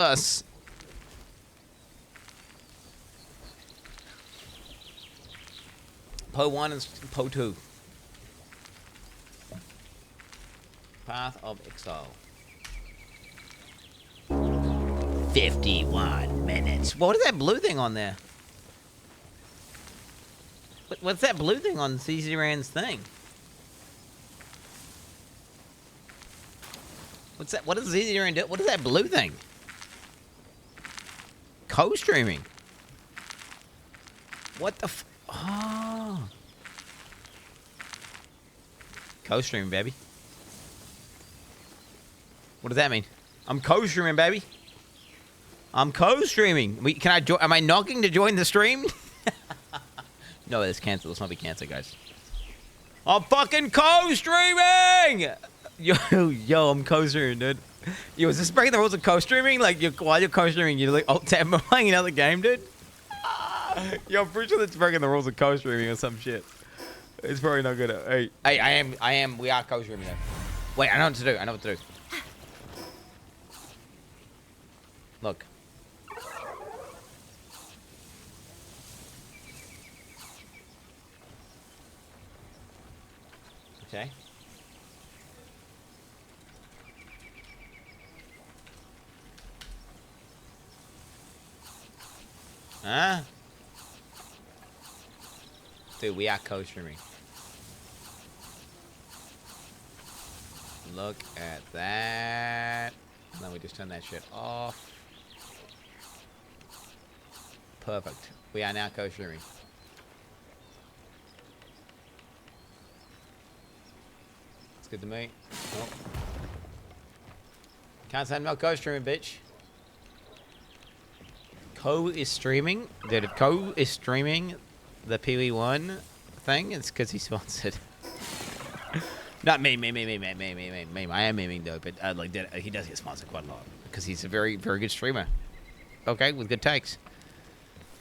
us. Po 1 and Po 2. Path of Exile. 51 minutes. What is that blue thing on there? What's that blue thing on CZ Rand's thing? What's that? What does CZ Rand do? What is that blue thing? Co-streaming. What the f... Oh. Co-streaming, baby. What does that mean? I'm co-streaming, baby. I'm co-streaming. Can I join? Am I knocking to join the stream? No, it's canceled. Let's not be canceled, guys. I'm fucking co-streaming! Yo, I'm co-streaming, dude. Yo, is this breaking the rules of co-streaming? Like, while you're co-streaming, you're like, oh, damn, I'm playing another game, dude? Yo, I'm pretty sure that's breaking the rules of co-streaming or some shit. It's probably not good. Hey, I am, we are co-streaming though. Wait, I know what to do. I know what to do. Look. Okay. Huh? Dude, we are co-streaming. Look at that. And then we just turn that shit off. Perfect. We are now co-streaming. It's good to me. Oh. Can't say I'm not co-streaming, bitch. Co is streaming. Dude, if Co is streaming the PW1 thing, it's because he's sponsored. Not me. I am memeing though, but like he does get sponsored quite a lot because he's a very, very good streamer. Okay, with good takes.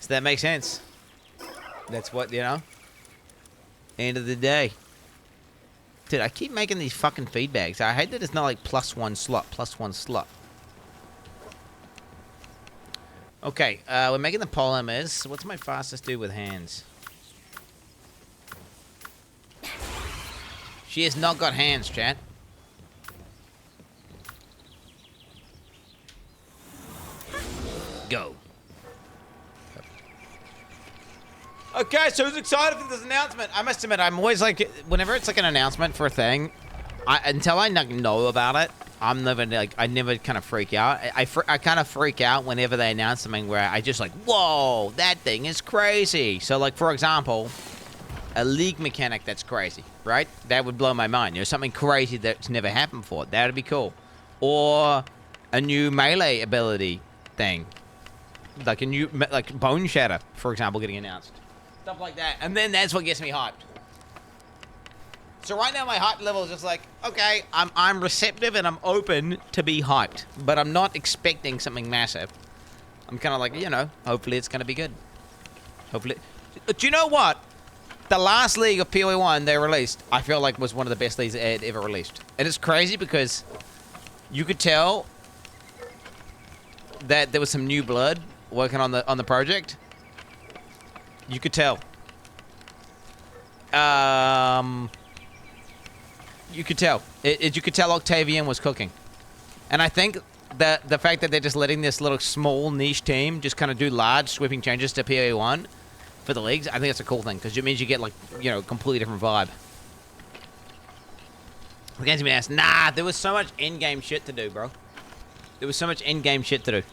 So that makes sense. That's what, you know. End of the day. Dude, I keep making these fucking feedbacks. I hate that it's not like +1 slot. Okay, we're making the polymers. What's my fastest dude with hands? She has not got hands, chat. Go. Okay, so who's excited for this announcement? I must admit, I'm always like, whenever it's like an announcement for a thing, until I know about it, I'm never like, I never kind of freak out. I kind of freak out whenever they announce something where I just like, whoa, that thing is crazy. So like, for example, a league mechanic that's crazy, right? That would blow my mind. You know, something crazy that's never happened before. That would be cool. Or a new melee ability thing. Like a new, like Bone Shatter, for example, getting announced. Stuff like that. And then that's what gets me hyped. So right now my hype level is just like, okay, I'm receptive and I'm open to be hyped. But I'm not expecting something massive. I'm kind of like, you know, hopefully it's going to be good. Hopefully. Do you know what? The last league of PoE1 they released, I feel like was one of the best leagues they had ever released. And it's crazy because you could tell that there was some new blood working on the project. You could tell. You could tell. You could tell Octavian was cooking. And I think that the fact that they're just letting this little small niche team just kind of do large sweeping changes to PoE1 for the leagues, I think that's a cool thing because it means you get like, you know, a completely different vibe. The game's been asked, nah, there was so much in-game shit to do, bro. There was so much in-game shit to do.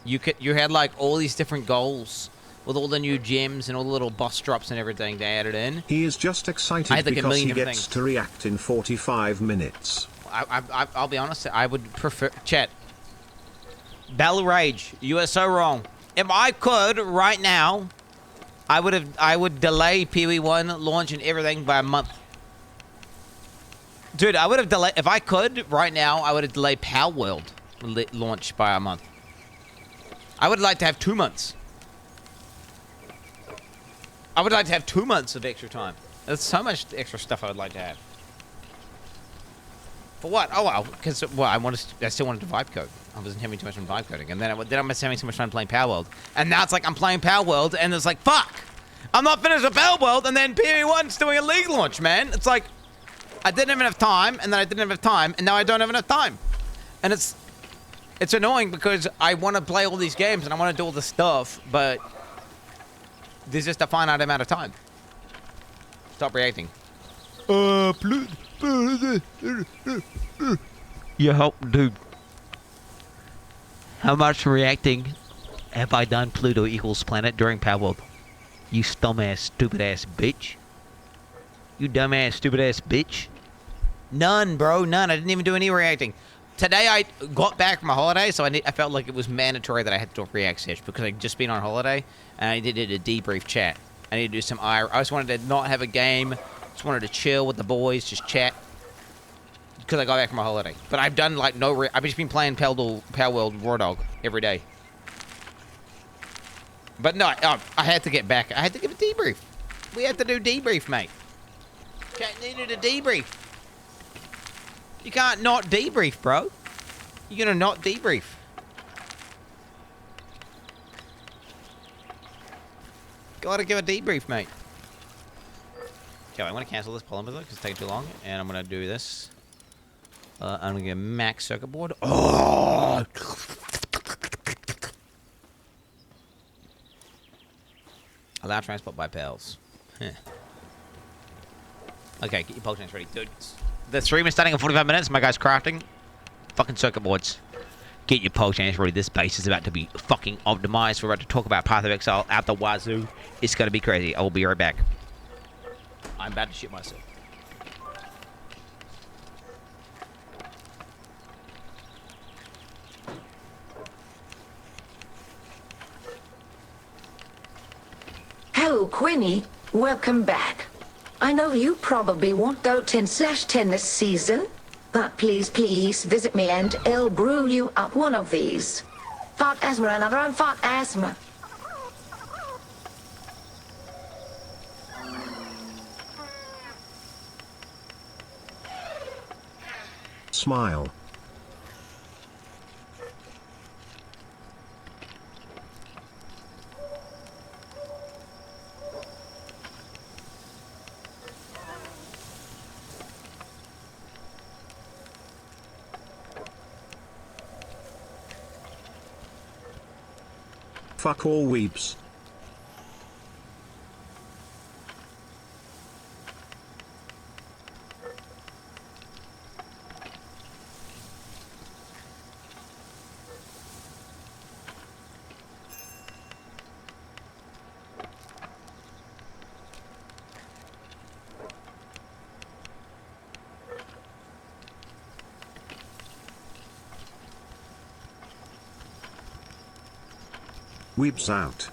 You had like all these different goals with all the new gems and all the little boss drops and everything they added in. He is just excited like because he gets to react in 45 minutes. I'll be honest, I would prefer... Chat. Battle Rage, you are so wrong. If I could, right now, I would delay PoE1 launch and everything by a month. Dude, I would have delayed... If I could, right now, I would have delayed PALWORLD launch by a month. I would like to have 2 months. I would like to have 2 months of extra time. There's so much extra stuff I would like to have. For what? Oh, well, because, well, I still wanted to vibe code. I wasn't having too much fun vibe coding, and then I was having so much fun playing PALWORLD, and now it's like I'm playing PALWORLD, and it's like, fuck! I'm not finished with PALWORLD, and then PE1's doing a league launch, man. It's like, I didn't have enough time, and then I didn't have enough time, and now I don't have enough time. And it's annoying because I want to play all these games, and I want to do all this stuff, but there's just a finite amount of time. Stop reacting. Yeah, dude. How much reacting have I done Pluto equals planet during PALWORLD? You dumbass, stupid-ass bitch. You dumbass, stupid-ass bitch. None, bro, none. I didn't even do any reacting. Today I got back from a holiday, so I felt like it was mandatory that I had to do a react session because I'd just been on holiday, and I did a debrief chat. I need to do some I just wanted to not have a game. Just wanted to chill with the boys, just chat. Because I got back from a holiday. But I've done, like, I've just been playing PALWORLD Raw Dog every day. But no, I had to get back. I had to give a debrief. We had to do debrief, mate. Chat needed a debrief. You can't not debrief, bro. You're gonna not debrief. Gotta give a debrief, mate. Okay, I'm gonna cancel this pollen because it's taking too long, and I'm gonna do this. I'm gonna get max circuit board. Oh! Allow transport by pals. Huh. Okay, get your pole chains ready, dude. The stream is starting in 45 minutes. My guy's crafting fucking circuit boards. Get your pole chains ready. This base is about to be fucking optimized. We're about to talk about Path of Exile out the wazoo. It's gonna be crazy. I will be right back. I'm about to shit myself. Hello, Quinny. Welcome back. I know you probably won't go 10/10 this season, but please visit me and I'll brew you up one of these. Fart asthma, another one, fart asthma. Smile. Fuck all weeps. Weeps out.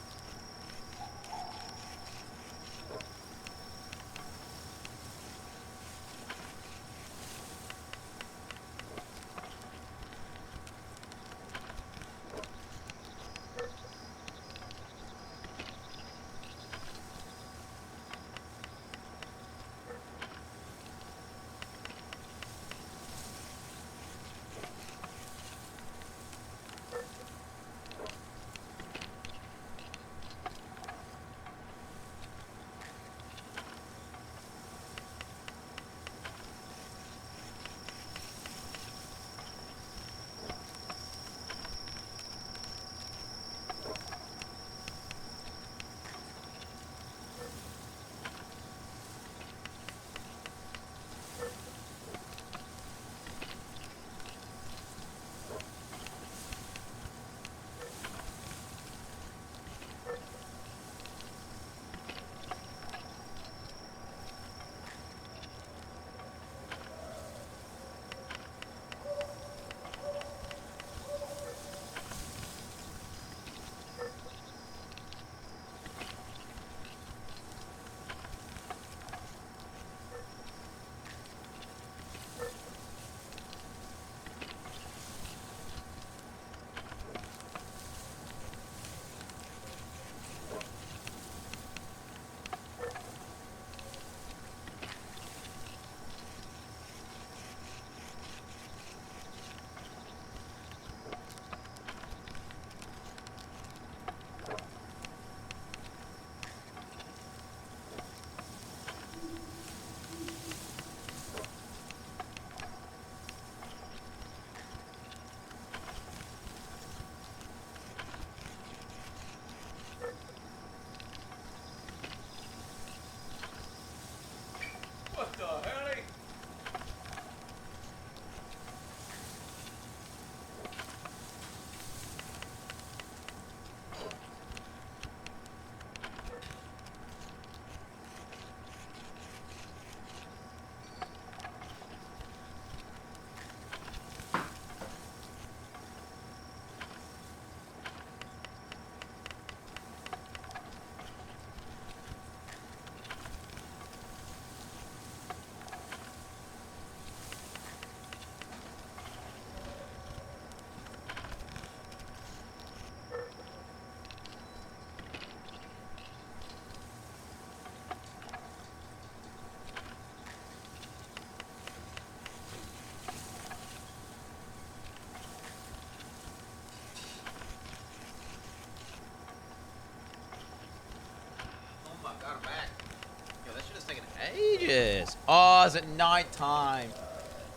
was at night time.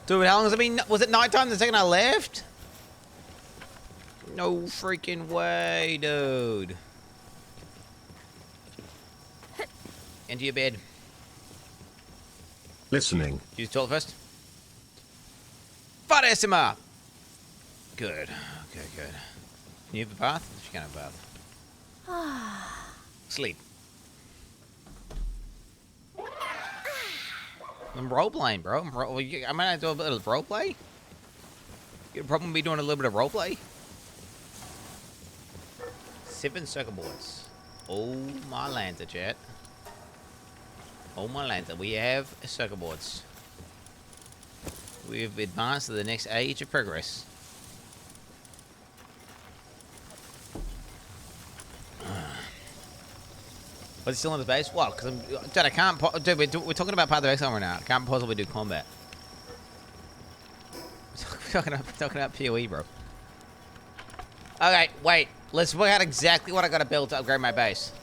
Dude, how long has it been? Was it nighttime the second I left? No freaking way, dude. Into your bed. Listening. Use the toilet first. Fart SMR. Good. Okay, good. Can you have a bath? She can't have a bath. Sleep. I'm role-playing, bro. I'm gonna do a bit of role-play. You have a problem with me doing a little bit of role-play? 7 circuit boards. Oh, my Lanza, chat. Oh, my Lanza. We have circuit boards. We've advanced to the next age of progress. Was he still on his base? What? Because dude, I can't. Dude, we're talking about Path of Exile right now. I can't possibly do combat. We're talking about PoE, bro. Okay, wait. Let's work out exactly what I got to build to upgrade my base.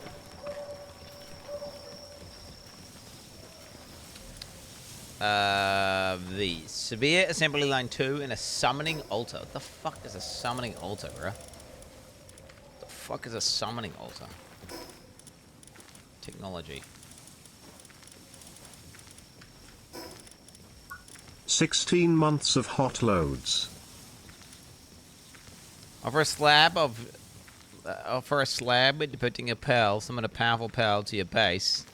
The Severe Assembly Line 2 and a Summoning Altar. What the fuck is a Summoning Altar, bro? What the fuck is a Summoning Altar? Technology. 16 months of hot loads. Offer a slab depicting a PAL, summon a powerful PAL to your base.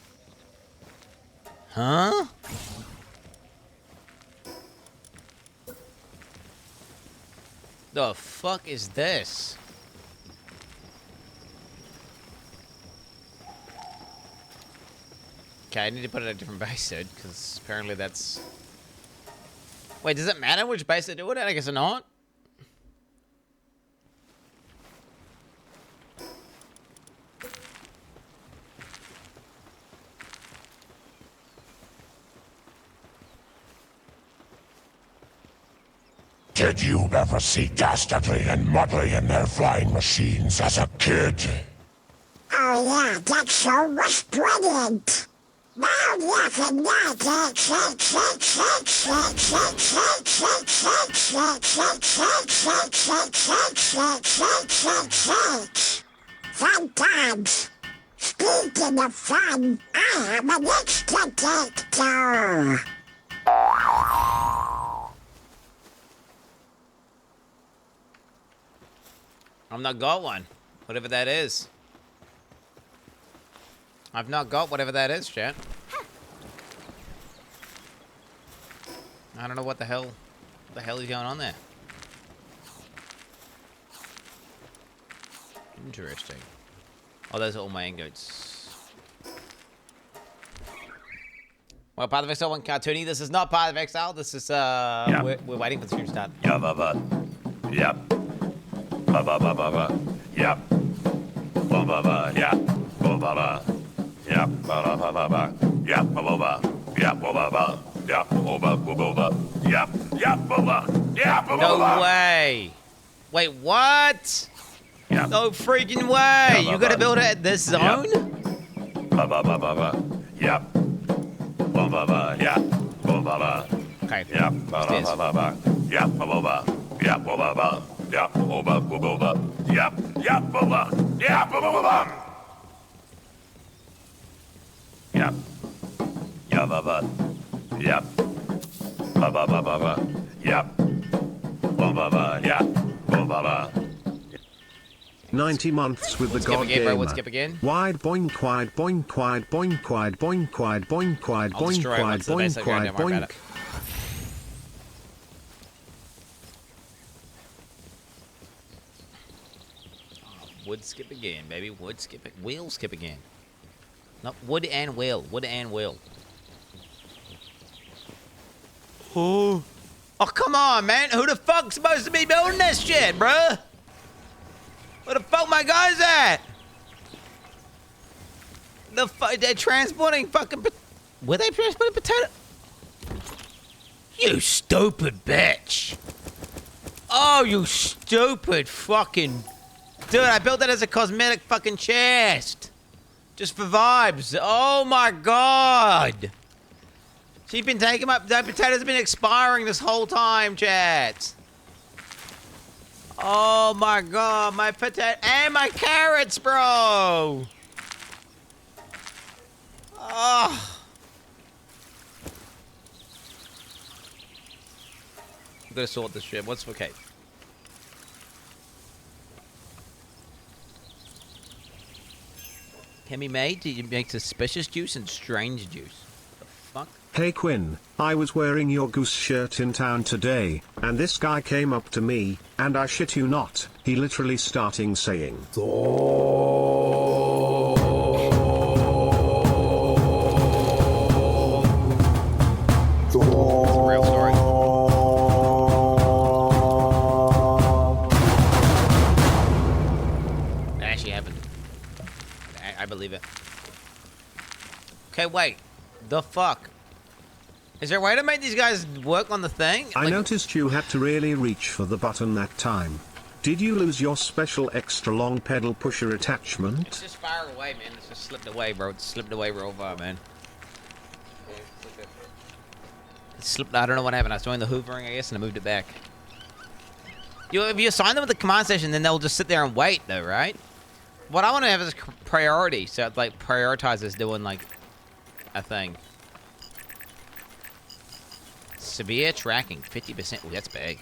Huh? The fuck is this? Okay, I need to put it at a different base, dude, because apparently that's... Wait, does it matter which base they do it at? I guess not. Did you ever see Dastardly and Mudley in their flying machines as a kid? Oh yeah, that show was brilliant. Now you can Fun times. Speaking of fun, I am an extra detector. I've not got one. Whatever that is. I've not got whatever that is, chat. I don't know what the hell is going on there. Interesting. Oh, those are all my ingots. Well, Path of Exile 1 cartoony. This is not Path of Exile. This is, we're waiting for the stream to start. Yep. Yep. Yep. No way. Wait, what? Yep. No freaking way. You gotta build it at this zone? Yep. Okay. Yep. 90 months with the Skip God again, bro. Gamer. Let's skip again. Wide boink, wide boink, wide boink, wide boink, wide boink, wide I'll boink, destroy it wide once the base boink, I go, wide don't worry about boink. it. Wood skip again, baby. Wood skip it. Wheel skip again. Not wood and wheel. Wood and wheel. Oh. Oh, come on, man. Who the fuck's supposed to be building this shit, bruh? Where the fuck my guys at? The fuck? They're transporting fucking... Were they transporting potato? You stupid bitch. Oh, you stupid fucking... Dude, I built that as a cosmetic fucking chest. Just for vibes. Oh my god. She's been taking my potatoes have been expiring this whole time, chat. Oh my god, my potato and my carrots, bro. Oh. I'm gonna sort this shit. What's okay? Can be made to make suspicious juice and strange juice. The fuck? Hey Quinn, I was wearing your goose shirt in town today, and this guy came up to me, and I shit you not, he literally starting saying, It's a real story. That actually happened. I believe it. Okay, wait. The fuck? Is there a way to make these guys work on the thing? I noticed you had to really reach for the button that time. Did you lose your special extra long pedal pusher attachment? It's just far away, man. It's just slipped away, bro. It's slipped away real far, man. It slipped. I don't know what happened. I was doing the hoovering, I guess, and I moved it back. If you assign them with the command station, then they'll just sit there and wait, though, right? What I want to have is priority, so it, like, prioritizes doing, like, a thing. Severe tracking, 50%. Ooh, that's big.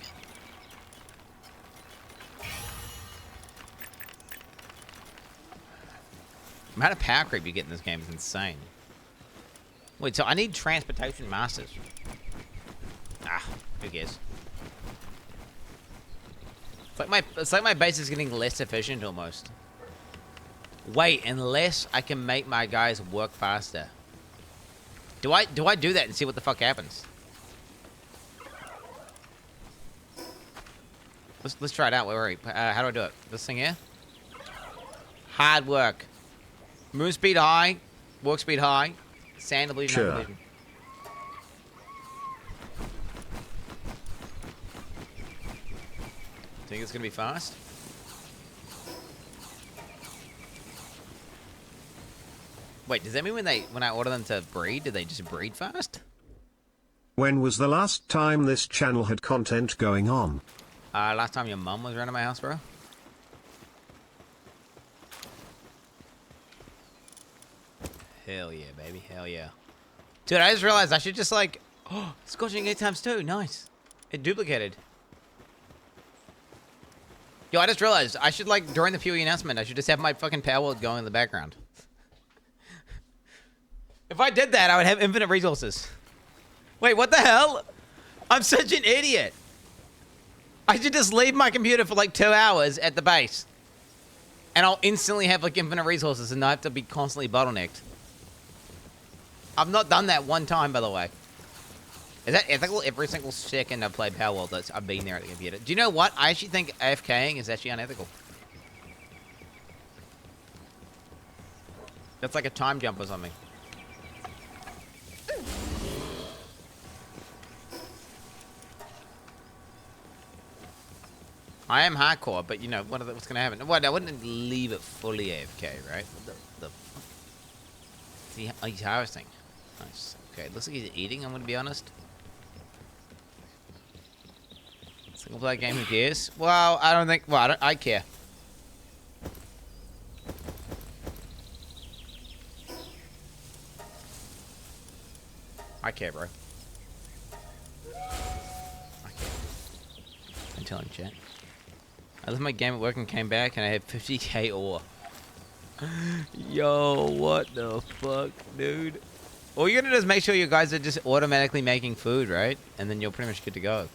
The amount of power creep you get in this game is insane. Wait, so I need transportation masters. Ah, who cares? It's like my base is getting less efficient almost. Wait, unless I can make my guys work faster. Do I do that and see what the fuck happens? Let's try it out. Where are we? How do I do it? This thing here? Hard work. Move speed high. Work speed high. Sand illusion. Sure. Illusion. Think it's gonna be fast? Wait, does that mean when I order them to breed, do they just breed fast? When was the last time this channel had content going on? Last time your mum was around my house, bro. Hell yeah, baby. Hell yeah. Dude, I just realized I should just like... Oh, scorching 8 times 2. Nice. It duplicated. Yo, I just realized I should like, during the PoE announcement, I should just have my fucking PALWORLD going in the background. If I did that, I would have infinite resources. Wait, what the hell? I'm such an idiot. I should just leave my computer for like 2 hours at the base. And I'll instantly have like infinite resources and not have to be constantly bottlenecked. I've not done that one time, by the way. Is that ethical? Every single second I've played PALWORLD, I've been there at the computer. Do you know what? I actually think AFKing is actually unethical. That's like a time jump or something. I am hardcore, but you know, what's going to happen? Well, I wouldn't leave it fully AFK, right? He's harvesting. Nice. Okay, looks like he's eating, I'm going to be honest. Single player game, who cares? Well, I don't think... Well, I care. I care, bro. I care. I'm telling chat. I left my game at work and came back and I had 50k ore. Yo, what the fuck, dude? All you're gonna do is make sure you guys are just automatically making food, right? And then you're pretty much good to go.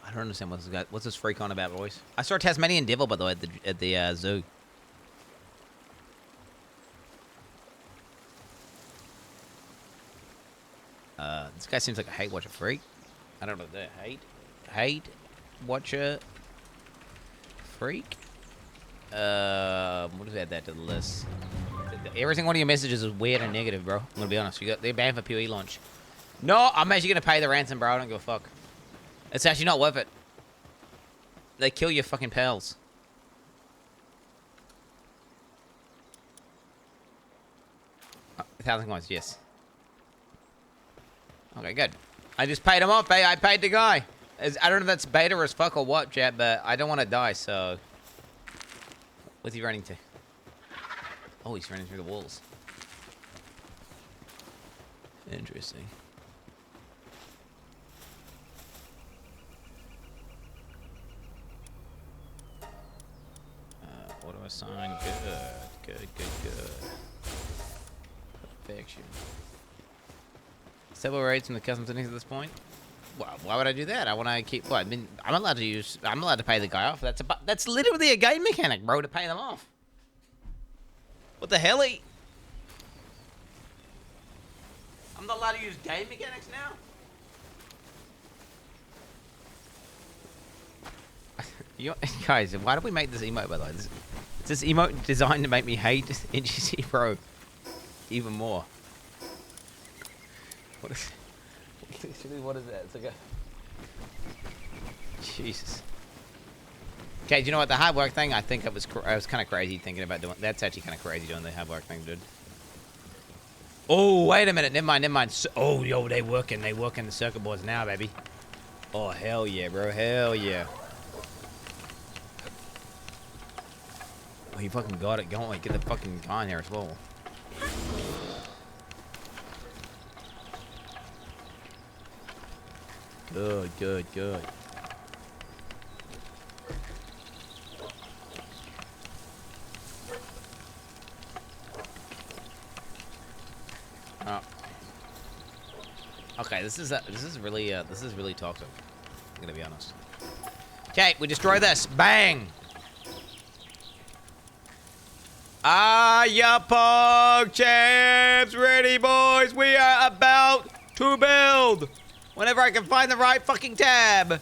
I don't understand what's this freak on about, boys. I saw a Tasmanian devil, by the way, at the zoo. This guy seems like a hate watcher freak. I don't know the hate watcher freak. We'll just add that to the list. Every single one of your messages is weird and negative, bro. I'm gonna be honest. They're banned for PoE launch. No, I'm actually gonna pay the ransom, bro. I don't give a fuck. It's actually not worth it. They kill your fucking pals. Oh, 1,000 coins, yes. Okay, good. I just paid him off. I paid the guy. I don't know if that's beta as fuck or what, chat, but I don't want to die, so... What's he running to? Oh, he's running through the walls. Interesting. Auto assign. Good. Perfection. Several raids from the custom settings at this point. Well, why would I do that? I want to keep. What? I mean, I'm allowed to pay the guy off. That's literally a game mechanic, bro, to pay them off. What the hell? I'm not allowed to use game mechanics now. Guys, why did we make this emote, by the way? Is this emote designed to make me hate NGC Pro even more? What is that? It's like a... Jesus. Okay, do you know what? The hard work thing, I think I was kind of crazy thinking about doing... That's actually kind of crazy doing the hard work thing, dude. Oh, wait a minute. Never mind. So, oh, yo, they working the circuit boards now, baby. Oh, hell yeah, bro. Hell yeah. Oh, you fucking got it going. Get the fucking guy in here as well. Good. Oh. Okay, this is really toxic. I'm gonna be honest. Okay, we destroy this. Bang. Ya pog champs, ready, boys. We are about to build. Whenever I can find the right fucking tab.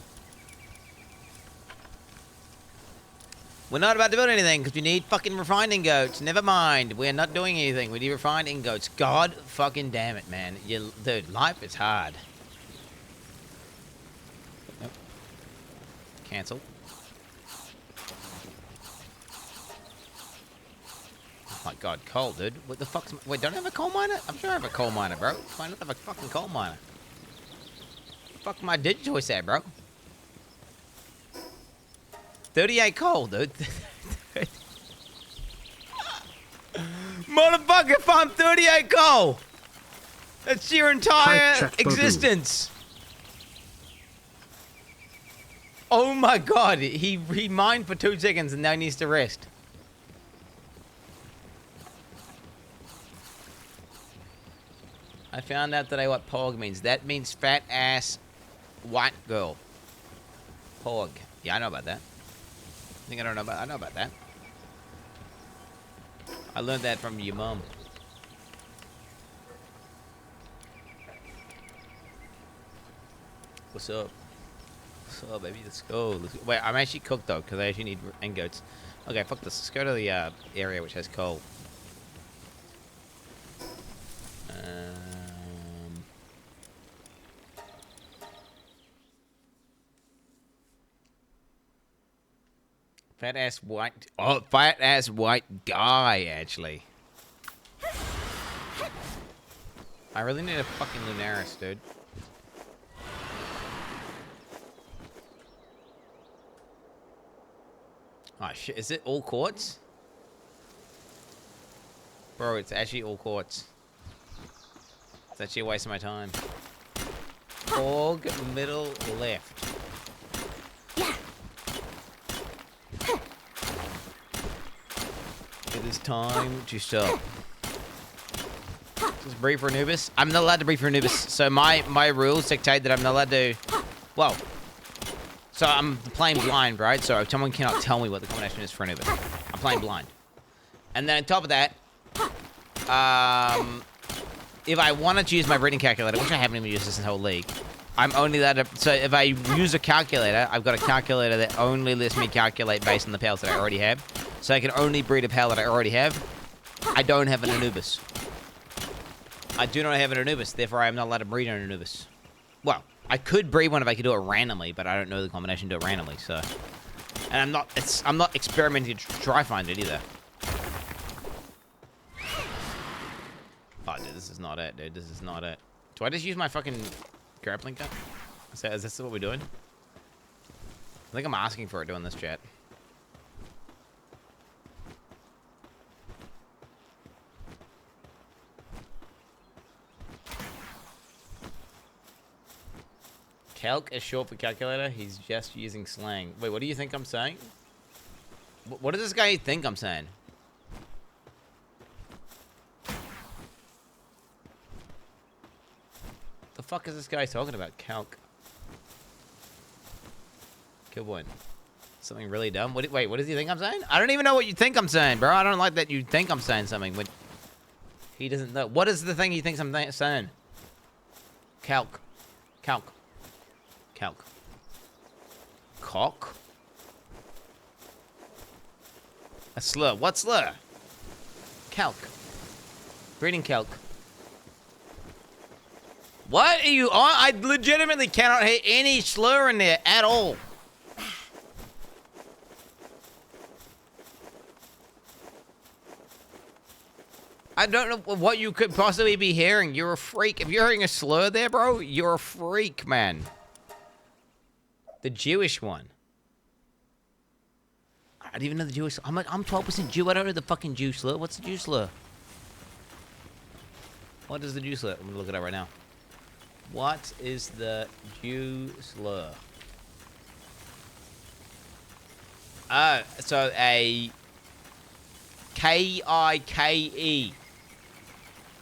We're not about to build anything because we need fucking refined ingots. Never mind. We're not doing anything. We need refined ingots. God fucking damn it, man. Dude, life is hard. Nope. Cancel. Oh my god, coal, dude. What the fuck's... Wait, don't I have a coal miner? I'm sure I have a coal miner, bro. Why not have a fucking coal miner? Fuck my digital at, bro. 38 coal, dude. Motherfucker, farm 38 coal. That's your entire existence. Oh my god, he mined for 2 seconds and now he needs to rest. I found out today what POG means. That means fat ass white girl. POG. Yeah, I know about that. I know about that. I learned that from your mom. What's up? What's up, baby? Let's go. Wait, I'm actually cooked though, because I actually need ingots. Okay, fuck this. Let's go to the area which has coal. Fat ass white. Oh, fat ass white guy, actually. I really need a fucking Lunaris, dude. Oh shit, is it all quartz? Bro, it's actually all quartz. It's actually a waste of my time. Org middle left. It is time to stop. Just breed for Anubis. I'm not allowed to breed for Anubis. So my rules dictate that I'm not allowed to... Well. So I'm playing blind, right? So someone cannot tell me what the combination is for Anubis. I'm playing blind. And then on top of that... if I wanted to use my breeding calculator, which I haven't even used this whole league, I'm only allowed to... So if I use a calculator, I've got a calculator that only lets me calculate based on the pals that I already have. So I can only breed a pal that I already have. I don't have an Anubis. I do not have an Anubis, therefore I am not allowed to breed an Anubis. Well, I could breed one if I could do it randomly, but I don't know the combination to do it randomly, so. And I'm not experimenting to try find it either. Oh, dude, this is not it, dude. This is not it. Do I just use my fucking grappling gun? Is this what we're doing? I think I'm asking for it doing this, chat. Calc is short for calculator. He's just using slang. Wait, what do you think I'm saying? What does this guy think I'm saying? The fuck is this guy talking about? Calc. Killboy. Something really dumb? Wait, what does he think I'm saying? I don't even know what you think I'm saying, bro. I don't like that you think I'm saying something when he doesn't know. What is the thing he thinks I'm saying? Calc. Calc. Calc. Cock? A slur. What slur? Calc. Breeding calc. What are you on? I legitimately cannot hear any slur in there at all. I don't know what you could possibly be hearing. You're a freak. If you're hearing a slur there, bro, you're a freak, man. The Jewish one. I don't even know the Jewish. I'm 12% Jew. I don't know the fucking Jew slur. What's the Jew slur? What is the Jew slur? I'm gonna look it up right now. What is the Jew slur? So a K-I-K-E.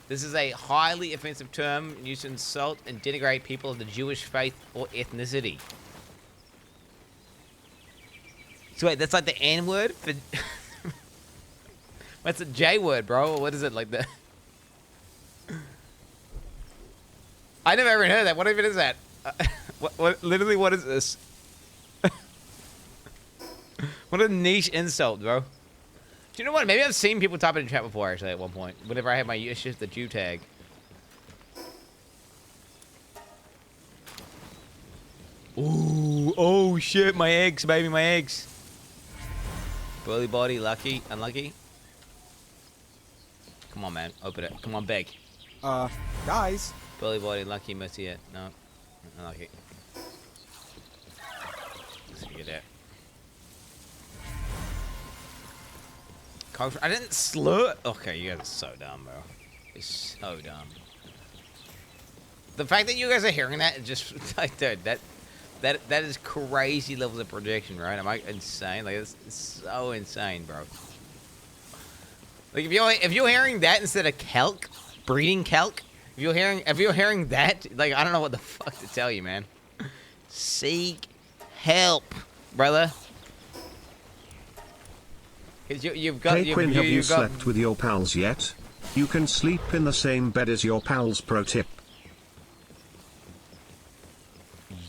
This is a highly offensive term used to insult and denigrate people of the Jewish faith or ethnicity. So wait, that's like the N word? For what's a J word, bro? What is it like the... I never ever heard that. What even is that? Literally, what is this? What a niche insult, bro. Do you know what? Maybe I've seen people type it in chat before, actually, at one point. Whenever I had my issues, the Jew tag. Ooh, oh shit, my eggs, baby, my eggs. Burly body, lucky, unlucky. Come on, man, open it. Come on, beg. Guys. Burly body, lucky, messy it. No, unlucky. Let's figure that. I didn't slur. Okay, you guys are so dumb, bro. You're so dumb. The fact that you guys are hearing that is just like, dude, that is crazy levels of projection, right? Am I insane? Like, it's so insane, bro. Like, if you're hearing that instead of calc, breeding calc, if you're hearing that, like, I don't know what the fuck to tell you, man. Seek help, brother. You've got. Hey Quinn, have you slept with your pals yet? You can sleep in the same bed as your pals. Pro tip.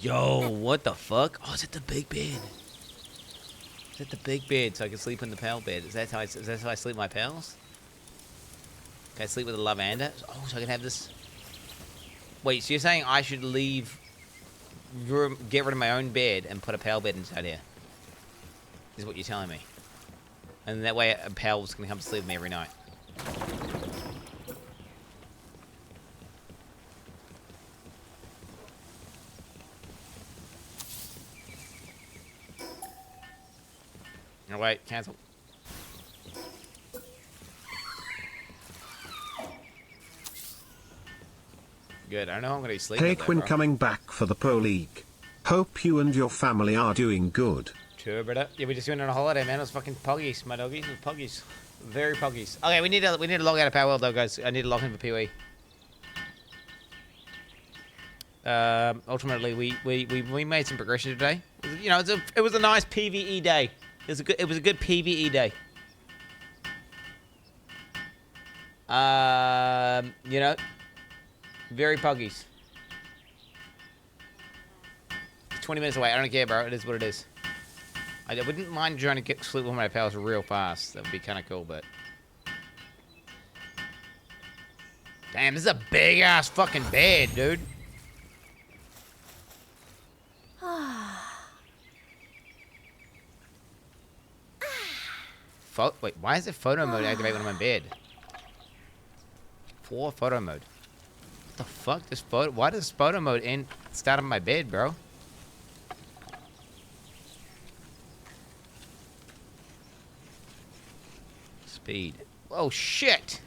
Yo, what the fuck? Oh, is it the big bed? Is it the big bed so I can sleep in the pal bed? Is that how I sleep with my pals? Can I sleep with a lavanda? Oh, so I can have this. Wait, so you're saying I should leave room, get rid of my own bed and put a pal bed inside here? Is what you're telling me? And that way a pal's gonna come to sleep with me every night. No, wait, cancel. Good, I don't know how I'm gonna be sleeping. Hey Quinn, coming back for the Pro League. Hope you and your family are doing good. Sure, brother. Yeah, we just went on a holiday, man. It was fucking poggies, my doggies. It was poggies. Very poggies. Okay, we need to log out of PALWORLD though, guys. I need to log in for PoE. Ultimately, we made some progression today. You know, it was a nice PvE day. It was a good PvE day. You know, very puggies. 20 minutes away. I don't care, bro. It is what it is. I wouldn't mind trying to get sleep with my pals real fast. That would be kind of cool, but Damn, this is a big ass fucking bed, dude. Wait, why is it photo mode activate when I'm in bed? For photo mode. What the fuck? This photo? Why does photo mode start on my bed, bro? Speed. Oh shit!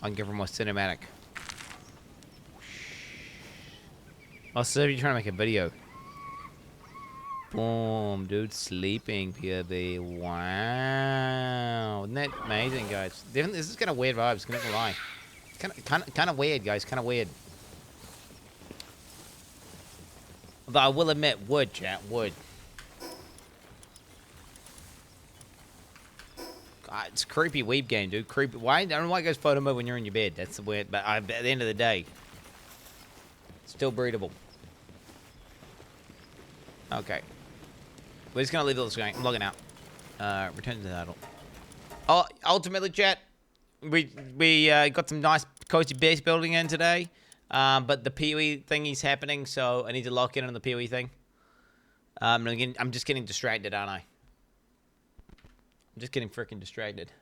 I can give her more cinematic. Oh, so you're trying to make a video. Boom, dude, sleeping, POV. Wow, isn't that amazing, guys? This is kind of weird vibes. Not gonna lie, kind of weird, guys. Kind of weird. Although I will admit, wood, chat, wood. God, it's a creepy weeb game, dude. Creepy. Why? I don't know why it goes photo mode when you're in your bed. That's the weird. But at the end of the day, still breedable. Okay. We're just gonna leave this going. I'm logging out. Return to the title. Oh, ultimately, chat. We got some nice cozy base building in today. But the PoE thingy's happening, so I need to lock in on the PoE thing. I'm just getting distracted, aren't I? I'm just getting freaking distracted.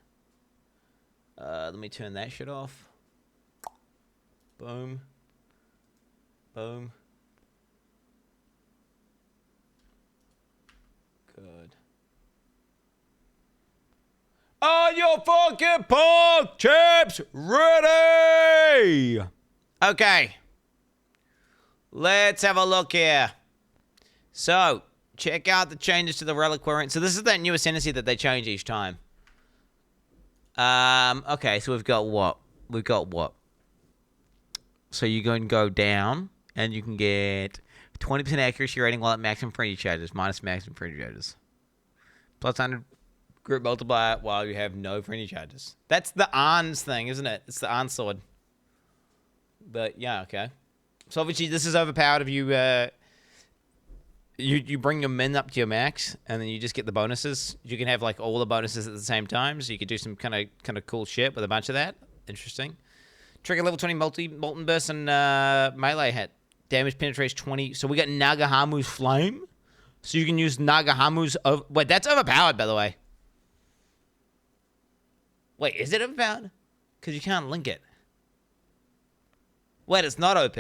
Let me turn that shit off. Boom. Boom. Good. Are your fucking pork chips ready? Okay. Let's have a look here. So, check out the changes to the relic variant. So this is that new ascendancy that they change each time. Okay, so we've got what? We've got what? So you can go down, and you can get 20% accuracy rating while at maximum frenzy charges, minus maximum frenzy charges. Plus 100 group multiplier while you have no frenzy charges. That's the Arn's thing, isn't it? It's the Arn sword. But, yeah, okay. So obviously this is overpowered if you, you bring your min up to your max, and then you just get the bonuses. You can have, like, all the bonuses at the same time, so you could do some kind of cool shit with a bunch of that. Interesting. Trigger level 20 molten burst and melee hit. Damage penetrates 20. So we got Nagahamu's flame. So you can use Nagahamu's... Wait, that's overpowered, by the way. Wait, is it overpowered? Because you can't link it. Wait, it's not OP.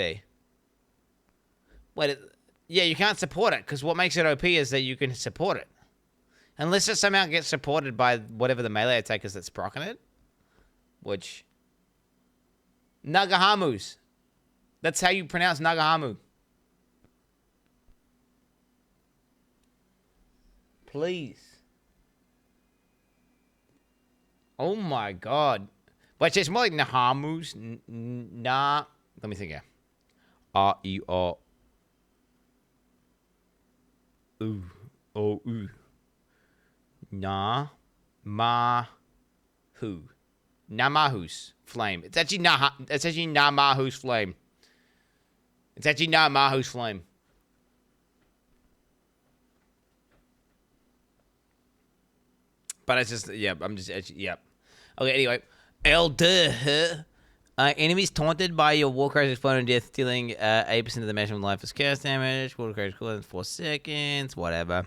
Wait, yeah, you can't support it, because what makes it OP is that you can support it. Unless it somehow gets supported by whatever the melee attack is that's proccing it. Which... Nagahamu's. That's how you pronounce Nagahamu. Please. Oh my god. Wait, it's more like Nahamu's. Nah. Let me think here. R-E-R. Ooh. Oh, ooh. Nah. Ma. Who. Namahu's flame. It's actually Namahu's flame. It's actually Namahu's flame. But it's just, yeah, I'm just, yep. Okay, anyway. Elder. Enemies taunted by your Warcry's exploding death, dealing 8% of the maximum life as cast damage. Warcry's cooler than 4 seconds. Whatever.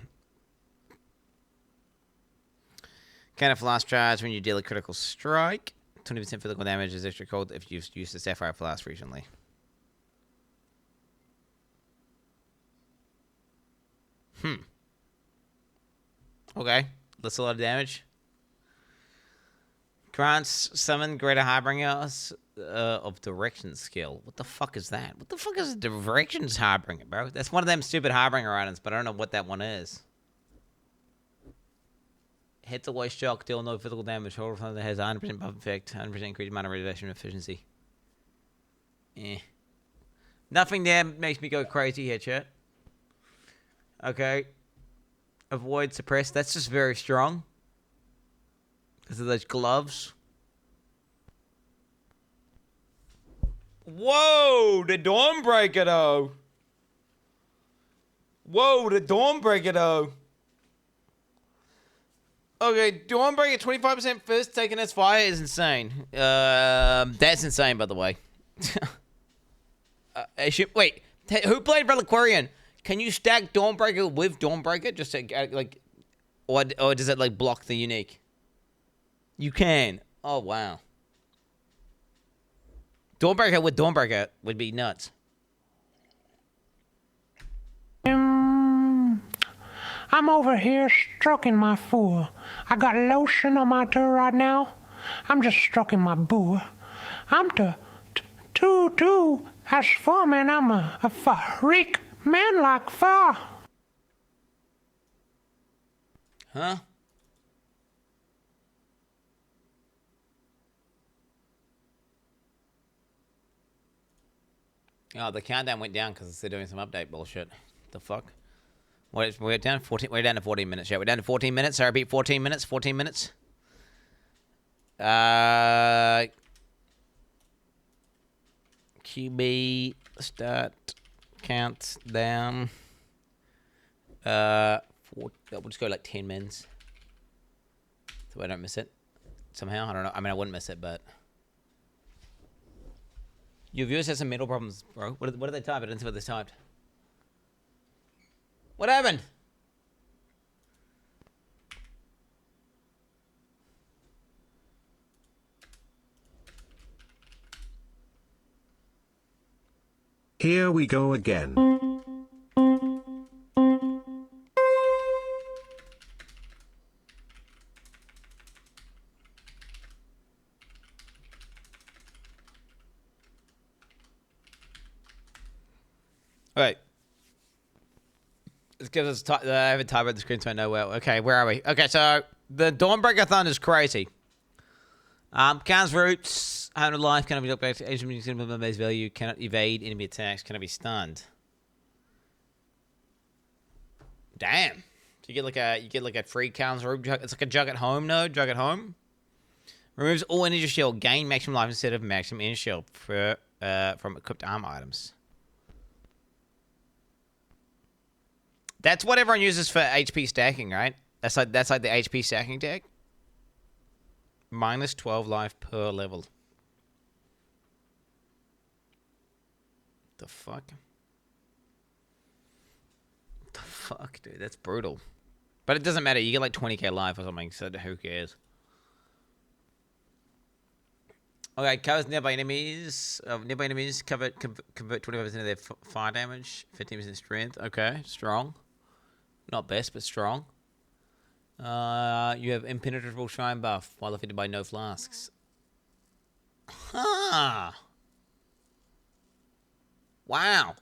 Kind of flash charge when you deal a critical strike. 20% physical damage is extra cold if you've used the Sapphire Flask recently. Okay. That's a lot of damage. Grants summon Greater Harbingers of Direction skill. What the fuck is that? What the fuck is a Directions Harbinger, bro? That's one of them stupid Harbinger items, but I don't know what that one is. Hits away shock, deal no physical damage. Hold on that has 100% buff effect, 100% increased amount of radiation efficiency. Nothing there makes me go crazy here, chat. Okay. Avoid suppress. That's just very strong. Because of those gloves. Whoa! The Dawnbreaker, though. Whoa, the Dawnbreaker, though. Okay, Dawnbreaker 25% first taken as fire is insane. That's insane, by the way. Wait, who played Reliquarian? Can you stack Dawnbreaker with Dawnbreaker just to like, or does it like block the unique? You can. Oh wow. Dawnbreaker with Dawnbreaker would be nuts. I'm over here stroking my fool. I got lotion on my toe right now. I'm just stroking my boo. I'm too. As for man, I'm a freak man like far. Huh? Oh, the countdown went down because they're doing some update bullshit. The fuck? We're down 14. We're down to 14 minutes. Yeah, we're down to 14 minutes. Sorry, repeat 14 minutes. 14 minutes. QB start countdown. We'll just go like 10 minutes, so I don't miss it somehow. I don't know. I mean, I wouldn't miss it, but your viewers have some mental problems, bro. What did they type? I didn't see what they typed. What happened? Here we go again. Alright. Let's give us I haven't typed the screen so I know where. Okay, where are we? Okay, so the Dawnbreaker Thunder is crazy. Counts roots, 100 life, cannot be looked back to Asian base value, cannot evade enemy attacks, cannot be stunned. Damn. So you get like a free counts root. It's like a jug at home, no? Jug at home. Removes all energy shield, gain maximum life instead of maximum energy shield for from equipped armor items. That's what everyone uses for HP stacking, right? That's like the HP stacking deck. Minus 12 life per level. The fuck? The fuck, dude? That's brutal. But it doesn't matter. You get like 20k life or something, so who cares? Okay, covers nearby enemies. Nearby enemies convert 25% of their fire damage, 15% strength. Okay, strong. Not best, but strong. You have impenetrable shrine buff while affected by no flasks. Huh. Wow.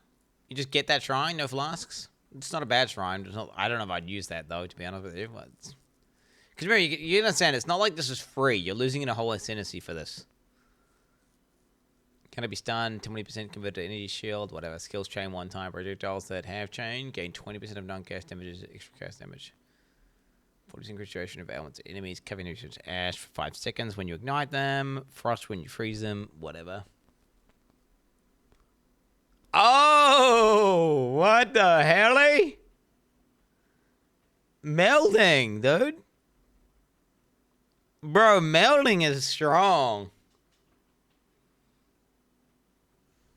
You just get that shrine, no flasks? It's not a bad shrine. I don't know if I'd use that, though, to be honest with you. Because remember, you understand, it's not like this is free. You're losing in a whole ascendancy for this. Can it be stunned? 20% converted to energy shield. Whatever. Skills chain one time. Projectiles that have chain gain 20% of non-cast damages, extra cast damage. 40% increased duration of elements enemies. Covering nutrients ash for 5 seconds when you ignite them. Frost when you freeze them. Whatever. Oh! What the hell? Melding, dude. Bro, melding is strong.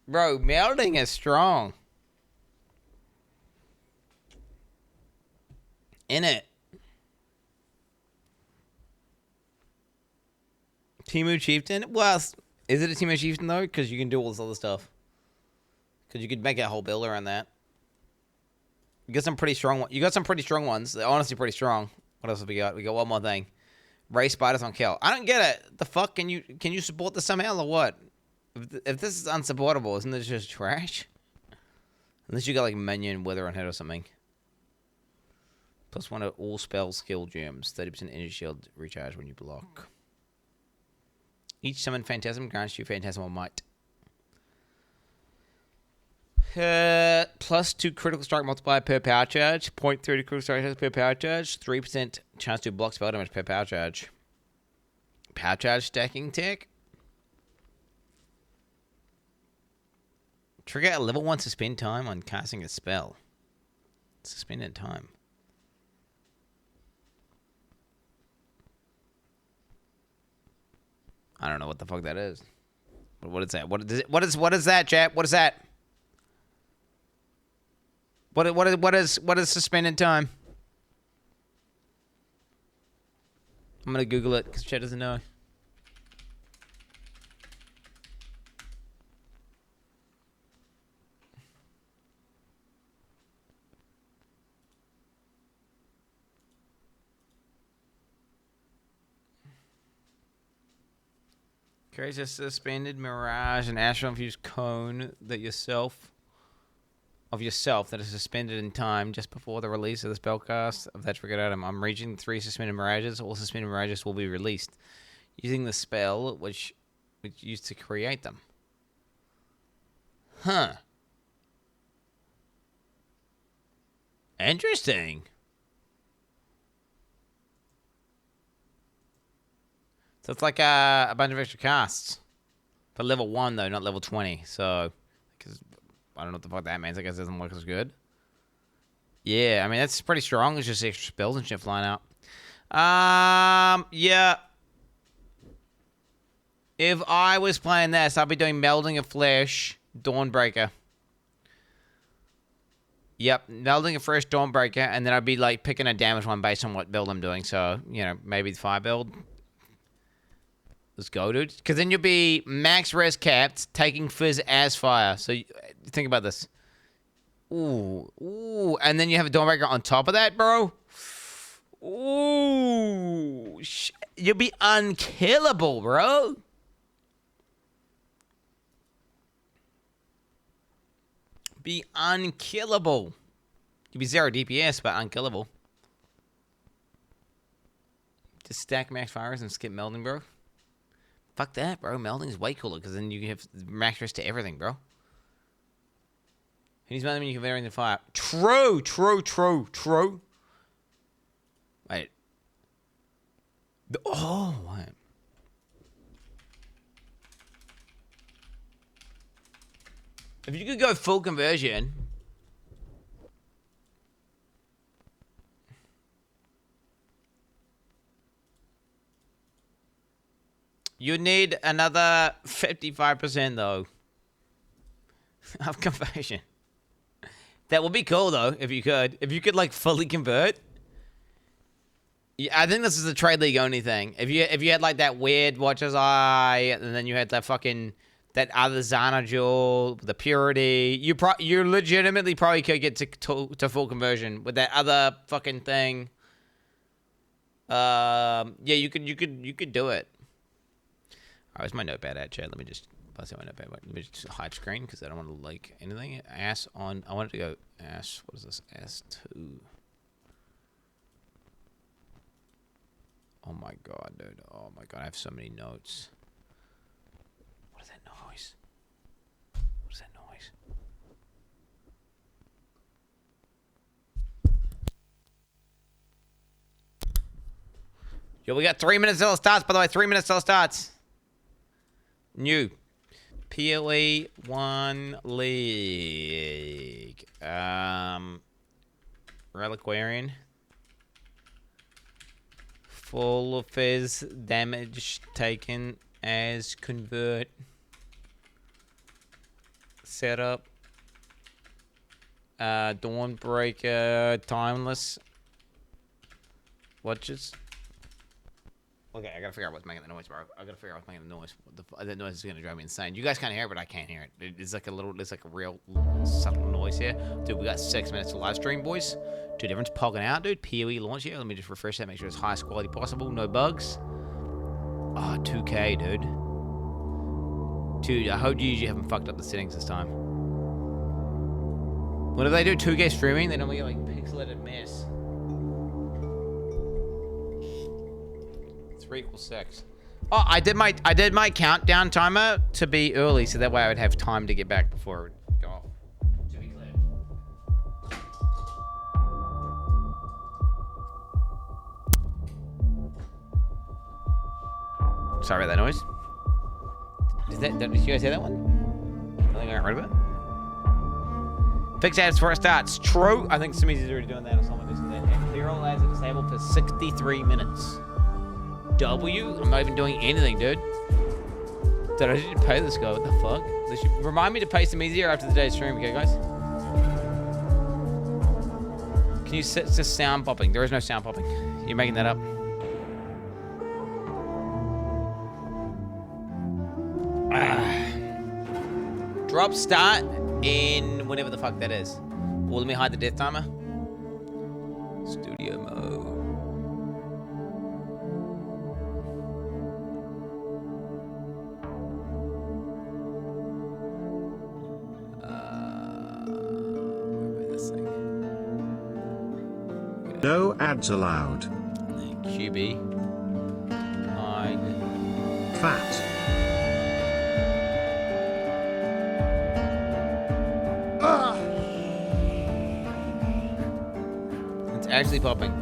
Bro, melding is strong. In it. Timu Chieftain? Well, is it a Timu Chieftain, though? Because you can do all this other stuff. Because you could make a whole build around that. You got some pretty strong ones. You got some pretty strong ones. They're honestly pretty strong. What else have we got? We got one more thing. Ray spiders on kill. I don't get it. The fuck? Can you support this somehow or what? If this is unsupportable, isn't this just trash? Unless you got like minion wither on head or something. Plus one of all spell skill gems. 30% energy shield recharge when you block. Each summon phantasm grants you phantasmal might. Plus 2 critical strike multiplier per power charge. 0.3 critical strike per power charge. 3% chance to block spell damage per power charge. Power charge stacking tech. Trigger a level 1 suspend time on casting a spell. Suspended time. I don't know what the fuck that is. But what is that? What is that, chat? What is that? What is suspended time? I'm gonna Google it because chat doesn't know. Creates a suspended mirage, an astral-infused cone that yourself that is suspended in time just before the release of the spellcast of that triggered item. I'm reaching 3 suspended mirages. All suspended mirages will be released using the spell which used to create them. Huh. Interesting. So it's like a bunch of extra casts. But level 1, though, not level 20. So, because I don't know what the fuck that means. I guess it doesn't look as good. Yeah, I mean, that's pretty strong. It's just extra spells and shit flying out. Yeah. If I was playing this, I'd be doing Melding of Flesh, Dawnbreaker. Yep, Melding of Flesh, Dawnbreaker, and then I'd be, like, picking a damage one based on what build I'm doing. So, you know, maybe the fire build. Let's go, dude. Because then you'll be max res capped, taking fizz as fire. So think about this. Ooh. Ooh. And then you have a Dawnbreaker on top of that, bro. Ooh. You'll be unkillable, bro. Be unkillable. You'll be 0 DPS, but unkillable. Just stack max fires and skip melding, bro. Fuck that, bro. Melding is way cooler because then you have max rest to everything, bro. Who needs melding when you can convert into fire? True. Wait. Oh, wait. If you could go full conversion. You need another 55% though of conversion. That would be cool though if you could. If you could like fully convert. Yeah, I think this is a trade league only thing. If you had like that weird Watcher's Eye, and then you had that fucking that other Xanadu, the Purity, you legitimately probably could get to full conversion with that other fucking thing. Yeah, you could do it. Oh, is my notepad at, chat? Let me just pass out my notepad. Let me just hide screen because I don't want to like anything. Ass on. I wanted to go ass. What is this? S2. Oh my god, dude. Oh my god. I have so many notes. What is that noise? What is that noise? Yo, we got 3 minutes till it starts. By the way, 3 minutes till it starts. New PLE 1 League. Reliquarian. Full fizz damage taken as convert. Setup. Dawnbreaker timeless. Watches. Okay, I gotta figure out what's making the noise, bro. I gotta figure out what's making the noise. That noise is gonna drive me insane. You guys can't hear it, but I can't hear it. It's like a real subtle noise here. Dude, we got 6 minutes to live stream, boys. 2 difference pogging out, dude. PoE launch here. Let me just refresh that, make sure it's highest quality possible. No bugs. Oh, 2K, dude. Dude, I hope you haven't fucked up the settings this time. Whenever they do 2K streaming, they normally get like pixelated mess. 3 = 6. Oh, I did my countdown timer to be early, so that way I would have time to get back before it would go off. To be clear. Sorry about that noise. Did you guys hear that one? I think I got rid of it. Fix ads before it starts. True. I think Simi's already doing that or someone just did that. And clear all ads are disabled for 63 minutes. W? I'm not even doing anything, dude. Dude, I didn't pay this guy. What the fuck? They should remind me to pay some easier after the day's stream, okay, guys? Can you set just sound popping? There is no sound popping. You're making that up. Drop start in whenever the fuck that is. Well, let me hide the death timer. Studio mode. No ads allowed. QB. Fat. It's actually popping.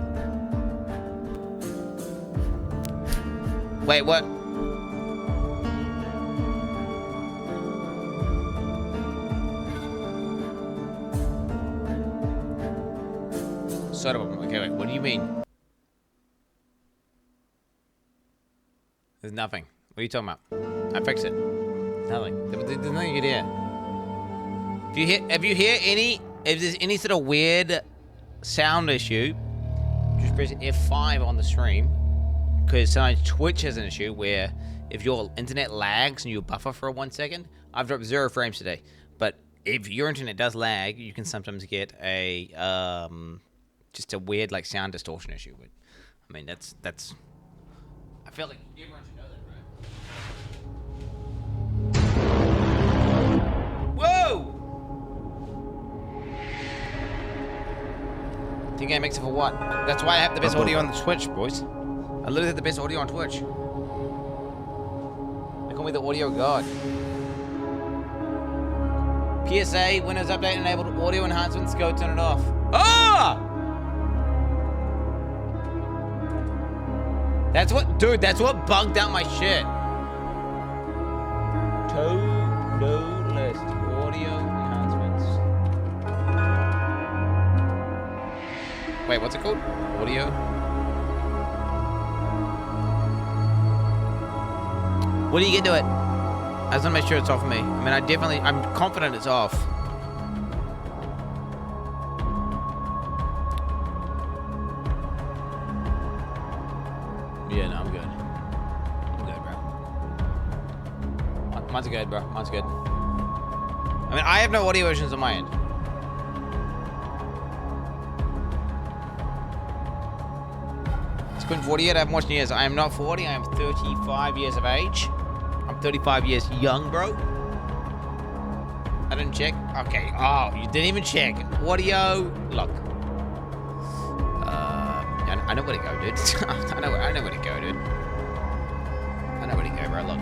Wait, what? Sort of. Okay, wait. What do you mean? There's nothing. What are you talking about? I fixed it. Nothing. There's nothing you can hear. If there's any sort of weird sound issue, just press F5 on the stream. Because sometimes Twitch has an issue where if your internet lags and you buffer for 1 second, I've dropped 0 frames today. But if your internet does lag, you can sometimes get a just a weird like sound distortion issue. But I mean that's I feel like everyone should know that, right? Whoa! Think I mix it for what? That's why I have the best audio on the Twitch, boys. I literally have the best audio on Twitch. They call me the audio god. PSA, Windows Update enabled audio enhancements. Go turn it off. Ah! That's what, dude, that's what bugged out my shit. To-do list. Audio enhancements. Wait, what's it called? Audio. What do you get to it? I just want to make sure it's off of me. I mean, I'm confident it's off. Yeah, no, I'm good. I'm good, bro. Mine's good, bro. Mine's good. I mean, I have no audio versions on my end. It's Quin48. I have more years. I am not 40. I am 35 years of age. I'm 35 years young, bro. I didn't check. Okay. Oh, you didn't even check. Audio. Look. I know where to go, dude. I know where to go, dude. I know where to go, bro. Look.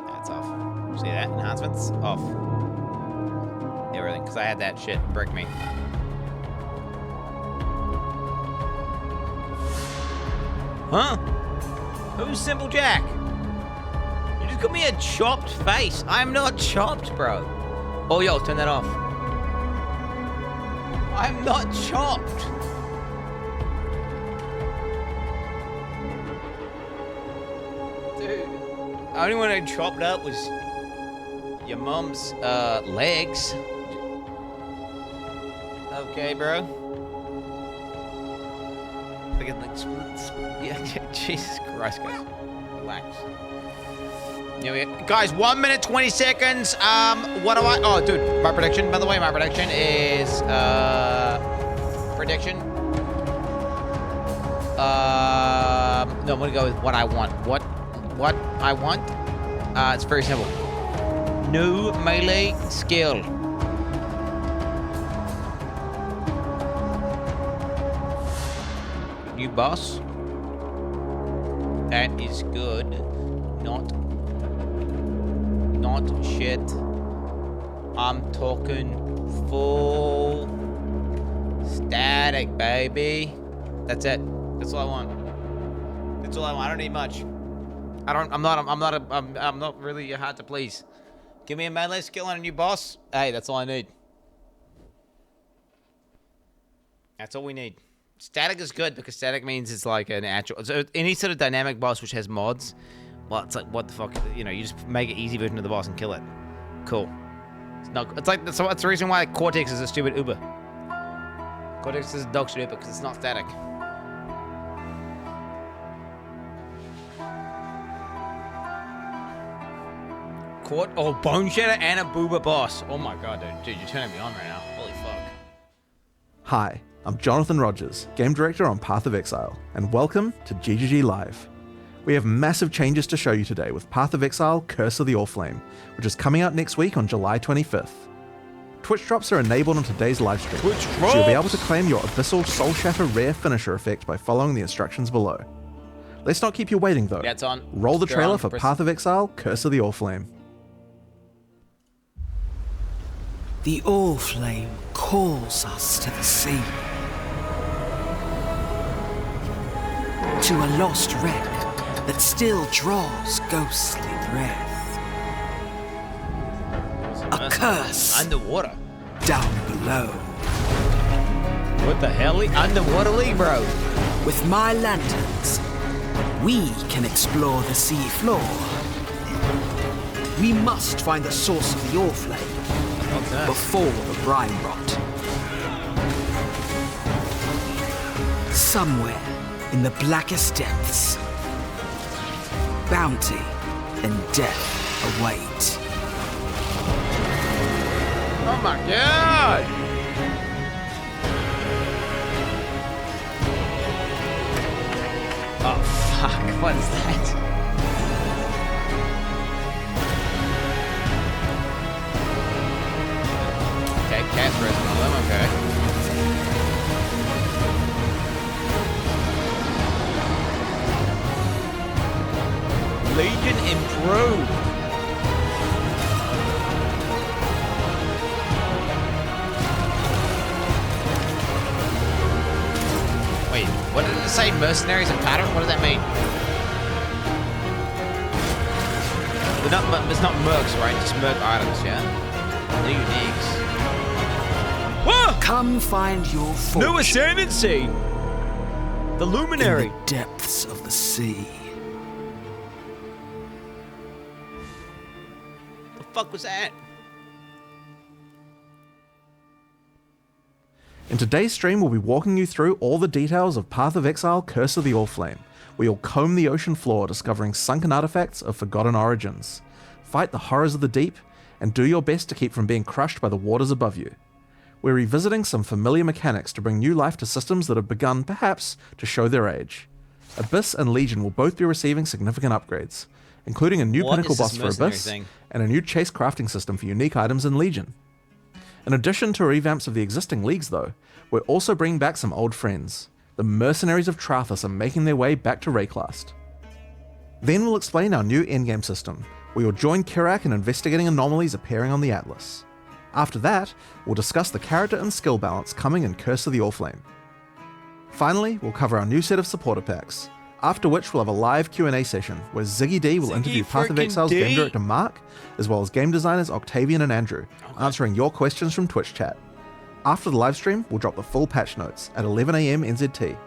That's off. See that? Enhancements off. Everything, because I had that shit brick me. Huh? Who's Simple Jack? You just got me a chopped face. I'm not chopped, bro. Oh, yo, turn that off. I'm not chopped. Dude, the only one I chopped up was your mom's legs. Okay, bro. Yeah, Jesus Christ, guys. Relax. Guys, 1 minute, 20 seconds. What do I... Oh, dude, my prediction, by the way, my prediction is... Prediction. No, I'm gonna go with what I want. What I want? It's very simple. No melee skill. New boss. That is good. Not shit. I'm talking full static, baby. That's it. That's all I want. That's all I want. I don't need much. I'm not really hard to please. Give me a melee skill and a new boss. Hey, that's all I need. That's all we need. Static is good because static means it's like an actual. So any sort of dynamic boss which has mods, well, it's like what the fuck, you know? You just make an easy version of the boss and kill it. Cool. It's not. It's like that's the reason why Cortex is a stupid Uber. Cortex is a dog shit Uber because it's not static. Bone Shatter and a Booba boss. Oh my god, dude, you're turning me on right now. Holy fuck. Hi, I'm Jonathan Rogers, Game Director on Path of Exile, and welcome to GGG Live. We have massive changes to show you today with Path of Exile Curse of the Orflame, which is coming out next week on July 25th. Twitch drops are enabled on today's livestream, so you'll be able to claim your Abyssal Soul Shatter rare finisher effect by following the instructions below. Let's not keep you waiting though. That's on. Roll the trailer for Path of Exile Curse of the Orflame. The Orflame calls us to the sea. To a lost wreck that still draws ghostly breath. A curse underwater. Down below. What the hell? Underwater league, bro. With my lanterns, we can explore the sea floor. We must find the source of the Orflame before the brine rot. Somewhere in the blackest depths, bounty and death await. Oh my god! Oh fuck, what is that? Okay, cat's resting on them, okay. Legion improved. Wait, what did it say? Mercenaries and pattern? What does that mean? It's not mercs, right? Just merc items, yeah? New uniques. Whoa! Come find your fortune. New ascendancy! The luminary. In the depths of the sea. The fuck was that? In today's stream, we'll be walking you through all the details of Path of Exile Curse of the Orflame, where you'll comb the ocean floor discovering sunken artifacts of forgotten origins, fight the horrors of the deep, and do your best to keep from being crushed by the waters above you. We're revisiting some familiar mechanics to bring new life to systems that have begun, perhaps, to show their age. Abyss and Legion will both be receiving significant upgrades, including a new pinnacle boss for Abyss and a new chase crafting system for unique items in Legion. In addition to revamps of the existing leagues though, we're also bringing back some old friends. The Mercenaries of Trathus are making their way back to Rayclast. Then we'll explain our new endgame system, where you'll join Kirak in investigating anomalies appearing on the Atlas. After that, we'll discuss the character and skill balance coming in Curse of the Orflame. Finally, we'll cover our new set of supporter packs, after which we'll have a live Q&A session where Ziggy D will interview Path of Exile's game director Mark, as well as game designers Octavian and Andrew, answering your questions from Twitch chat. After the livestream, we'll drop the full patch notes at 11 AM NZT.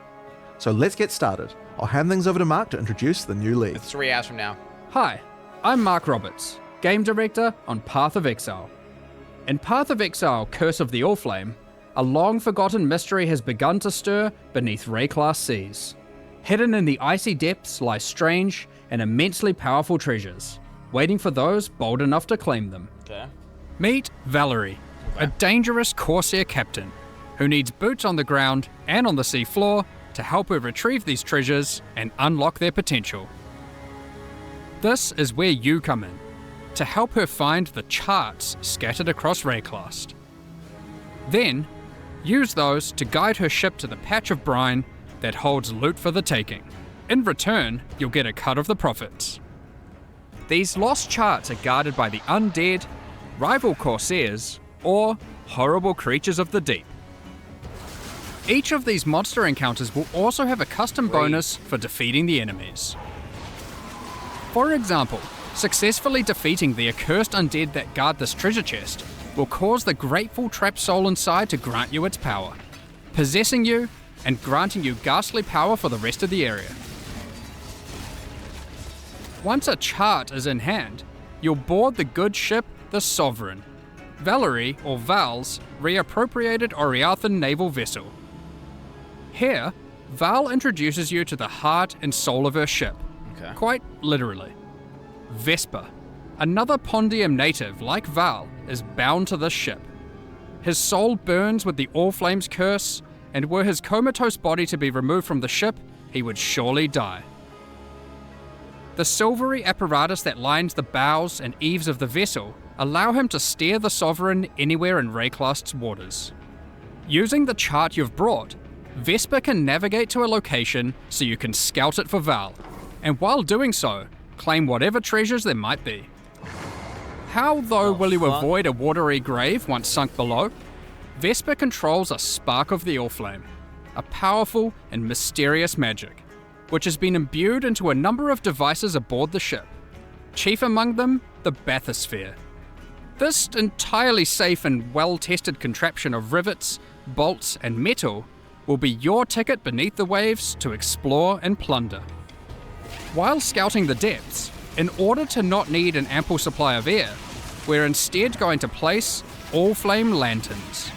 So let's get started. I'll hand things over to Mark to introduce the new league. It's 3 hours from now. Hi, I'm Mark Roberts, game director on Path of Exile. In Path of Exile Curse of the Orflame, a long-forgotten mystery has begun to stir beneath Rayclast seas. Hidden in the icy depths lie strange and immensely powerful treasures, waiting for those bold enough to claim them. Okay. Meet Valerie, a dangerous Corsair captain who needs boots on the ground and on the sea floor to help her retrieve these treasures and unlock their potential. This is where you come in, to help her find the charts scattered across Rayclast. Then, use those to guide her ship to the patch of brine that holds loot for the taking. In return, you'll get a cut of the profits. These lost charts are guarded by the undead, rival Corsairs, or horrible creatures of the deep. Each of these monster encounters will also have a custom bonus for defeating the enemies. For example, successfully defeating the accursed undead that guard this treasure chest will cause the grateful trapped soul inside to grant you its power, possessing you and granting you ghastly power for the rest of the area. Once a chart is in hand, you'll board the good ship, the Sovereign, Valerie, or Val's, reappropriated Oriathan naval vessel. Here, Val introduces you to the heart and soul of her ship, quite literally. Vesper, another Pondium native like Val, is bound to this ship. His soul burns with the Allflame's curse, and were his comatose body to be removed from the ship, he would surely die. The silvery apparatus that lines the bows and eaves of the vessel allow him to steer the Sovereign anywhere in Rayclast's waters. Using the chart you've brought, Vesper can navigate to a location so you can scout it for Val, and while doing so, claim whatever treasures there might be. How, though, will you avoid a watery grave once sunk below? Vesper controls a spark of the Allflame, a powerful and mysterious magic, which has been imbued into a number of devices aboard the ship, chief among them the bathysphere. This entirely safe and well-tested contraption of rivets, bolts, and metal will be your ticket beneath the waves to explore and plunder. While scouting the depths, in order to not need an ample supply of air, we're instead going to place Allflame lanterns.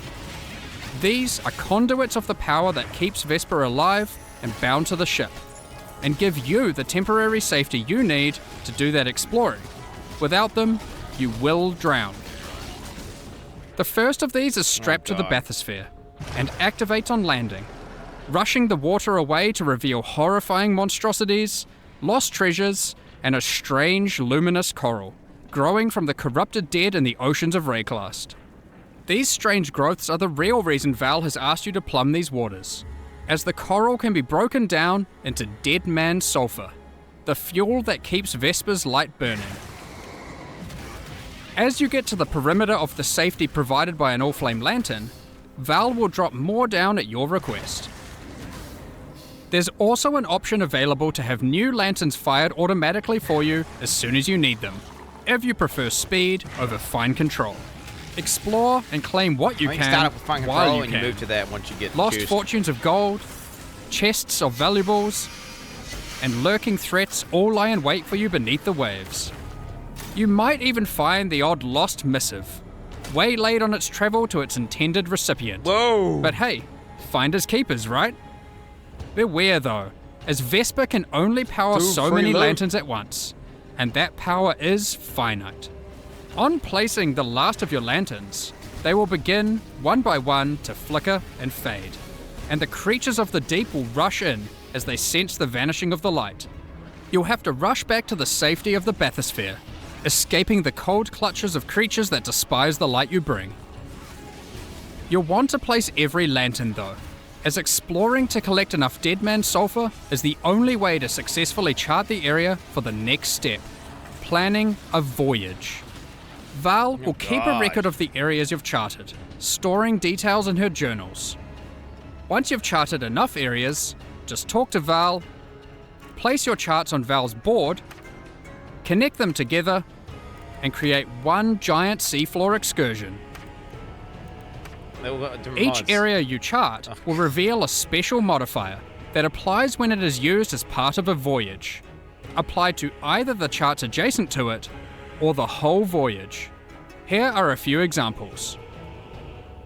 These are conduits of the power that keeps Vesper alive and bound to the ship, and give you the temporary safety you need to do that exploring. Without them, you will drown. The first of these is strapped to the bathysphere and activates on landing, rushing the water away to reveal horrifying monstrosities, lost treasures, and a strange luminous coral growing from the corrupted dead in the oceans of Rayclast. These strange growths are the real reason Val has asked you to plumb these waters, as the coral can be broken down into dead man sulfur, the fuel that keeps Vesper's light burning. As you get to the perimeter of the safety provided by an Allflame lantern, Val will drop more down at your request. There's also an option available to have new lanterns fired automatically for you as soon as you need them, if you prefer speed over fine control. Explore and claim what you can start up with fine while control you and can. you move to that once you get Lost juiced. fortunes of gold, chests of valuables, and lurking threats all lie in wait for you beneath the waves. You might even find the odd lost missive, waylaid on its travel to its intended recipient. Whoa! But hey, finders keepers, right? Beware though, as Vesper can only power so many lanterns at once, and that power is finite. On placing the last of your lanterns, they will begin, one by one, to flicker and fade, and the creatures of the deep will rush in as they sense the vanishing of the light. You'll have to rush back to the safety of the bathysphere, escaping the cold clutches of creatures that despise the light you bring. You'll want to place every lantern though, as exploring to collect enough Deadman sulfur is the only way to successfully chart the area for the next step, planning a voyage. Val will keep a record of the areas you've charted, storing details in her journals. Once you've charted enough areas, just talk to Val, place your charts on Val's board, connect them together, and create one giant seafloor excursion. Each area you chart will reveal a special modifier that applies when it is used as part of a voyage, applied to either the charts adjacent to it or the whole voyage. Here are a few examples.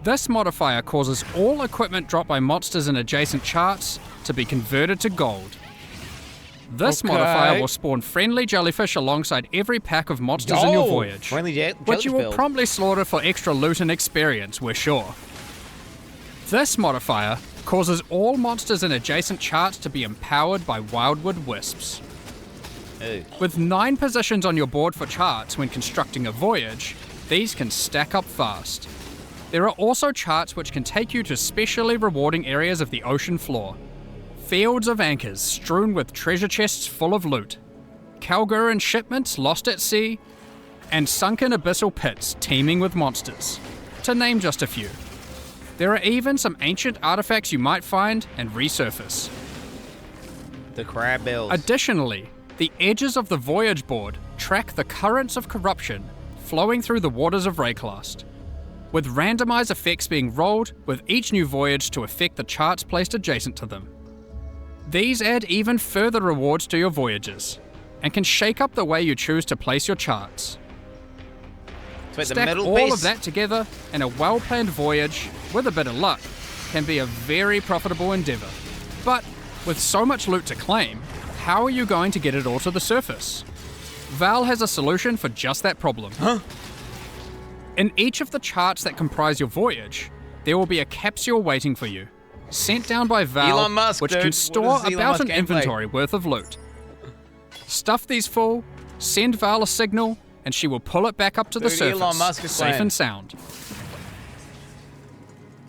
This modifier causes all equipment dropped by monsters in adjacent charts to be converted to gold. This modifier will spawn friendly jellyfish alongside every pack of monsters in your voyage, which you will promptly slaughter for extra loot and experience, we're sure. This modifier causes all monsters in adjacent charts to be empowered by wildwood wisps. With 9 positions on your board for charts when constructing a voyage, these can stack up fast. There are also charts which can take you to specially rewarding areas of the ocean floor. Fields of anchors strewn with treasure chests full of loot, Kalguran shipments lost at sea, and sunken abyssal pits teeming with monsters, to name just a few. There are even some ancient artifacts you might find and resurface. The crab bills. Additionally, the edges of the voyage board track the currents of corruption flowing through the waters of Rayclast. with randomized effects being rolled with each new voyage to affect the charts placed adjacent to them. These add even further rewards to your voyages, and can shake up the way you choose to place your charts. Stack all of that together, and a well-planned voyage, with a bit of luck, can be a very profitable endeavour. But with so much loot to claim, how are you going to get it all to the surface? Val has a solution for just that problem. In each of the charts that comprise your voyage, there will be a capsule waiting for you, sent down by Val, Elon Musk, which dude. can store What is Elon about Musk an gameplay? inventory worth of loot. Stuff these full, send Val a signal, and she will pull it back up to the Dude, Elon Musk surface, is safe playing. and sound.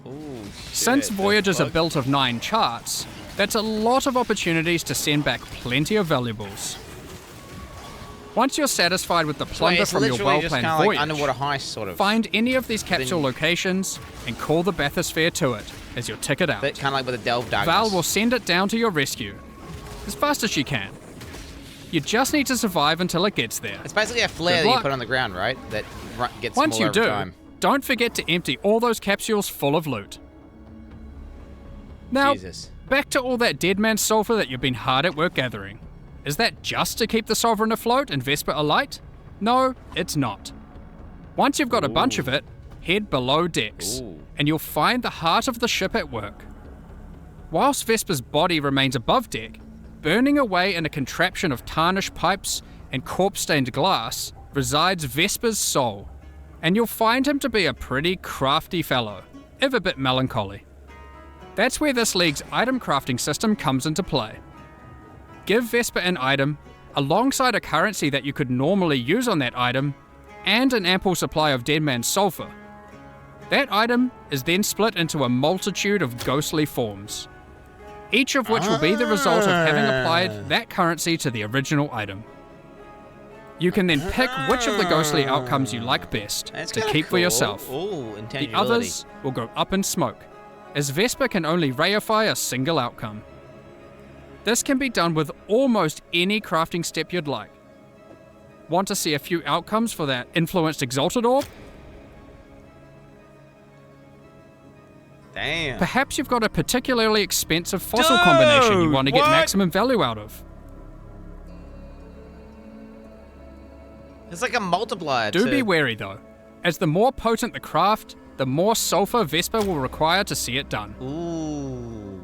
Ooh, Since shit, voyages the are fuck? built of 9 charts, that's a lot of opportunities to send back plenty of valuables. Once you're satisfied with the plunder it's from your literally just well-planned kinda like voyage, underwater heist, sort of. find any of these capsule locations and call the bathysphere to it as your ticket out. Kind of like with a Delve Darkness. Val will send it down to your rescue as fast as she can. You just need to survive until it gets there. It's basically a flare Good that you luck. put on the ground, right? That gets Once smaller you do, over time. don't forget to empty all those capsules full of loot. Now, Jesus. back to all that dead man sulfur that you've been hard at work gathering. Is that just to keep the Sovereign afloat and Vesper alight? No, it's not. Once you've got a bunch of it, head below decks, and you'll find the heart of the ship at work. Whilst Vesper's body remains above deck, burning away in a contraption of tarnished pipes and corpse-stained glass resides Vesper's soul, and you'll find him to be a pretty crafty fellow, if a bit melancholy. That's where this league's item crafting system comes into play. Give Vesper an item, alongside a currency that you could normally use on that item, and an ample supply of Dead Man's Sulfur. That item is then split into a multitude of ghostly forms, each of which will be the result of having applied that currency to the original item. You can then pick which of the ghostly outcomes you like best to keep for yourself. The others will go up in smoke, as Vesper can only reify a single outcome. This can be done with almost any crafting step you'd like. Want to see a few outcomes for that influenced exalted orb? Damn. Perhaps you've got a particularly expensive fossil combination you want to get what? maximum value out of. It's like a multiplier. Do to... be wary though, as the more potent the craft, the more sulfur Vesper will require to see it done. Ooh.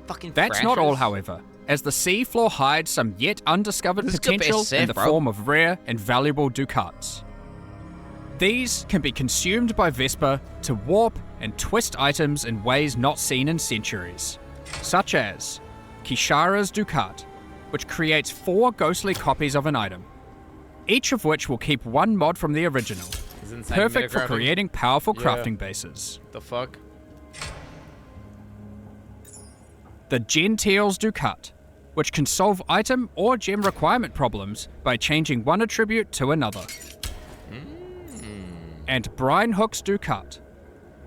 Fucking That's not all, however, as the sea floor hides some yet undiscovered This could be a potential set, in the bro. form of rare and valuable ducats. These can be consumed by Vesper to warp and twist items in ways not seen in centuries, such as Kishara's Ducat, which creates 4 ghostly copies of an item, each of which will keep 1 mod from the original, perfect for creating powerful crafting bases. The fuck? The Gentile's Ducat, which can solve item or gem requirement problems by changing one attribute to another. And Brine Hook's Ducat,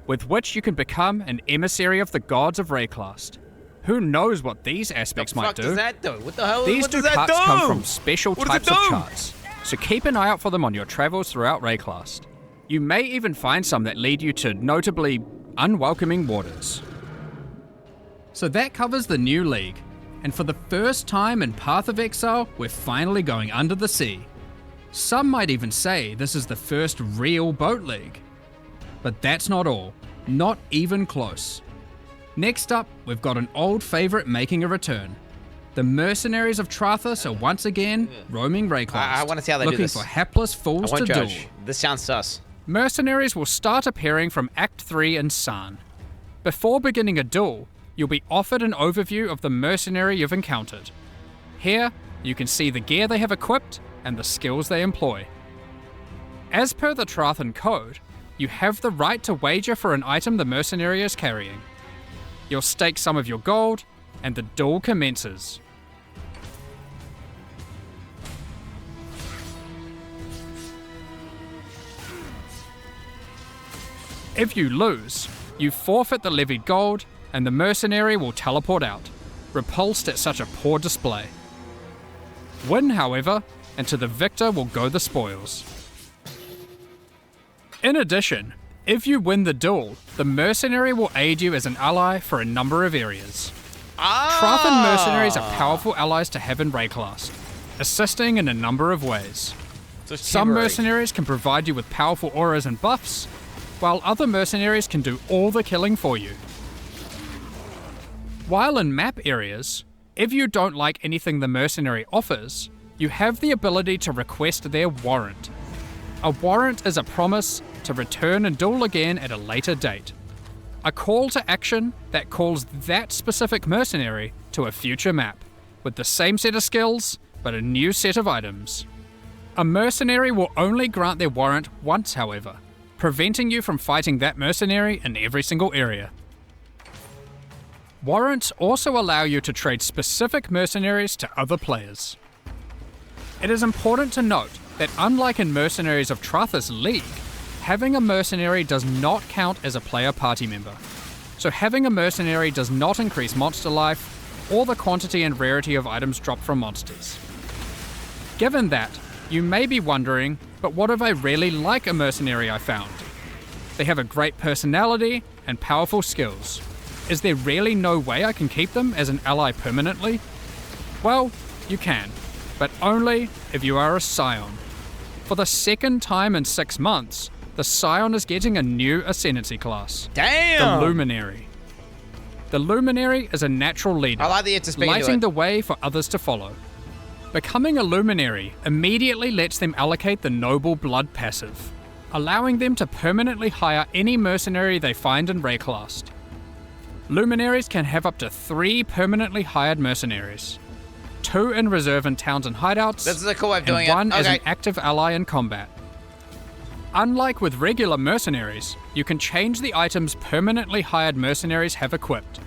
with which you can become an emissary of the gods of Rayclast. Who knows what these aspects might do? What does that do? What the hell? These what does that Ducats do? come from special What does it types of do? charts, so keep an eye out for them on your travels throughout Rayclast. You may even find some that lead you to notably unwelcoming waters. So that covers the new league, and for the first time in Path of Exile, we're finally going under the sea. Some might even say this is the first real boat league. But that's not all, not even close. Next up, we've got an old favourite making a return. The mercenaries of Trathus are once again roaming Rayclast, I want to see how they do looking this. for hapless fools I to won't duel. judge. This sounds sus. Mercenaries will start appearing from Act 3 in San. Before beginning a duel, you'll be offered an overview of the mercenary you've encountered. Here, you can see the gear they have equipped and the skills they employ. As per the Trathan Code, you have the right to wager for an item the mercenary is carrying. You'll stake some of your gold, and the duel commences. If you lose, you forfeit the levied gold, and the mercenary will teleport out, repulsed at such a poor display. Win, however, and to the victor will go the spoils. In addition, if you win the duel, the mercenary will aid you as an ally for a number of areas. Trathan mercenaries are powerful allies to have in Rayclast, assisting in a number of ways. Some mercenaries can provide you with powerful auras and buffs, while other mercenaries can do all the killing for you. While in map areas, if you don't like anything the mercenary offers, you have the ability to request their warrant. A warrant is a promise to return and duel again at a later date. A call to action that calls that specific mercenary to a future map, with the same set of skills, but a new set of items. A mercenary will only grant their warrant once, however, preventing you from fighting that mercenary in every single area. Warrants also allow you to trade specific mercenaries to other players. It is important to note that unlike in Mercenaries of Trathis League, having a mercenary does not count as a player party member. So having a mercenary does not increase monster life or the quantity and rarity of items dropped from monsters. Given that, you may be wondering, but what if I really like a mercenary I found? They have a great personality and powerful skills. Is there really no way I can keep them as an ally permanently? Well, you can, but only if you are a Scion. For the second time in 6 months, the Scion is getting a new Ascendancy class. Damn! The Luminary. The Luminary is a natural leader, I like that you have to speak lighting into the way for others to follow. Becoming a Luminary immediately lets them allocate the Noble Blood passive, allowing them to permanently hire any mercenary they find in Rayclast. Luminaries can have up to 3 permanently hired mercenaries, 2 in reserve in towns and hideouts, This is a cool way of doing and 1 it. as an Okay. active ally in combat. Unlike with regular mercenaries, you can change the items permanently hired mercenaries have equipped,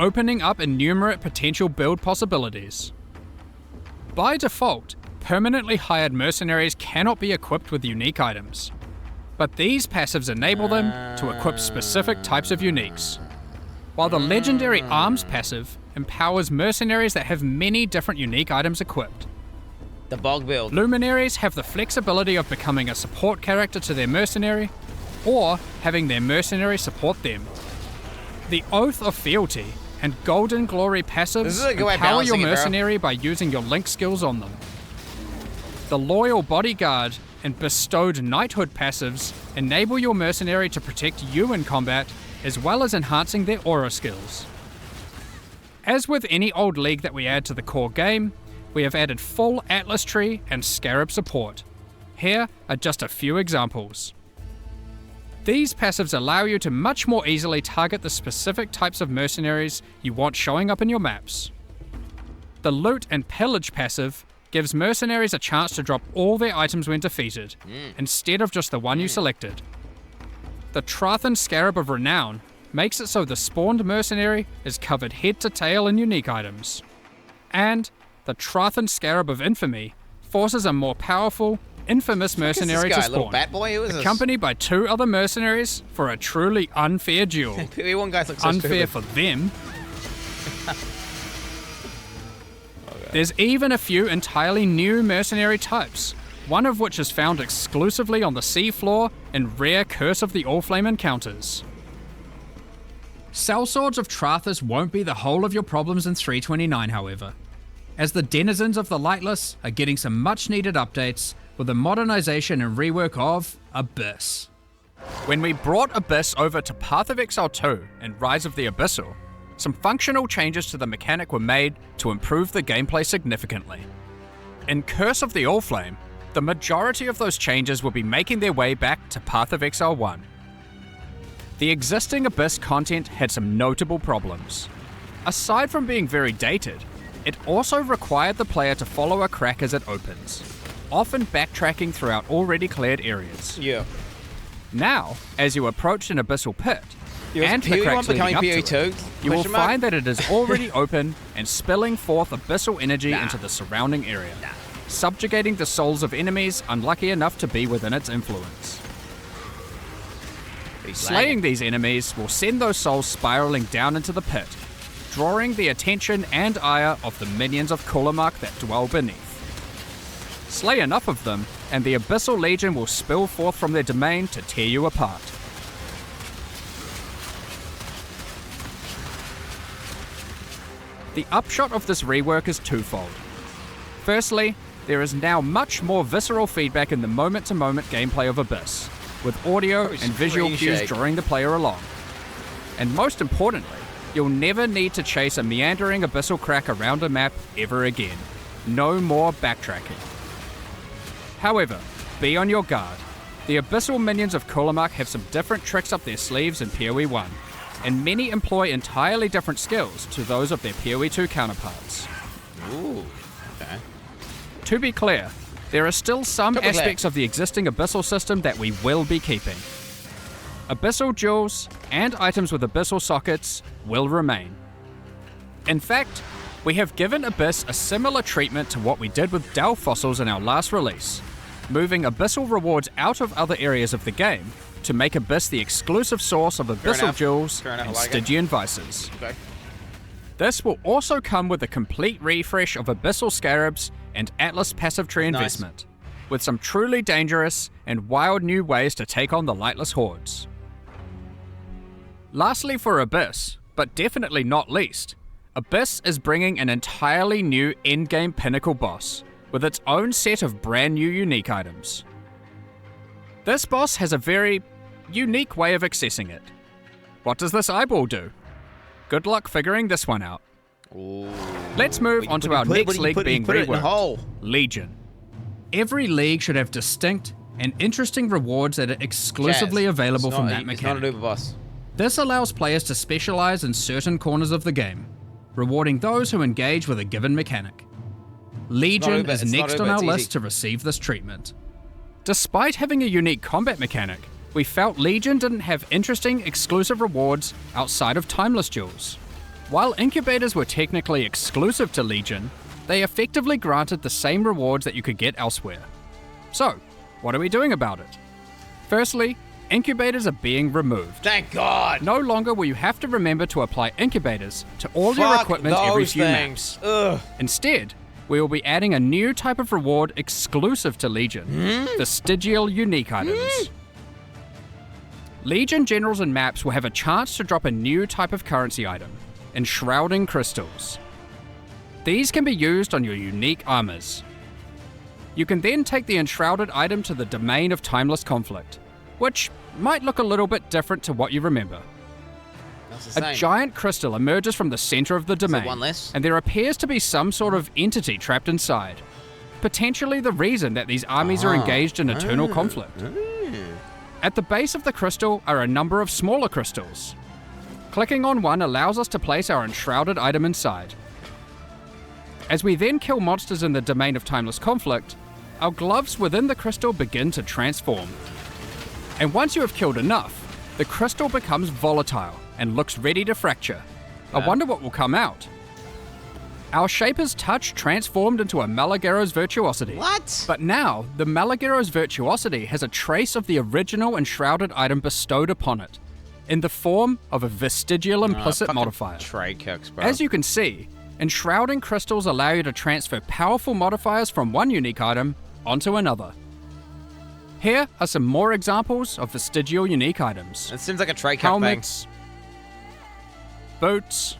opening up innumerate potential build possibilities. By default, permanently hired mercenaries cannot be equipped with unique items, but these passives enable them to equip specific types of uniques. While the legendary arms passive empowers mercenaries that have many different unique items equipped. The bog build. Luminaries have the flexibility of becoming a support character to their mercenary, or having their mercenary support them. The Oath of Fealty and Golden Glory This is passives a good way of empower your balancing it, bro. mercenary by using your link skills on them. The Loyal Bodyguard and Bestowed Knighthood passives enable your mercenary to protect you in combat, as well as enhancing their aura skills. As with any old league that we add to the core game, we have added full Atlas Tree and Scarab support. Here are just a few examples. These passives allow you to much more easily target the specific types of mercenaries you want showing up in your maps. The Loot and Pillage passive gives mercenaries a chance to drop all their items when defeated, instead of just the one you selected. The Trathan Scarab of Renown makes it so the spawned mercenary is covered head to tail in unique items. And the Trathan Scarab of Infamy forces a more powerful, infamous mercenary to Little spawn, bat boy? Who is this? accompanied by 2 other mercenaries for a truly unfair duel. P1 guys look so Unfair stupid. for them. There's even a few entirely new mercenary types, one of which is found exclusively on the seafloor in rare Curse of the Allflame encounters. Sellswords of Trathis won't be the whole of your problems in 329, however, as the denizens of the Lightless are getting some much needed updates with the modernization and rework of Abyss. When we brought Abyss over to Path of Exile 2 and Rise of the Abyssal, some functional changes to the mechanic were made to improve the gameplay significantly. In Curse of the Allflame, the majority of those changes will be making their way back to Path of Exile 1. The existing Abyss content had some notable problems. Aside from being very dated, it also required the player to follow a crack as it opens, often backtracking throughout already cleared areas. Yeah. Now, as you approach an abyssal pit, and the PE1 cracks leading becoming up to PE2? it, you will find that it is already open and spilling forth abyssal energy into the surrounding area, subjugating the souls of enemies unlucky enough to be within its influence. Slaying these enemies will send those souls spiraling down into the pit, drawing the attention and ire of the minions of Kulamak that dwell beneath. Slay enough of them, and the Abyssal Legion will spill forth from their domain to tear you apart. The upshot of this rework is twofold. Firstly, there is now much more visceral feedback in the moment-to-moment gameplay of Abyss, with audio and visual cues drawing the player along. And most importantly, you'll never need to chase a meandering abyssal crack around a map ever again. No more backtracking. However, be on your guard. The abyssal minions of Kulamak have some different tricks up their sleeves in PoE 1, and many employ entirely different skills to those of their PoE 2 counterparts. Ooh, okay. To be clear, there are still some aspects of the existing abyssal system that we will be keeping. Abyssal jewels and items with abyssal sockets will remain. In fact, we have given Abyss a similar treatment to what we did with Dell fossils in our last release, moving abyssal rewards out of other areas of the game to make Abyss the exclusive source of abyssal jewels and Stygian vices. Okay. This will also come with a complete refresh of abyssal scarabs and Atlas passive tree investment, with some truly dangerous and wild new ways to take on the lightless hordes. Lastly for Abyss, but definitely not least, Abyss is bringing an entirely new endgame pinnacle boss, with its own set of brand new unique items. This boss has a very unique way of accessing it. What does this eyeball do? Good luck figuring this one out. Ooh. Let's move on to our next league being reworked, in Legion. Every league should have distinct and interesting rewards that are exclusively available from that mechanic. It's not an Uber boss. This allows players to specialize in certain corners of the game, rewarding those who engage with a given mechanic. Legion is next on our list to receive this treatment. Despite having a unique combat mechanic, we felt Legion didn't have interesting exclusive rewards outside of timeless jewels. While incubators were technically exclusive to Legion, they effectively granted the same rewards that you could get elsewhere. So, what are we doing about it? Firstly, incubators are being removed. Thank God! No longer will you have to remember to apply incubators to all your equipment every few maps. Instead, we will be adding a new type of reward exclusive to Legion, the Stygial unique items. Legion generals and maps will have a chance to drop a new type of currency item, Enshrouding Crystals. These can be used on your unique armors. You can then take the enshrouded item to the domain of Timeless Conflict, which might look a little bit different to what you remember. A giant crystal emerges from the center of the domain, and there appears to be some sort of entity trapped inside. Potentially the reason that these armies are engaged in eternal conflict. At the base of the crystal are a number of smaller crystals. Clicking on one allows us to place our enshrouded item inside. As we then kill monsters in the domain of Timeless Conflict, our gloves within the crystal begin to transform. And once you have killed enough, the crystal becomes volatile and looks ready to fracture. I wonder what will come out. Our Shaper's Touch transformed into a Malagero's Virtuosity. What? But now, the Malagero's Virtuosity has a trace of the original enshrouded item bestowed upon it, in the form of a vestigial implicit modifier. As you can see, enshrouding crystals allow you to transfer powerful modifiers from one unique item onto another. Here are some more examples of vestigial unique items. It seems like a trade helmets, boots,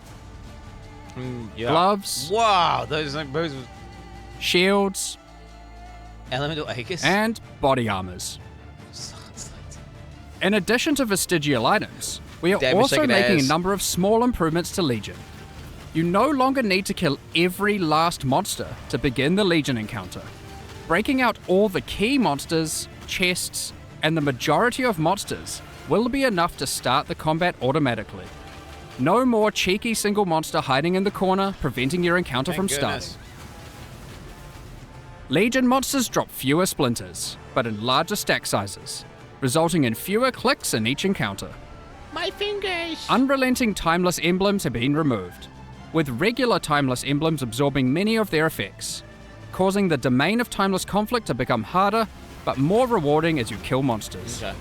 gloves. Wow, those shields, elemental Aegis, and body armors. In addition to vestigial items, we are also making a number of small improvements to Legion. You no longer need to kill every last monster to begin the Legion encounter. Breaking out all the key monsters, chests, and the majority of monsters will be enough to start the combat automatically. No more cheeky single monster hiding in the corner, preventing your encounter from starting. Legion monsters drop fewer splinters, but in larger stack sizes, resulting in fewer clicks in each encounter. My fingers! Unrelenting timeless emblems have been removed, with regular timeless emblems absorbing many of their effects, causing the domain of Timeless Conflict to become harder, but more rewarding as you kill monsters. Okay.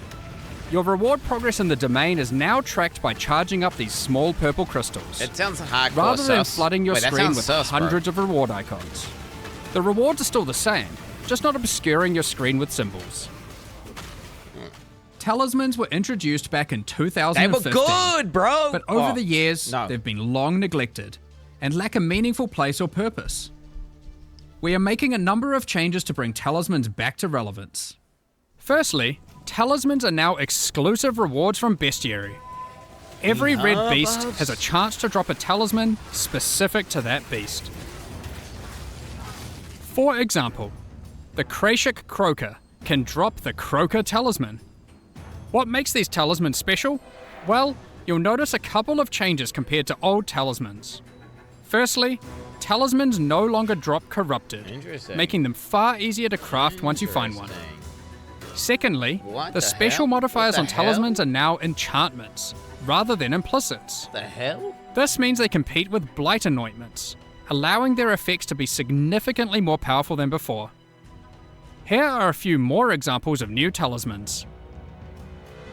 Your reward progress in the domain is now tracked by charging up these small purple crystals. It sounds hardcore rather than sus. flooding your Wait, screen with sus, hundreds of reward icons. The rewards are still the same, just not obscuring your screen with symbols. Talismans were introduced back in 2015. They were good, bro! But over the years, they've been long neglected and lack a meaningful place or purpose. We are making a number of changes to bring talismans back to relevance. Firstly, talismans are now exclusive rewards from Bestiary. Every red beast has a chance to drop a talisman specific to that beast. For example, the Krashik Croaker can drop the Croaker Talisman. What makes these talismans special? Well, you'll notice a couple of changes compared to old talismans. Firstly, talismans no longer drop corrupted, making them far easier to craft once you find one. Secondly, the special modifiers on talismans are now enchantments, rather than implicits. The hell? This means they compete with blight anointments, allowing their effects to be significantly more powerful than before. Here are a few more examples of new talismans.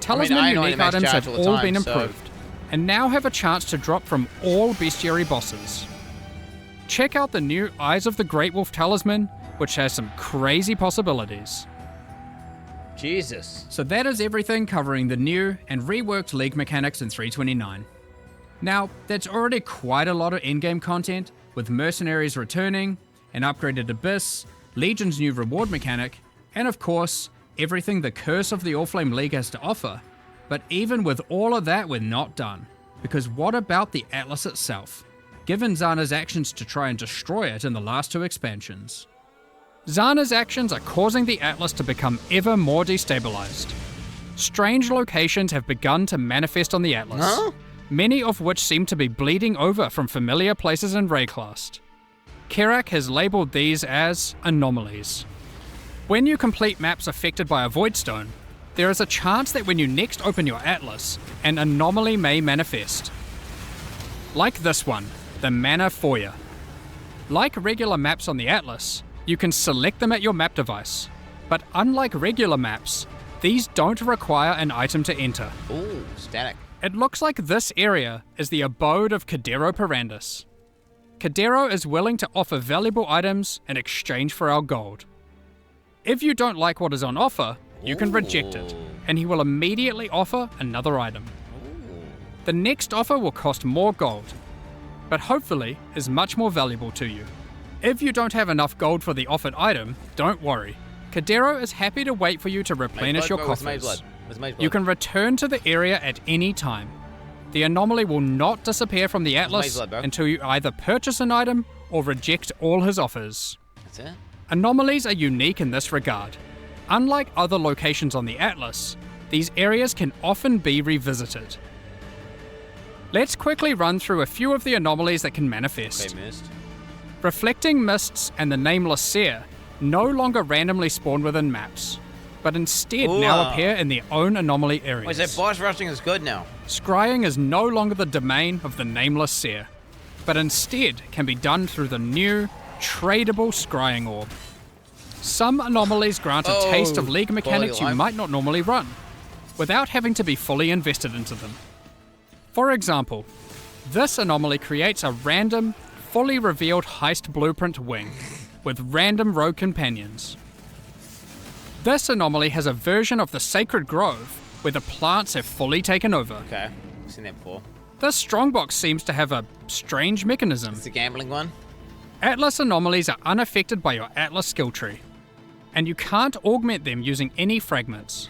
Talisman unique items have all been improved, and now have a chance to drop from all bestiary bosses. Check out the new Eyes of the Great Wolf talisman, which has some crazy possibilities. Jesus. So that is everything covering the new and reworked League mechanics in 329. Now, that's already quite a lot of in-game content, with mercenaries returning, an upgraded Abyss, Legion's new reward mechanic, and of course, everything the Curse of the Oriflame League has to offer. But even with all of that, we're not done. Because what about the Atlas itself? Given Zana's actions to try and destroy it in the last two expansions. Zana's actions are causing the Atlas to become ever more destabilized. Strange locations have begun to manifest on the Atlas, many of which seem to be bleeding over from familiar places in Rayclast. Kerak has labelled these as anomalies. When you complete maps affected by a Voidstone, there is a chance that when you next open your Atlas, an anomaly may manifest. Like this one, the Mana Foyer. Like regular maps on the Atlas, you can select them at your map device, but unlike regular maps, these don't require an item to enter. Ooh, static. It looks like this area is the abode of Cadero Perandus. Cadero is willing to offer valuable items in exchange for our gold. If you don't like what is on offer, you can reject it, and he will immediately offer another item. The next offer will cost more gold, but hopefully is much more valuable to you. If you don't have enough gold for the offered item, don't worry. Cadero is happy to wait for you to replenish your coffers. You can return to the area at any time. The anomaly will not disappear from the Atlas until you either purchase an item or reject all his offers. That's it? Anomalies are unique in this regard. Unlike other locations on the Atlas, these areas can often be revisited. Let's quickly run through a few of the anomalies that can manifest. Okay, mist. Reflecting Mists and the Nameless Seer no longer randomly spawn within maps, but instead now appear in their own anomaly areas. Wait, so boss rushing is good now? Scrying is no longer the domain of the Nameless Seer, but instead can be done through the new, tradable Scrying Orb. Some anomalies grant a taste of League mechanics you might not normally run, without having to be fully invested into them. For example, this anomaly creates a random, fully revealed heist blueprint wing, with random rogue companions. This anomaly has a version of the Sacred Grove, where the plants have fully taken over. Okay, I've seen that before. This strongbox seems to have a strange mechanism. It's the gambling one? Atlas anomalies are unaffected by your Atlas skill tree, and you can't augment them using any fragments.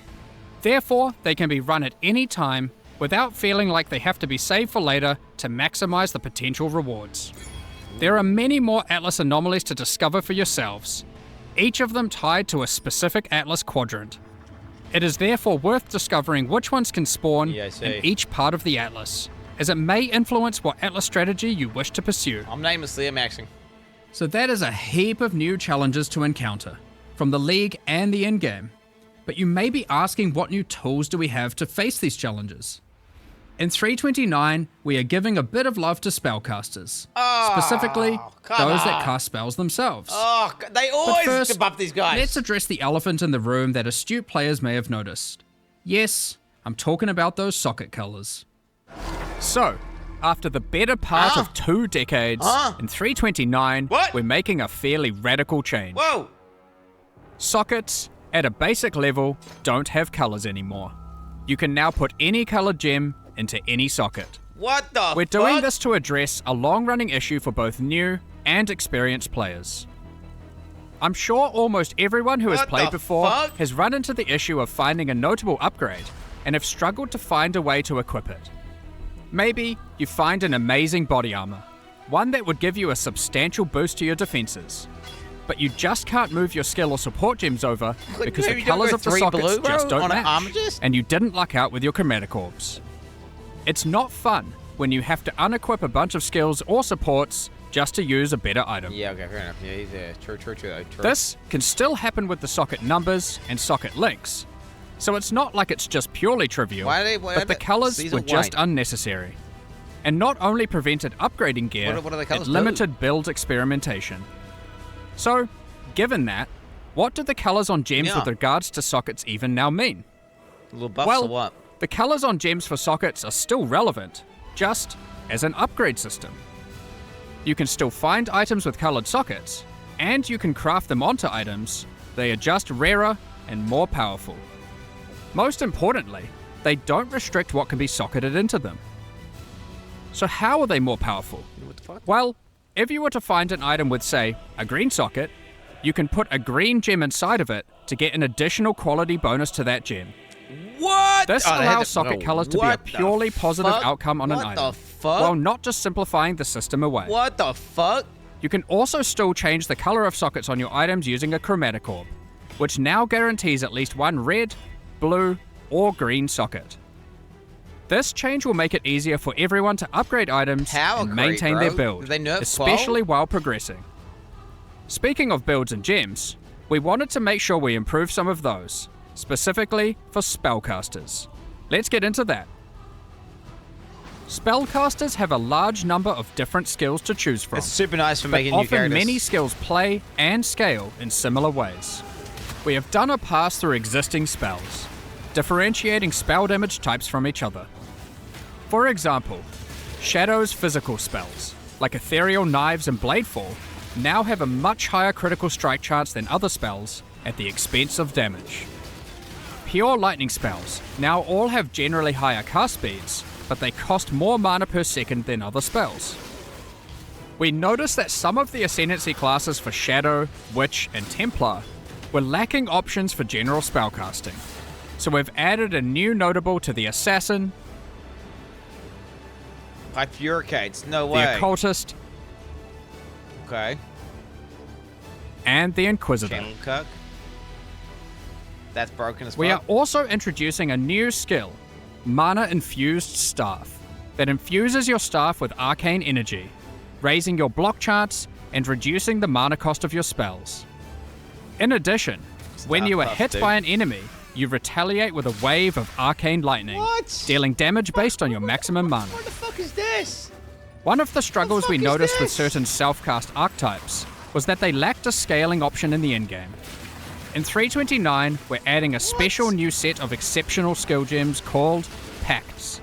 Therefore, they can be run at any time without feeling like they have to be saved for later to maximize the potential rewards. There are many more Atlas anomalies to discover for yourselves, each of them tied to a specific Atlas quadrant. It is therefore worth discovering which ones can spawn in each part of the Atlas, as it may influence what Atlas strategy you wish to pursue. I'm namelessly maxing. So that is a heap of new challenges to encounter, from the League and the in-game. But you may be asking, what new tools do we have to face these challenges? In 329, we are giving a bit of love to spellcasters, specifically those that cast spells themselves. Oh, they always first, buff these guys. Let's address the elephant in the room that astute players may have noticed. Yes, I'm talking about those socket colors. So, after the better part of 2 decades, in 329, we're making a fairly radical change. Whoa! Sockets, at a basic level, don't have colors anymore. You can now put any colored gem into any socket. What the We're doing this to address a long-running issue for both new and experienced players. I'm sure almost everyone who has What played the before fuck? has run into the issue of finding a notable upgrade and have struggled to find a way to equip it. Maybe you find an amazing body armor, one that would give you a substantial boost to your defenses, but you just can't move your skill or support gems over because maybe the you don't colors go of the 3 sockets blue, bro, just don't on an armor match, gist? and you didn't luck out with your chromatic orbs. It's not fun when you have to unequip a bunch of skills or supports just to use a better item. Yeah, okay, fair enough. Yeah, he's true. This can still happen with the socket numbers and socket links, so it's not like it's just purely trivial, but the colors were just unnecessary, and not only prevented upgrading gear, What do the it colours limited build experimentation. So, given that, what do the colors on gems Yeah. with regards to sockets even now mean? Little buffs Well, or what? the colors on gems for sockets are still relevant, just as an upgrade system. You can still find items with colored sockets, and you can craft them onto items. They are just rarer and more powerful. Most importantly, they don't restrict what can be socketed into them. So how are they more powerful? What the fuck? Well, if you were to find an item with, say, a green socket, you can put a green gem inside of it to get an additional quality bonus to that gem. What? This allows socket colors to be a What the purely positive fuck? outcome on an What item, the fuck? while not just simplifying the system away. What the fuck? You can also still change the color of sockets on your items using a chromatic orb, which now guarantees at least one red, blue, or green socket. This change will make it easier for everyone to upgrade items Power and creep, maintain bro. their build, Did they nerf especially while progressing. Speaking of builds and gems, we wanted to make sure we improve some of those, specifically for spellcasters. Let's get into that. Spellcasters have a large number of different skills to choose from. It's super nice for but making new often characters. many skills play and scale in similar ways. We have done a pass through existing spells, differentiating spell damage types from each other. For example, Shadow's physical spells, like Ethereal Knives and Bladefall, now have a much higher critical strike chance than other spells at the expense of damage. Pure Lightning spells now all have generally higher cast speeds, but they cost more mana per second than other spells. We noticed that some of the Ascendancy classes for Shadow, Witch, and Templar were lacking options for general spellcasting, so we've added a new notable to the Assassin, Bifurcates, no the way. Occultist, Okay. and the Inquisitor. Channel Cook. That's broken as fuck. We are also introducing a new skill, Mana Infused Staff, that infuses your staff with arcane energy, raising your block chance and reducing the mana cost of your spells. In addition, when you are buff, hit dude. by an enemy, you retaliate with a wave of arcane lightning, What? dealing damage based on your maximum mana. What the fuck is this? One of the struggles we fuck is noticed with this? certain self-cast archetypes was that they lacked a scaling option in the endgame. In 329, we're adding a special new set of exceptional skill gems called Pacts.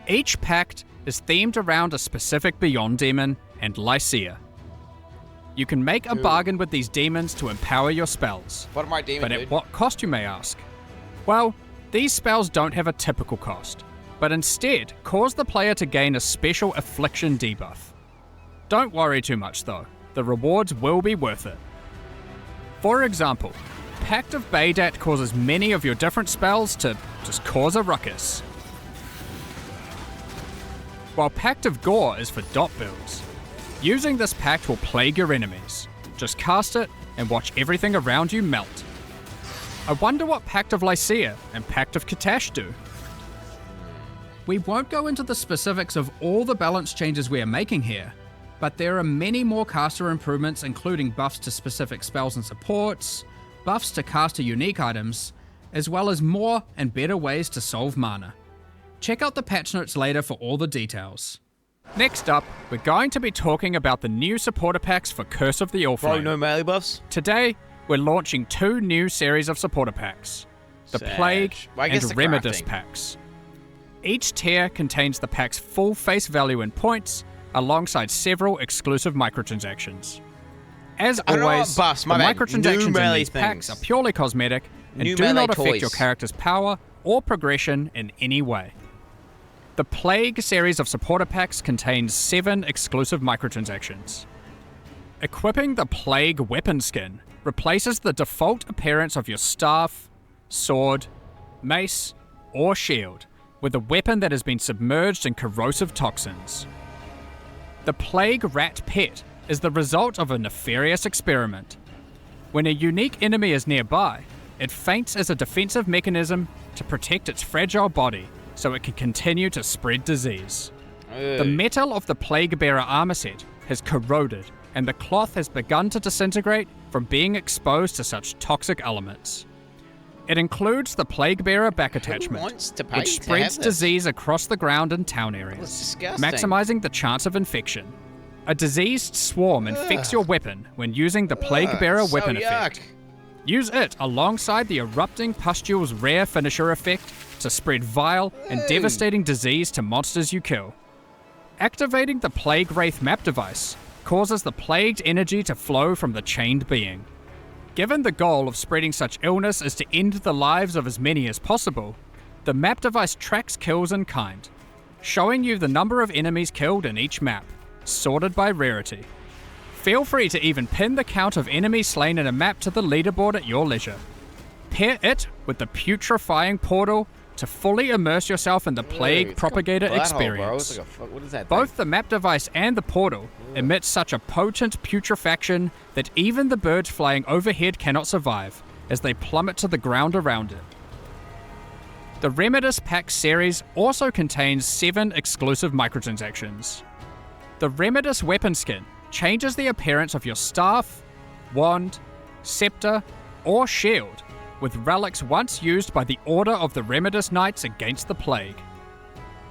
Each pact is themed around a specific Beyond demon and Lycia. You can make a bargain with these demons to empower your spells. What am I demon, But dude? at what cost, you may ask? Well, these spells don't have a typical cost, but instead cause the player to gain a special affliction debuff. Don't worry too much though, the rewards will be worth it. For example, Pact of Baydat causes many of your different spells to just cause a ruckus, while Pact of Gore is for dot builds. Using this pact will plague your enemies. Just cast it and watch everything around you melt. I wonder what Pact of Lycia and Pact of Katash do. We won't go into the specifics of all the balance changes we are making here, but there are many more caster improvements, including buffs to specific spells and supports, buffs to caster unique items, as well as more and better ways to solve mana. Check out the patch notes later for all the details. Next up, we're going to be talking about the new supporter packs for Curse of the Orphalane. Bro, no melee buffs? Today, we're launching 2 new series of supporter packs, the Sag. Plague Well, I and guess the Remedis crafting. packs. Each tier contains the pack's full face value in points, alongside several exclusive microtransactions. As I don't know always, what buffs, the my bad. microtransactions in melee these packs are things. purely cosmetic and New do melee not affect toys. your character's power or progression in any way. The Plague series of supporter packs contains 7 exclusive microtransactions. Equipping the Plague weapon skin replaces the default appearance of your staff, sword, mace, or shield with a weapon that has been submerged in corrosive toxins. The Plague Rat Pet is the result of a nefarious experiment. When a unique enemy is nearby, it faints as a defensive mechanism to protect its fragile body so it can continue to spread disease. The metal of the Plague Bearer armor set has corroded, and the cloth has begun to disintegrate from being exposed to such toxic elements. It includes the Plague Bearer back attachment, which spreads disease across the ground and town areas, maximizing the chance of infection. A diseased swarm infects your weapon when using the Plague Bearer weapon effect. Use it alongside the Erupting Pustule's rare finisher effect to spread vile and devastating disease to monsters you kill. Activating the Plague Wraith map device causes the plagued energy to flow from the chained being. Given the goal of spreading such illness is to end the lives of as many as possible, the map device tracks kills in kind, showing you the number of enemies killed in each map, sorted by rarity. Feel free to even pin the count of enemies slain in a map to the leaderboard at your leisure. Pair it with the Putrefying Portal to fully immerse yourself in the Plague Propagator experience. What is that Both thing? the map device and the portal emit such a potent putrefaction that even the birds flying overhead cannot survive, as they plummet to the ground around it. The Remedis Pack series also contains 7 exclusive microtransactions. The Remedis weapon skin changes the appearance of your staff, wand, scepter, or shield, with relics once used by the Order of the Remedis Knights against the plague.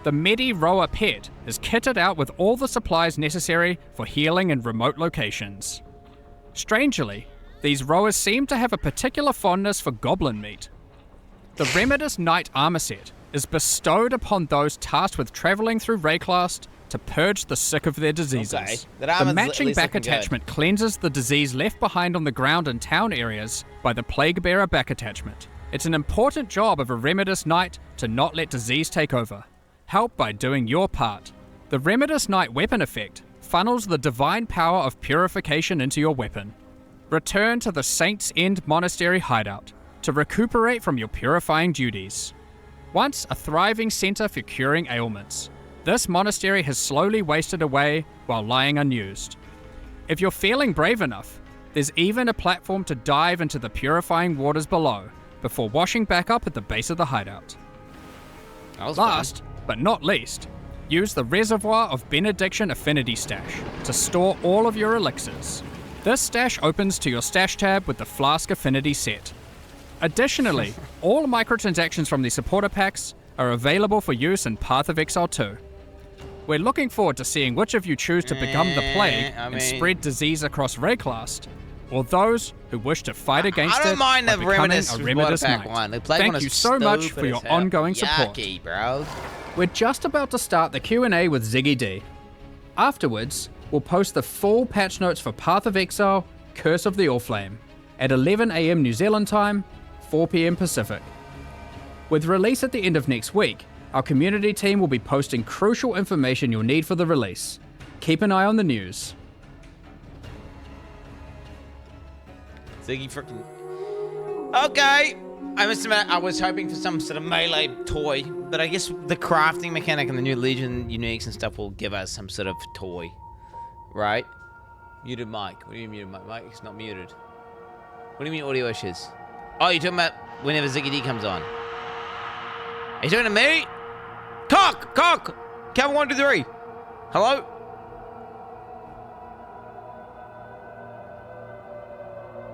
The Medi Roa Pet is kitted out with all the supplies necessary for healing in remote locations. Strangely, these Roas seem to have a particular fondness for goblin meat. The Remedis Knight armor set is bestowed upon those tasked with traveling through Rayclast to purge the sick of their diseases. Okay. The matching back attachment cleanses the disease left behind on the ground in town areas by the Plague Bearer back attachment. It's an important job of a Remedis Knight to not let disease take over. Help by doing your part. The Remedis Knight weapon effect funnels the divine power of purification into your weapon. Return to the Saints' End Monastery hideout to recuperate from your purifying duties. Once a thriving center for curing ailments, this monastery has slowly wasted away while lying unused. If you're feeling brave enough, there's even a platform to dive into the purifying waters below before washing back up at the base of the hideout. Last, but not least, use the Reservoir of Benediction Affinity Stash to store all of your elixirs. This stash opens to your stash tab with the Flask Affinity set. Additionally, all microtransactions from the supporter packs are available for use in Path of Exile 2. We're looking forward to seeing which of you choose to become the plague and spread disease across Rayclast, or those who wish to fight against it by becoming a Remedis Knight. Thank you so much for your ongoing support. Bro. We're just about to start the Q&A with Ziggy D. Afterwards, we'll post the full patch notes for Path of Exile, Curse of the Allflame, at 11 AM New Zealand time, 4 PM Pacific. With release at the end of next week, our community team will be posting crucial information you'll need for the release. Keep an eye on the news. Ziggy freaking. Okay. I must admit, I was hoping for some sort of melee toy, but I guess the crafting mechanic and the new Legion uniques and stuff will give us some sort of toy, right? Muted mic. What do you mean muted mic? Mike's not muted. What do you mean audio issues? Oh, you're talking about whenever Ziggy D comes on. Are you talking to me? Cock! Kevin 1, 2, 3. Hello?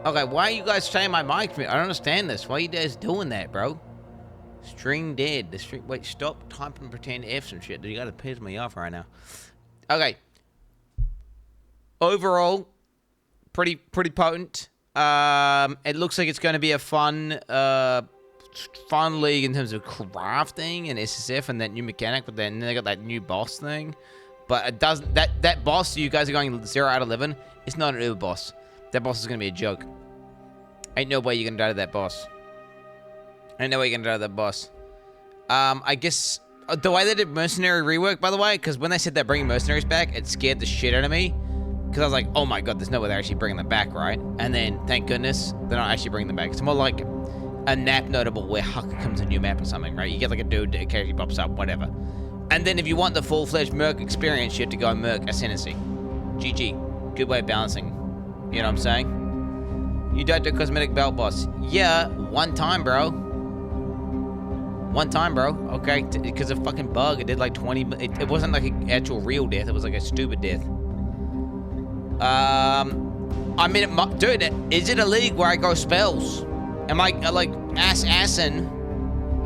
Okay, why are you guys saying my mic? I don't understand this. Why are you guys doing that, bro? String dead. The string. Wait, stop typing pretend F's and shit. You gotta piss me off right now. Okay. Overall, pretty potent. It looks like it's going to be a fun league in terms of crafting and SSF and that new mechanic, but then they got that new boss thing. But it doesn't. That boss you guys are going 0 out of 11. It's not an uber boss. That boss is gonna be a joke. Ain't no way you're gonna die to that boss. Ain't no way you're gonna die to that boss. I guess the way they did mercenary rework, by the way, because when they said they're bringing mercenaries back, it scared the shit out of me. Because I was like, oh my god, there's no way they're actually bringing them back, right? And then, thank goodness, they're not actually bringing them back. It's more like a nap notable where Huck comes a new map or something, right? You get like a dude that occasionally pops up, whatever. And then if you want the full-fledged Merc experience, you have to go and Merc Ascendancy. GG. Good way of balancing. You know what I'm saying? You died to a cosmetic belt boss. Yeah, one time, bro. One time, bro. Okay, because of fucking bug. It did like 20... It wasn't like an actual real death. It was like a stupid death. I mean, dude, is it a league where I go spells? Am I like assassin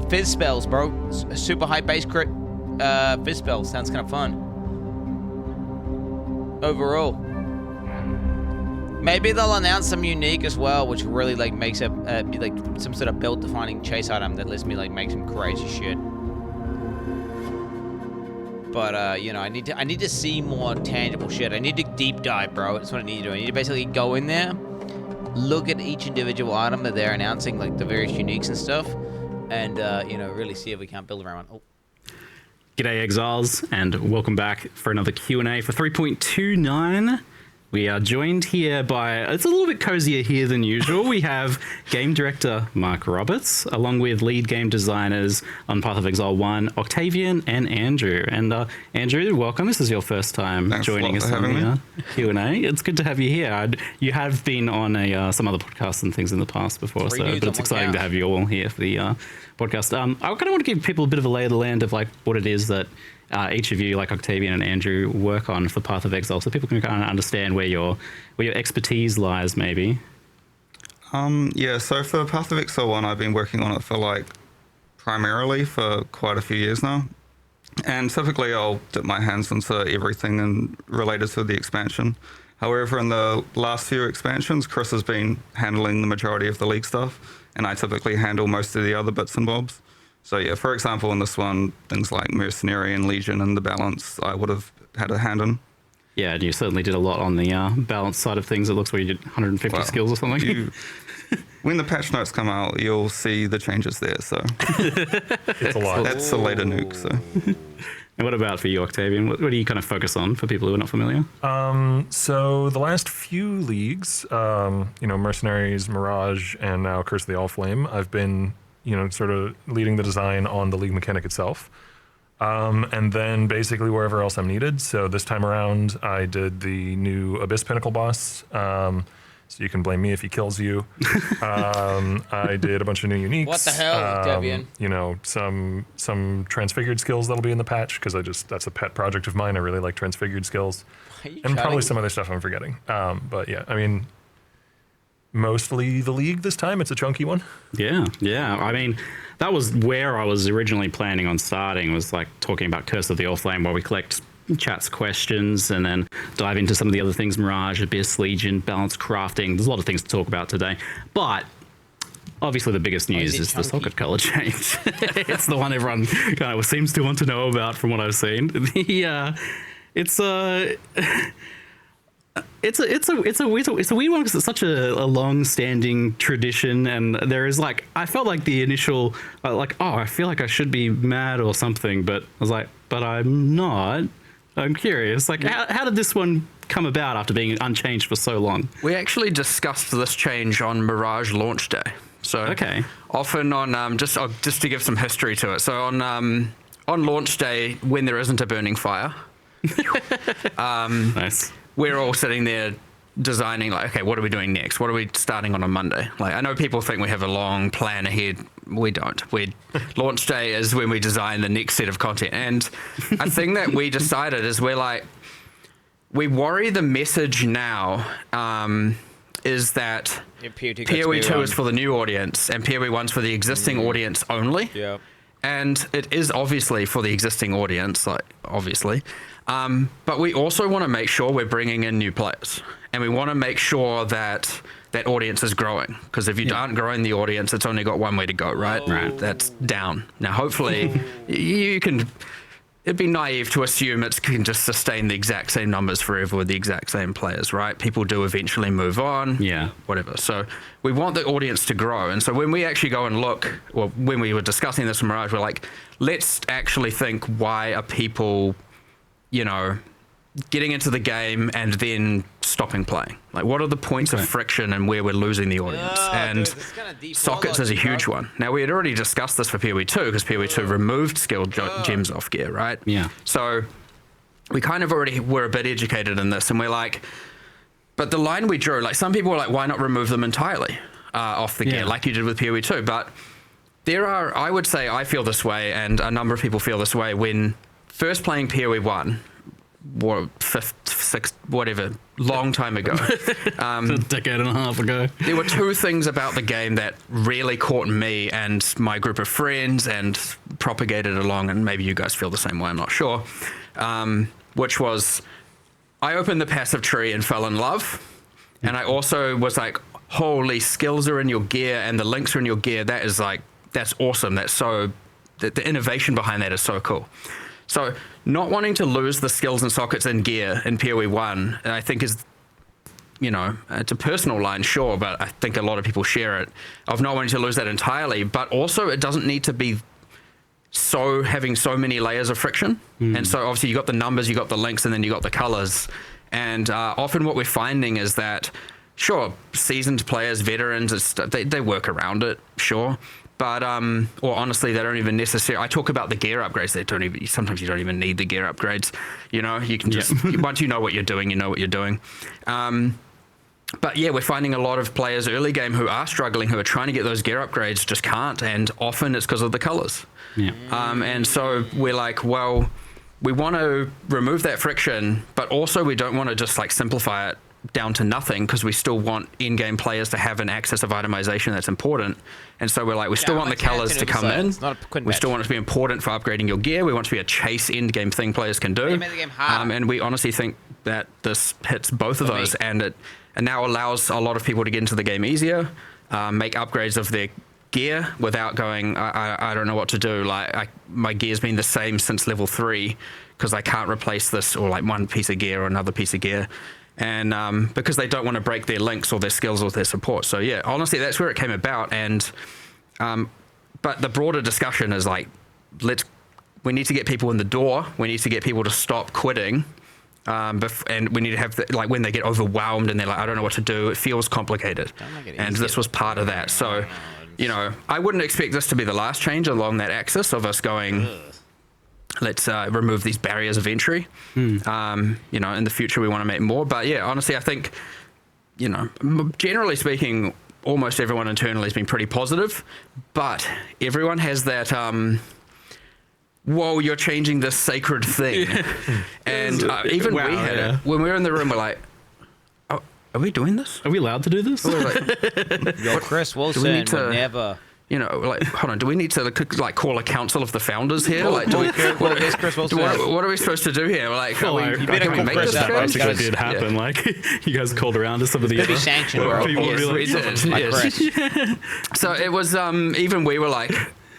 fizz spells, bro? Super high base crit fizz spells sounds kind of fun. Overall, maybe they'll announce some unique as well, which really like makes it be like some sort of belt-defining chase item that lets me like make some crazy shit. But you know, I need to see more tangible shit. I need to deep dive, bro. That's what I need to do. I need to basically go in there, look at each individual item that they're announcing, like the various uniques and stuff, and you know, really see if we can't build around. Oh. G'day Exiles, and welcome back for another Q&A for 3.29. We are joined here by, it's a little bit cozier here than usual. We have game director Mark Roberts, along with lead game designers on Path of Exile 1, Octavian and Andrew. And Andrew, welcome. This is your first time joining us on the Q&A. It's good to have you here. You have been on some other podcasts and things in the past before, but it's exciting to have you all here for the podcast. I kind of want to give people a bit of a lay of the land of like what it is that each of you, like Octavian and Andrew, work on for Path of Exile, so people can kind of understand where your expertise lies, maybe. Yeah, so for Path of Exile 1, I've been working on it for like primarily for quite a few years now. And typically I'll dip my hands into everything and related to the expansion. However, in the last few expansions, Chris has been handling the majority of the league stuff, and I typically handle most of the other bits and bobs. So yeah, for example, in this one, things like Mercenary and Legion and the balance, I would have had a hand in. Yeah, and you certainly did a lot on the balance side of things. It looks like you did 150 skills or something. When the patch notes come out, you'll see the changes there, so. It's a lot. That's a later nuke, so. And what about for you, Octavian? What do you kind of focus on for people who are not familiar? So the last few leagues, you know, Mercenaries, Mirage, and now Curse of the Allflame, I've been, you know, sort of leading the design on the league mechanic itself. And then basically wherever else I'm needed. So this time around, I did the new Abyss Pinnacle boss. So you can blame me if he kills you. I did a bunch of new uniques. What the hell, Debian? You know, some transfigured skills that'll be in the patch, because that's a pet project of mine. I really like transfigured skills. And probably some other stuff I'm forgetting. But yeah, I mean, mostly the league this time. It's a chunky one. Yeah. I mean, that was where I was originally planning on starting, was like talking about Curse of the Allflame, where we collect chat's questions and then dive into some of the other things, Mirage, Abyss, Legion, balance, crafting. There's a lot of things to talk about today. But obviously the biggest news is the socket color change. It's the one everyone kind of seems to want to know about from what I've seen. It's a weird one because it's such a long-standing tradition, and there is like, I felt like the initial I feel like I should be mad or something, but I was like, but I'm not. I'm curious, like how did this one come about after being unchanged for so long? We actually discussed this change on Mirage launch day. So often on just to give some history to it. So on launch day, when there isn't a burning fire, nice. We're all sitting there designing, like, okay, what are we doing next? What are we starting on a Monday? Like, I know people think we have a long plan ahead. We don't. Launch day is when we design the next set of content. And a thing that we decided is we worry the message now is that PoE 2 is for the new audience and PoE 1's for the existing audience only. Yeah. And it is obviously for the existing audience, like, obviously. But we also want to make sure we're bringing in new players. And we want to make sure that that audience is growing. Because if you aren't growing the audience, it's only got one way to go, right? Right. That's down. Now, hopefully, you can it'd be naive to assume it can just sustain the exact same numbers forever with the exact same players, right? People do eventually move on, whatever. So we want the audience to grow. And so when we actually go and look, or when we were discussing this with Mirage, we're like, let's actually think, why are people, you know, getting into the game and then stopping playing? Like, what are the points of friction and where we're losing the audience? Sockets is a huge one. Now, we had already discussed this for PoE 2 because PoE 2 removed skill gems off gear, right? Yeah. So we kind of already were a bit educated in this, and we're like, but the line we drew, like, some people were like, why not remove them entirely off the gear, like you did with PoE 2? But there are, I would say, I feel this way, and a number of people feel this way, when first playing PoE 1, fifth, sixth, whatever, long time ago. A decade and a half ago. There were two things about the game that really caught me and my group of friends and propagated along, and maybe you guys feel the same way, I'm not sure, which was, I opened the passive tree and fell in love, and I also was like, holy, skills are in your gear and the links are in your gear. That is like, that's awesome. That's so, the innovation behind that is so cool. So not wanting to lose the skills and sockets in gear in PoE 1, I think is, you know, it's a personal line, sure, but I think a lot of people share it, of not wanting to lose that entirely, but also it doesn't need to be so having so many layers of friction. And so obviously you got the numbers, you got the links, and then you got the colors. And often what we're finding is that, sure, seasoned players, veterans, they work around it, sure. But, or honestly, they don't even necessarily, I talk about the gear upgrades, they don't even, sometimes you don't even need the gear upgrades, you know, you can just, once you know what you're doing, you know what you're doing. But yeah, we're finding a lot of players early game who are struggling, who are trying to get those gear upgrades, just can't, and often it's because of the colors. And so we're like, well, we want to remove that friction, but also we don't want to just like simplify it down to nothing, because we still want in-game players to have an access of itemization that's important. And so we're like, we still want the colors to come in. We still want it to be important for upgrading your gear. We want it to be a chase end-game thing players can do. And we honestly think that this hits both of those, and it now allows a lot of people to get into the game easier, make upgrades of their gear without going, I don't know what to do. Like, my gear's been the same since level 3 because I can't replace this, or like one piece of gear or another piece of gear. And because they don't want to break their links or their skills or their support. So yeah, honestly, that's where it came about. And but the broader discussion is like, we need to get people in the door. We need to get people to stop quitting. And we need to have like, when they get overwhelmed and they're like, I don't know what to do, it feels complicated. And this was part of that. So, you know, I wouldn't expect this to be the last change along that axis of us going, let's remove these barriers of entry. You know, in the future we want to make more. But yeah, honestly, I think, you know, generally speaking, almost everyone internally has been pretty positive, but everyone has that, whoa, you're changing this sacred thing. And even we had it. When we were in the room, we're like, oh, are we doing this? Are we allowed to do this? Yo, Chris Wilson would never... You know, like, hold on, do we need to like call a council of the founders here? Like, what are we supposed to do here? Like, can we make this that basically did happen. Like, you guys called around to some of the other sanctioned people. So it was, even we were like,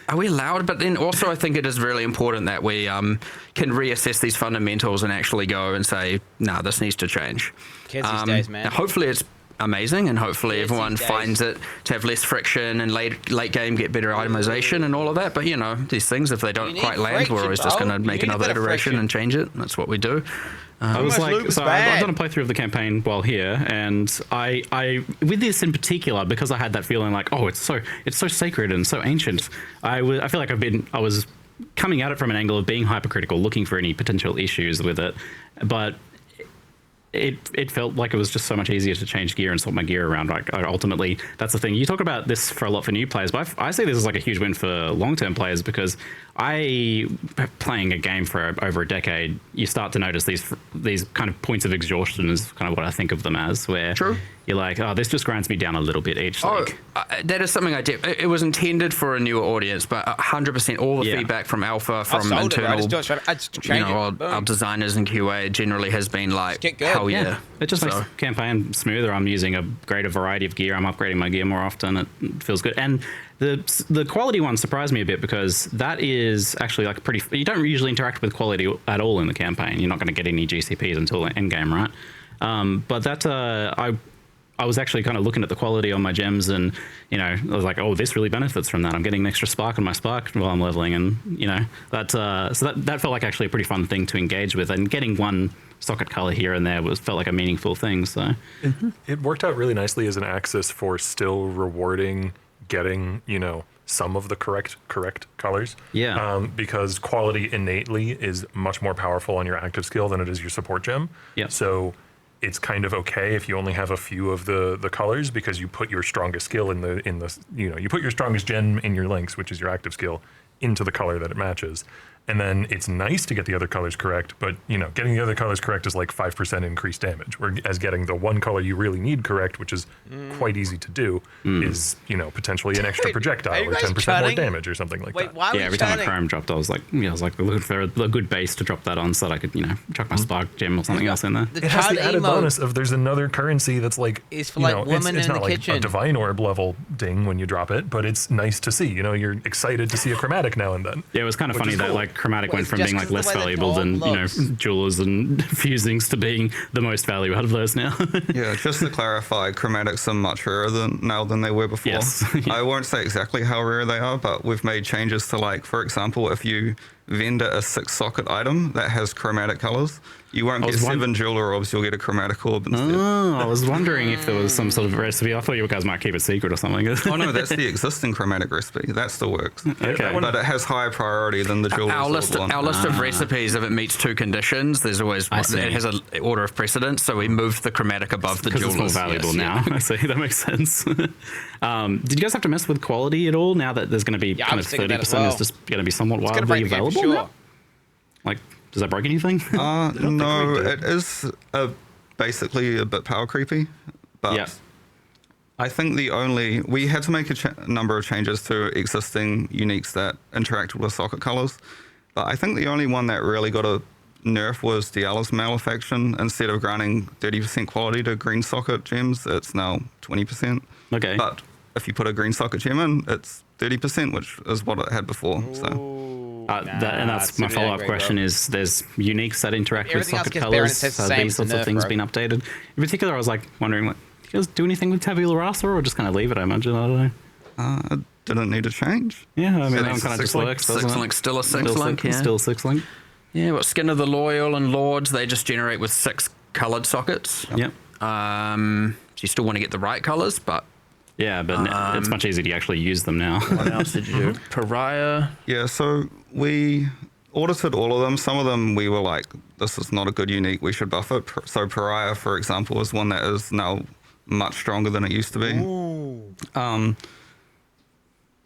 are we allowed? But then also I think it is really important that we can reassess these fundamentals and actually go and say, nah, this needs to change. Kids these days, man. Hopefully it's amazing, and hopefully everyone finds it to have less friction and late game get better itemization and all of that. But you know, these things, if they don't quite land, we're always just going to make another iteration and change it. That's what we do. I was like, so I've done a playthrough of the campaign while here, and I with this in particular, because I had that feeling like, oh, it's so sacred and so ancient. I feel like I was coming at it from an angle of being hypercritical, looking for any potential issues with it, but it felt like it was just so much easier to change gear and swap my gear around. Like, ultimately, that's the thing. You talk about this for a lot for new players, but I see this as like a huge win for long-term players, because playing a game for over a decade, you start to notice these kind of points of exhaustion is kind of what I think of them as, where you're like, oh, this just grinds me down a little bit each league. That is something I did. It was intended for a newer audience, but 100% all the feedback from Alpha, from internal, our designers and QA generally has been like, hell yeah. It just makes the campaign smoother. I'm using a greater variety of gear. I'm upgrading my gear more often. It feels good. And The quality one surprised me a bit because that is actually like pretty. You don't usually interact with quality at all in the campaign. You're not going to get any GCPs until end game, right? But that I was actually kind of looking at the quality on my gems, and I was like, oh, this really benefits from that. I'm getting an extra spark on my spark while I'm leveling, and that so that felt like actually a pretty fun thing to engage with, and getting one socket color here and there felt like a meaningful thing. So it worked out really nicely as an axis for still rewarding getting some of the correct colors. Yeah. Because quality innately is much more powerful on your active skill than it is your support gem. Yeah. So it's kind of okay if you only have a few of the colors, because you put your strongest skill in the you put your strongest gem in your links, which is your active skill, into the color that it matches. And then it's nice to get the other colors correct, but getting the other colors correct is like 5% increased damage. Whereas getting the one color you really need correct, which is quite easy to do, is potentially an extra projectile or 10% more damage or something like that. Yeah, every time a chrome dropped, I was like looking for a good base to drop that on, so that I could chuck my spark gem or something else in there. It has the added bonus of there's another currency that's like it's for like women it's in not the like kitchen. a divine orb level ding when you drop it, but it's nice to see. You're excited to see a chromatic now and then. Yeah, it was kind of funny that like chromatic went from being like less valuable than looks. jewelers and fusings to being the most value out of those now. Yeah, just to clarify, chromatics are much rarer now than they were before. Yes. I won't say exactly how rare they are, but we've made changes to, like, for example, if you vendor a 6-socket item that has chromatic colors, you won't get 7 jeweler orbs, you'll get a chromatic orb instead. Oh, I was wondering if there was some sort of recipe. I thought you guys might keep it secret or something. Oh no, that's the existing chromatic recipe. That still works. Okay. But it has higher priority than the jeweler's Our list, orb one. our list of recipes, if it meets 2 conditions, there's always it has an order of precedence. So we moved the chromatic above the jeweler's. Because it's more valuable now. I see, that makes sense. Did you guys have to mess with quality at all now that there's going to be kind of 30% is just going to be somewhat wildly available now? Like, does that break anything? No, it is basically a bit power creepy, but I think we had to make a number of changes to existing uniques that interact with socket colors, but I think the only one that really got a nerf was Diala's Malefaction. Instead of granting 30% quality to green socket gems, it's now 20%. Okay. But if you put a green socket gem in, it's 30%, which is what it had before. So. And that's my follow-up question is there's uniques that interact with socket colors. So these sorts of things been updated. In particular, I was like wondering, like, do you guys do anything with Tabula Rasa or just kind of leave it? I imagine, I don't know. It didn't need to change. Yeah, I mean, that kind of just works. Still a 6 link, yeah. Still 6 link. Yeah, what Skin of the Loyal and Lords, they just generate with 6 coloured sockets. Yep. So you still want to get the right colours, but yeah, but it's much easier to actually use them now. What else did you do? Pariah. Yeah, so we audited all of them. Some of them we were like, this is not a good unique, we should buff it. So Pariah, for example, is one that is now much stronger than it used to be.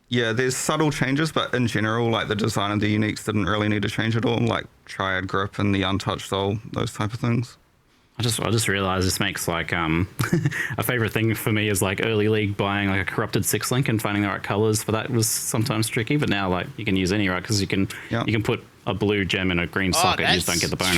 Yeah, there's subtle changes, but in general, like the design of the uniques didn't really need to change at all, like Triad Grip and the Untouched Soul, those type of things. I just realized this makes like a favorite thing for me is like early league buying like a corrupted 6 link and finding the right colors for that was sometimes tricky, but now like you can use any, right? Because you can put a blue gem in a green socket, you just don't get the bonus.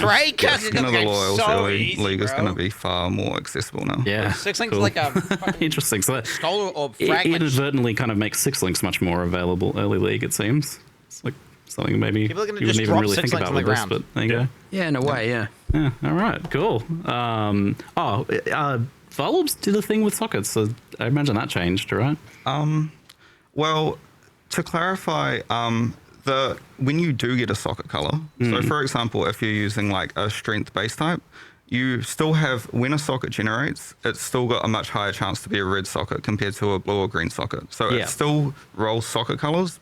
Skin of the Loyal's early league is going to be far more accessible now. Yeah, 6 links like a interesting. So that skull or fragment. inadvertently kind of makes 6 links much more available early league. It seems it's like something maybe you wouldn't even really think about with this, but there you go. Yeah, in a way, yeah. Yeah, all right, cool. Valobs did a thing with sockets, so I imagine that changed, right? Well, to clarify, when you do get a socket color, so for example, if you're using like a strength base type, you still have, when a socket generates, it's still got a much higher chance to be a red socket compared to a blue or green socket. So it still rolls socket colors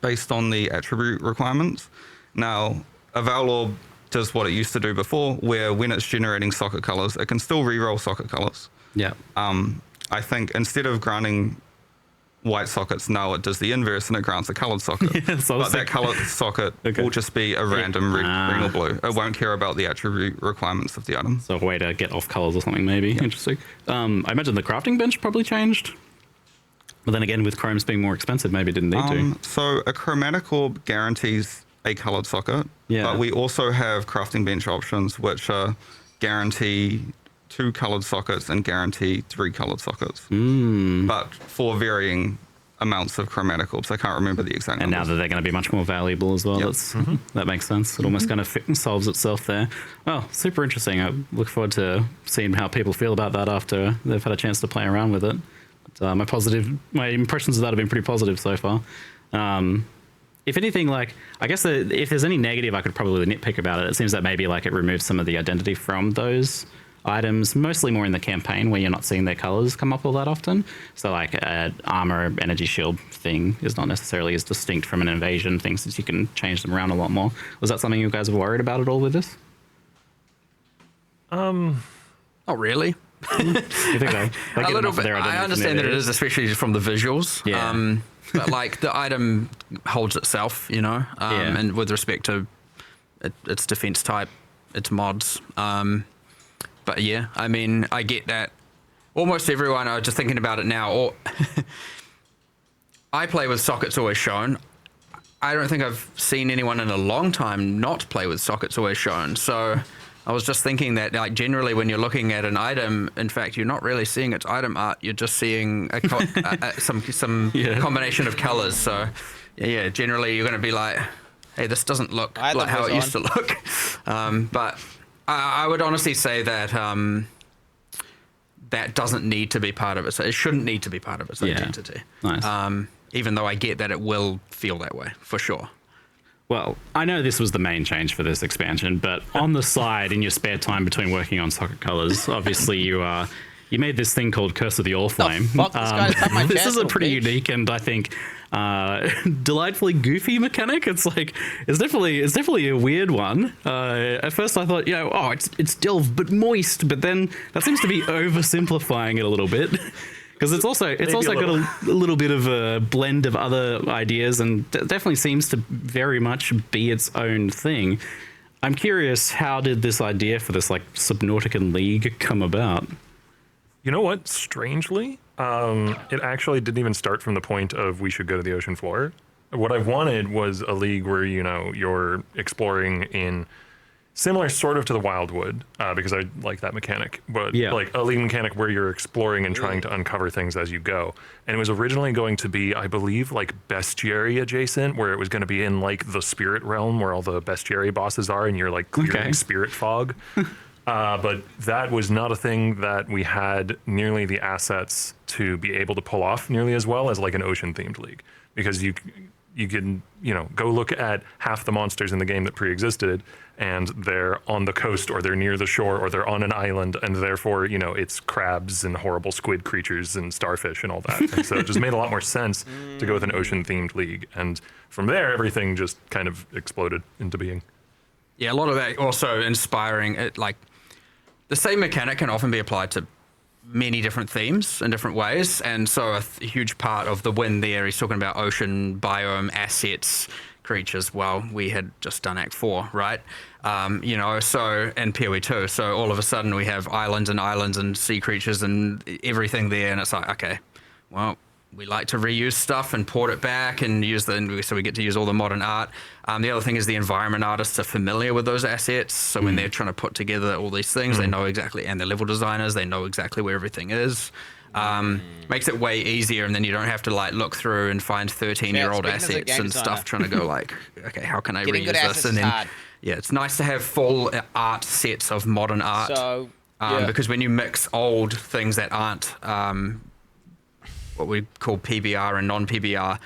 based on the attribute requirements. Now, a Valorb does what it used to do before, where when it's generating socket colors, it can still re-roll socket colors. Yeah. I think instead of granting white sockets, now it does the inverse and it grants a colored socket. But that colored socket will just be a random red, green or blue. It won't care about the attribute requirements of the item. So a way to get off colors or something maybe. Interesting. I imagine the crafting bench probably changed. But then again, with chromes being more expensive, maybe it didn't need to. So a chromatic orb guarantees a colored socket, but we also have crafting bench options which guarantee 2 colored sockets and guarantee 3 colored sockets, but for varying amounts of chromatic orbs. I can't remember the exact And numbers. now that they're going to be much more valuable as well, that makes sense. It almost kind of solves itself there. Well, super interesting. I look forward to seeing how people feel about that after they've had a chance to play around with it. But, my impressions of that have been pretty positive so far. If anything, like, I guess if there's any negative I could probably nitpick about it, it seems that maybe like it removes some of the identity from those items, mostly more in the campaign where you're not seeing their colors come up all that often. So like an armor, energy shield thing is not necessarily as distinct from an invasion thing, since you can change them around a lot more. Was that something you guys were worried about at all with this? Not really. You think they A little bit. I understand that it is, especially from the visuals. Yeah. But like the item holds itself, you know, and with respect to its defense type, its mods. But yeah, I mean, I get that. Almost everyone, I was just thinking about it now, I play with sockets always shown. I don't think I've seen anyone in a long time not play with sockets always shown. So I was just thinking that, like, generally when you're looking at an item, in fact, you're not really seeing its item art. You're just seeing some combination of colors. So yeah, generally you're going to be like, hey, this doesn't look like how it used to look. But I would honestly say that that doesn't need to be part of it. So it shouldn't need to be part of its identity. Nice. Even though I get that it will feel that way, for sure. Well, I know this was the main change for this expansion, but on the side, in your spare time between working on socket colors, obviously you made this thing called Curse of the Oriflame. This is a pretty unique and I think delightfully goofy mechanic. It's definitely a weird one. At first I thought, it's delve but moist, but then that seems to be oversimplifying it a little bit. Because it's also got a little bit of a blend of other ideas and definitely seems to very much be its own thing. I'm curious, how did this idea for this like Subnautica League come about? You know what? Strangely, it actually didn't even start from the point of we should go to the ocean floor. What I wanted was a league where, you're exploring in similar sort of to the Wildwood, because I like that mechanic, but like a league mechanic where you're exploring and trying to uncover things as you go. And it was originally going to be, I believe, like bestiary adjacent, where it was going to be in like the spirit realm where all the bestiary bosses are and you're like clearing spirit fog. But that was not a thing that we had nearly the assets to be able to pull off nearly as well as like an ocean themed league, because you can, go look at half the monsters in the game that pre-existed and they're on the coast or they're near the shore or they're on an island, and therefore, it's crabs and horrible squid creatures and starfish and all that. And so it just made a lot more sense to go with an ocean themed league. And from there, everything just kind of exploded into being. Yeah, a lot of that also inspiring. Like the same mechanic can often be applied to many different themes in different ways, and so a huge part of the win there, he's talking about ocean biome assets, creatures. Well, we had just done Act 4, right? So, and PoE 2, so all of a sudden we have islands and sea creatures and everything there, and it's like, okay, well, we like to reuse stuff and port it back and so we get to use all the modern art. The other thing is the environment artists are familiar with those assets. So when they're trying to put together all these things, they know exactly, and the level designers, they know exactly where everything is. Makes it way easier, and then you don't have to like look through and find 13-year-old assets and stuff trying to go like, okay, how can I reuse this? And then, it's nice to have full art sets of modern art. So, because when you mix old things that aren't what we call PBR and non-PBR,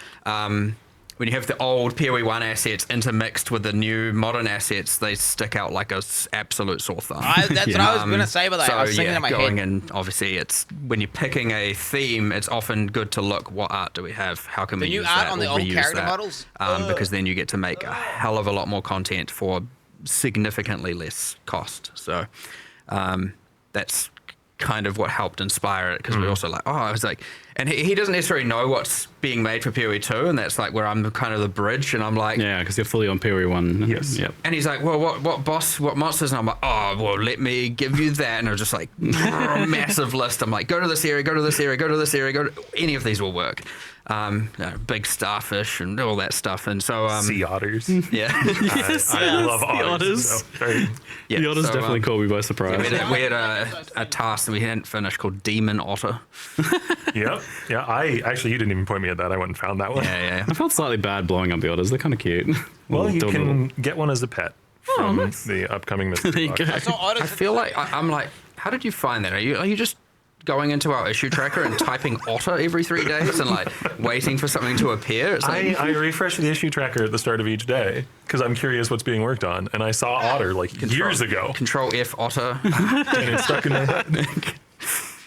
when you have the old PoE 1 assets intermixed with the new modern assets, they stick out like a absolute sore thumb. That's what I was going to say about that. So, I was thinking in my head. And obviously, it's when you're picking a theme, it's often good to look, what art do we have? How can we use that? The new art on the old character models? Because then you get to make a hell of a lot more content for significantly less cost. So that's kind of what helped inspire it, because we're also like, I was like, and he doesn't necessarily know what's being made for PoE 2, and that's like where I'm kind of the bridge, and I'm like, because you're fully on PoE 1. Yes. Yep. And he's like, well, what monsters? And I'm like, well, let me give you that. And I was just like, massive list. I'm like, go to this area, go to this area, go to this area, any of these will work. big starfish and all that stuff. And so sea otters. Yeah, I love otters. So the otters definitely caught me by surprise. Yeah, we had a task that we hadn't finished called Demon Otter. Yep. Yeah. You didn't even point me at that. I went and found that one. Yeah. I felt slightly bad blowing up the otters. They're kind of cute. Well, you can get one as a pet from the upcoming mystery box. I feel like I'm like, how did you find that? Are you just going into our issue tracker and typing otter every 3 days and like waiting for something to appear? It's like, I refresh the issue tracker at the start of each day because I'm curious what's being worked on, and I saw otter years ago. Control F otter, and it's stuck in my head.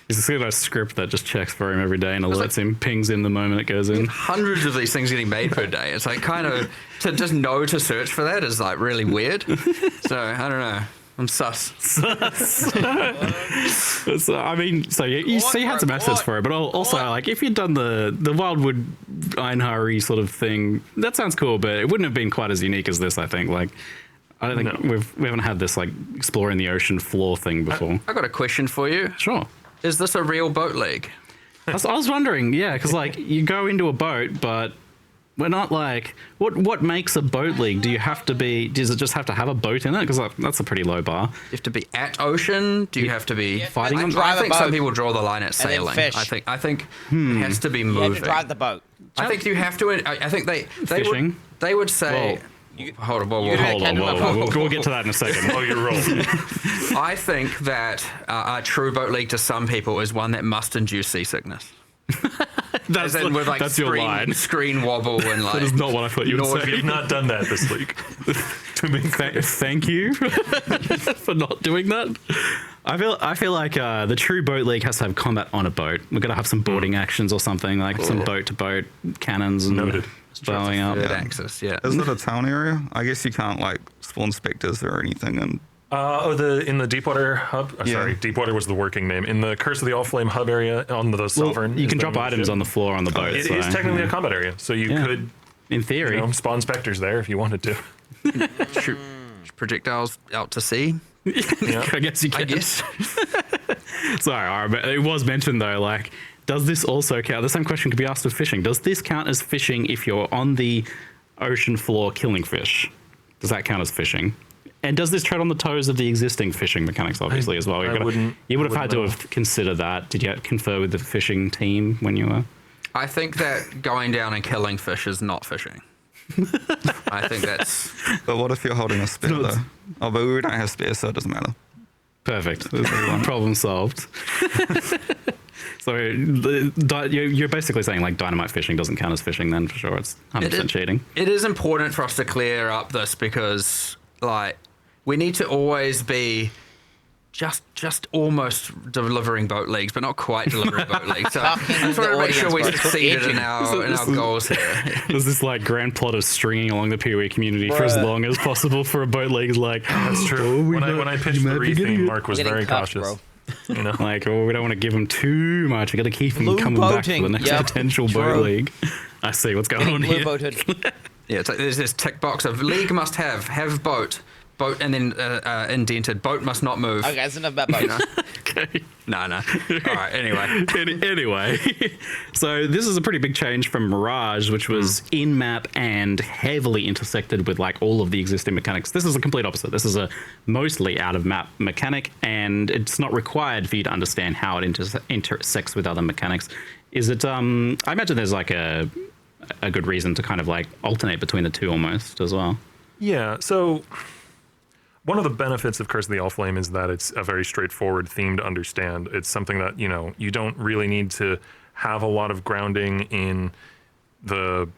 He's got a script that just checks for him every day and alerts him, pings in the moment it goes in. Hundreds of these things getting made per day. It's like kind of to just know to search for that is like really weird. So I don't know. I'm sus. So, I mean, so you had some assets for it, but also like if you'd done the Wildwood Einhari sort of thing, that sounds cool, but it wouldn't have been quite as unique as this. I think like. I don't think we haven't had this like exploring the ocean floor thing before. I got a question for you. Sure. Is this a real boat league? I was wondering, yeah, because like you go into a boat, but we're not like what makes a boat league? Do you have to be? Does it just have to have a boat in it? Because that's a pretty low bar. You have to be at ocean. Do you have to be fighting them? I think some people draw the line at sailing. I think it has to be moving. You have to drive the boat. I think you have to. I think they would say. Whoa. Hold on. We'll get to that in a second. Oh, you're rolling. I think that a true boat league to some people is one that must induce seasickness. That's your line. Screen wobble and like. That is not what I thought you would say. We've not done that this week. Thank you for not doing that. I feel like the true boat league has to have combat on a boat. We're gonna have some boarding actions or something like some boat to boat cannons and blowing up. Access, yeah. Isn't it a town area? I guess you can't like spawn specters or anything. And in the Deepwater hub. Sorry, Deepwater was the working name. In the Curse of the All-Flame hub area on the Sovereign. You can drop items on the floor on the boat. It is technically a combat area, so you could, in theory, spawn specters there if you wanted to. Shoot projectiles out to sea. I guess you can. Sorry, but it was mentioned though, like, does this also count? The same question could be asked of fishing. Does this count as fishing if you're on the ocean floor killing fish? Does that count as fishing? And does this tread on the toes of the existing fishing mechanics, obviously, as well? You would have had to have considered that. Did you confer with the fishing team when you were? I think that going down and killing fish is not fishing. I think that's... But what if you're holding a spear, though? Oh, but we don't have spears, so it doesn't matter. Perfect. Problem solved. So you're basically saying like dynamite fishing doesn't count as fishing then, for sure. It's 100% cheating. It is important for us to clear up this because like we need to always be just almost delivering boat leagues, but not quite delivering boat leagues. So I just want to make sure we succeeded in our goals here. There's this like grand plot of stringing along the PoE community for as long as possible for a boat league. Like that's true. When I pitched the re-theme, Mark was very cautious. You know, like we don't want to give them too much. We got to keep them coming back for the next potential boat league. I see what's going on here. Yeah, it's like there's this tick box of league must have boat, and then indented boat must not move. Okay, that's enough about boat. Okay. No. All right. Anyway. Anyway, so this is a pretty big change from Mirage, which was in map and heavily intersected with like all of the existing mechanics. This is the complete opposite. This is a mostly out of map mechanic, and it's not required for you to understand how it intersects with other mechanics. Is it? I imagine there's like a good reason to kind of like alternate between the two almost as well. Yeah. So. One of the benefits of Curse of the All-Flame is that it's a very straightforward theme to understand. It's something that, you don't really need to have a lot of grounding in the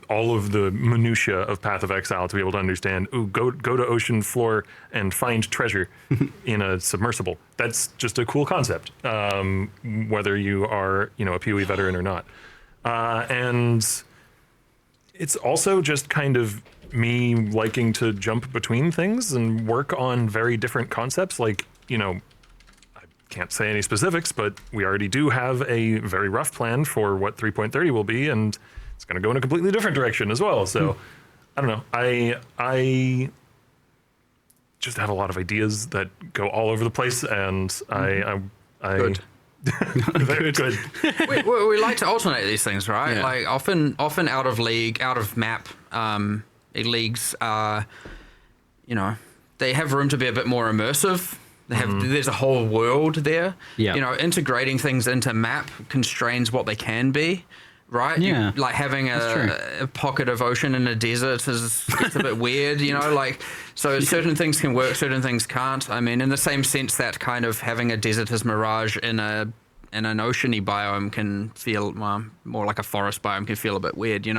all of the minutiae of Path of Exile to be able to understand, go to ocean floor and find treasure in a submersible. That's just a cool concept, whether you are, a PoE veteran or not. And it's also just kind of me liking to jump between things and work on very different concepts. Like, I can't say any specifics, but we already do have a very rough plan for what 3.30 will be, and it's going to go in a completely different direction as well. So, I don't know. I just have a lot of ideas that go all over the place, and I Good. we like to alternate these things, right? Yeah. Like often out of league, out of map leagues are, they have room to be a bit more immersive. They have there's a whole world there. Yeah. Integrating things into map constrains what they can be. Right? Yeah. Like having a pocket of ocean in a desert gets a bit weird, so certain things can work, certain things can't. I mean, in the same sense that kind of having a desert as Mirage in an oceany biome can feel more like a forest biome can feel a bit weird, it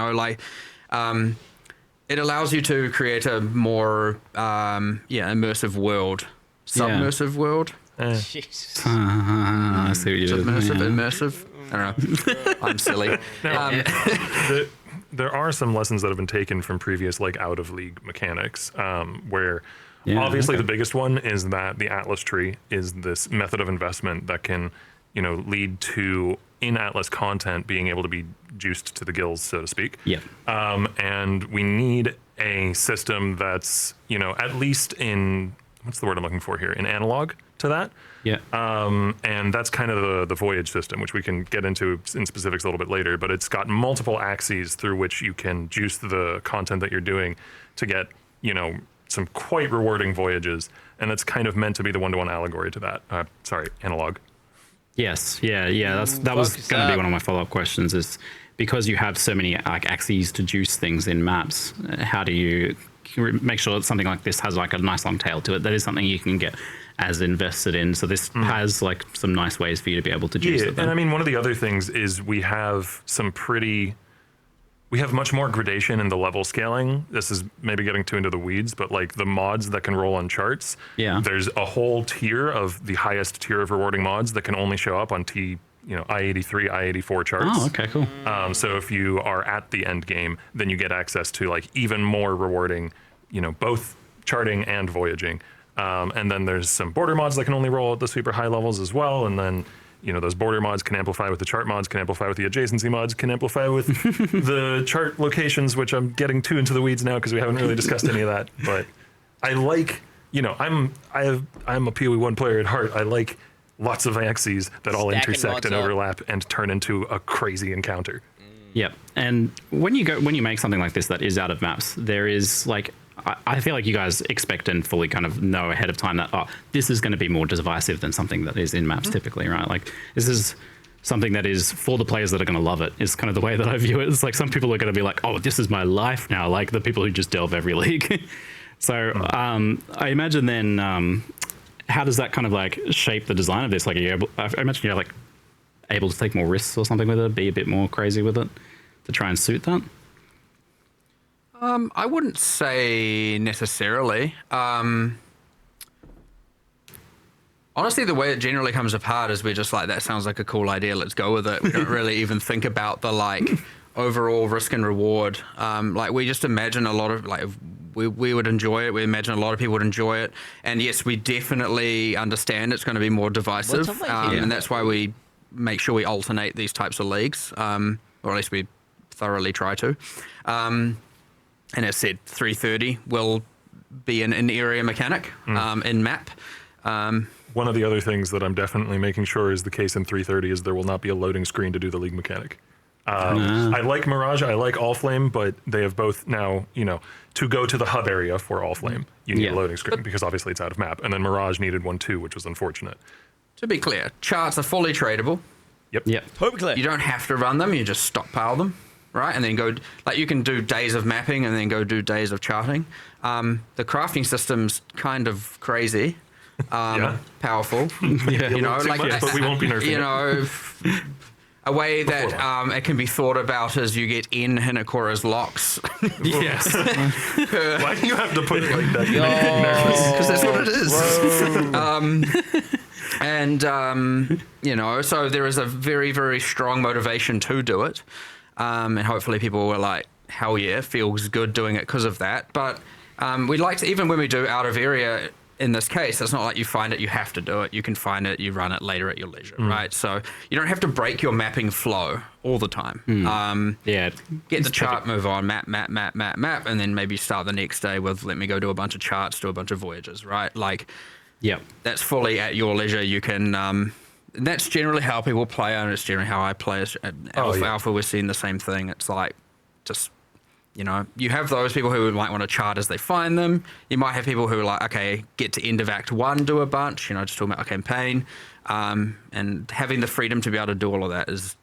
allows you to create a more immersive world. Submersive world. Jesus. I see what you did. Immersive. I don't know. I'm silly. There are some lessons that have been taken from previous out of league mechanics, where obviously the biggest one is that the Atlas tree is this method of investment that can, lead to in Atlas content being able to be juiced to the gills, so to speak. Yeah. And we need a system that's, at least in what's the word I'm looking for here? In analog to that. Yeah. And that's kind of the voyage system, which we can get into in specifics a little bit later, but it's got multiple axes through which you can juice the content that you're doing to get, some quite rewarding voyages. And it's kind of meant to be the one-to-one allegory to that. Analog. Yes. Yeah. That was going to be one of my follow-up questions is because you have so many axes to juice things in maps, how do you make sure that something like this has a nice long tail to it? That is something you can get as invested in. So this has some nice ways for you to be able to juice it. And I mean, one of the other things is we have much more gradation in the level scaling. This is maybe getting too into the weeds, but the mods that can roll on charts. Yeah. There's a whole tier of the highest tier of rewarding mods that can only show up on I-83, I-84 charts. Oh, okay, cool. So if you are at the end game, then you get access to even more rewarding, both charting and voyaging. And then there's some border mods that can only roll at the super high levels as well. And then, those border mods can amplify with the chart mods, can amplify with the adjacency mods, can amplify with the chart locations, which I'm getting too into the weeds now because we haven't really discussed any of that. But I I'm a PoE1 player at heart. I like lots of axes that all intersect and overlap and turn into a crazy encounter. Yep. And when you make something like this that is out of maps, there is I feel like you guys expect and fully kind of know ahead of time that this is going to be more divisive than something that is in maps typically, right? This is something that is for the players that are going to love it. Is kind of the way that I view it. It's some people are going to be like, oh, this is my life now. The people who just delve every league. So I imagine then how does that kind of shape the design of this? I imagine you're able to take more risks or something with it, be a bit more crazy with it to try and suit that. I wouldn't say necessarily. Honestly, the way it generally comes apart is we're just that sounds like a cool idea, let's go with it. We don't really even think about the overall risk and reward. We just imagine a lot of we would enjoy it. We imagine a lot of people would enjoy it. And yes, we definitely understand it's going to be more divisive. And that's why we make sure we alternate these types of leagues, or at least we thoroughly try to. And as said, 330 will be an in-area mechanic in map. One of the other things that I'm definitely making sure is the case in 330 is there will not be a loading screen to do the league mechanic. I like Mirage, I like Allflame, but they have both now, to go to the hub area for Allflame, you need a loading screen because obviously it's out of map. And then Mirage needed one too, which was unfortunate. To be clear, charts are fully tradable. Yep. Totally clear. You don't have to run them, you just stockpile them. Right, and then go you can do days of mapping and then go do days of charting. The crafting system's kind of crazy, powerful. But we won't be nerfing a way that it can be thought about is you get in Hinakora's locks. Yes. Why do you have to put it like that? You make me nervous. Because that's what it is. So there is a very, very strong motivation to do it. And hopefully people were like, hell yeah, feels good doing it because of that. But we like to, even when we do out of area, in this case, it's not like you find it, you have to do it. You can find it, you run it later at your leisure, right? So you don't have to break your mapping flow all the time. Get the chart, move on, map, and then maybe start the next day with, let me go do a bunch of charts, do a bunch of voyages, right? That's fully at your leisure. You can that's generally how people play, and it's generally how I play. Alpha, we're seeing the same thing. It's like, just, you know, you have those people who might want to chart as they find them. You might have people who are like, okay, get to end of Act 1, do a bunch, you know, just talking about a campaign. And having the freedom to be able to do all of that is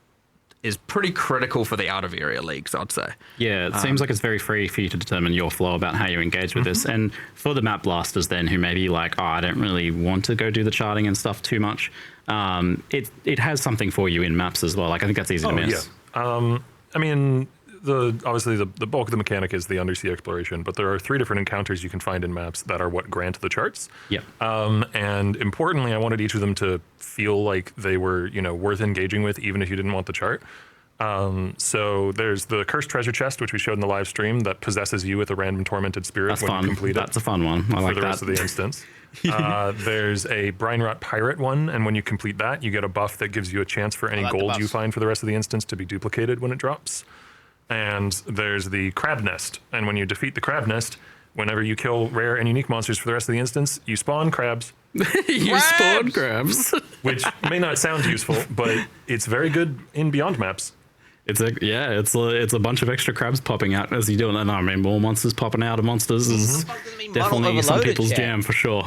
pretty critical for the out-of-area leagues, I'd say. Yeah, it seems like it's very free for you to determine your flow about how you engage with this. And for the map blasters then, who maybe like, oh, I don't really want to go do the charting and stuff too much, it has something for you in maps as well. Like, I think that's easy to miss. Yeah. I mean, obviously the bulk of the mechanic is the undersea exploration, but there are 3 different encounters you can find in maps that are what grant the charts. Yeah. And importantly, I wanted each of them to feel like they were, you know, worth engaging with, even if you didn't want the chart. So there's the cursed treasure chest, which we showed in the live stream, that possesses you with a random tormented spirit. That's when fun. You complete it. That's a fun one. I like for the rest of the instance. There's a brine rot pirate one, and when you complete that, you get a buff that gives you a chance for any gold you find for the rest of the instance to be duplicated when it drops. And there's the crab nest, and when you defeat the crab nest, whenever you kill rare and unique monsters for the rest of the instance, you spawn crabs. Spawn crabs. Which may not sound useful, but it's very good in Beyond maps. It's a bunch of extra crabs popping out as you do it. And I mean, more monsters popping out of monsters is definitely some people's jam for sure.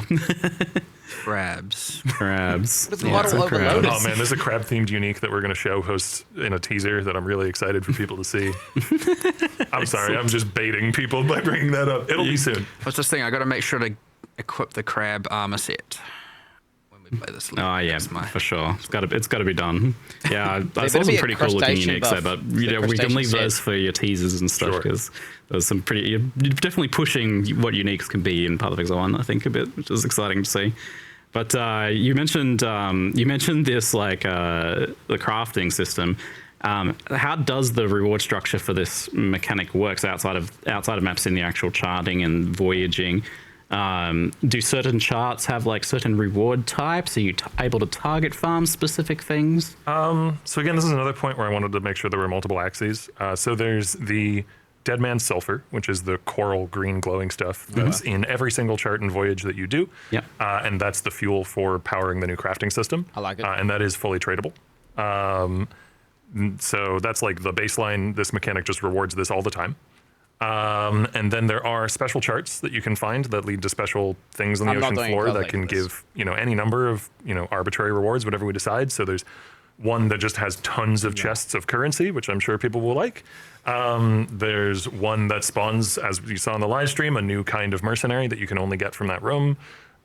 Crabs. What's Yeah, model overloaded? Oh man, there's a crab themed unique that we're going to show hosts in a teaser that I'm really excited for people to see. I'm sorry, I'm just baiting people by bringing that up. It'll be soon. I was just thinking, I got to make sure to equip the crab armor set when we play this. Oh yeah, for sure. It's got to be done. Yeah, I saw some pretty cool looking uniques there, but you know, we can leave those for your teasers and stuff, because there's some pretty. You're definitely pushing what uniques can be in Path of Exile 1, I think, a bit, which is exciting to see. But you mentioned this, like the crafting system. How does the reward structure for this mechanic works outside of maps in the actual charting and voyaging? Do certain charts have like certain reward types? Are you able to target farm specific things? So again, this is another point where I wanted to make sure there were multiple axes. So there's the Dead Man's Sulfur, which is the coral green glowing stuff that's in every single chart and voyage that you do. Yeah. And that's the fuel for powering the new crafting system. I like it. And that is fully tradable. So that's like the baseline. This mechanic just rewards this all the time. And then there are special charts that you can find that lead to special things on the ocean floor that can give, you know, any number of, you know, arbitrary rewards, whatever we decide. So there's one that just has tons of chests of currency, which I'm sure people will like. There's one that spawns, as you saw in the live stream, a new kind of mercenary that you can only get from that room.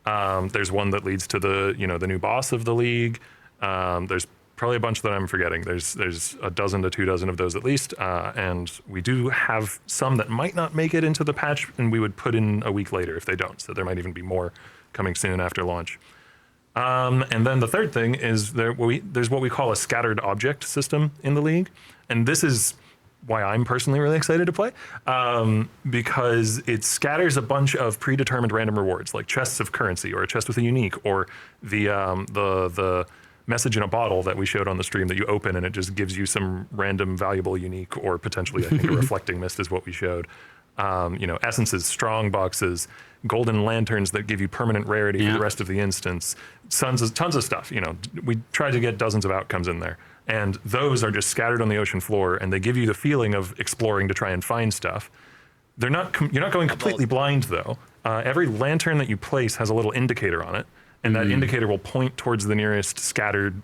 There's one that leads to the, you know, the new boss of the league. There's probably a bunch that I'm forgetting. There's a dozen to 24 of those at least, and we do have some that might not make it into the patch, and we would put in a week later if they don't. So there might even be more coming soon after launch. And then the third thing is there's what we call a scattered object system in the league, and this is why I'm personally really excited to play, because it scatters a bunch of predetermined random rewards, like chests of currency or a chest with a unique, or the message in a bottle that we showed on the stream that you open and it just gives you some random valuable unique, or potentially I think a reflecting mist is what we showed. You know, essences, strong boxes, golden lanterns that give you permanent rarity for the rest of the instance, tons of stuff. You know, we tried to get dozens of outcomes in there, and those are just scattered on the ocean floor, and they give you the feeling of exploring to try and find stuff. You're not going completely blind though. Every lantern that you place has a little indicator on it, and that indicator will point towards the nearest scattered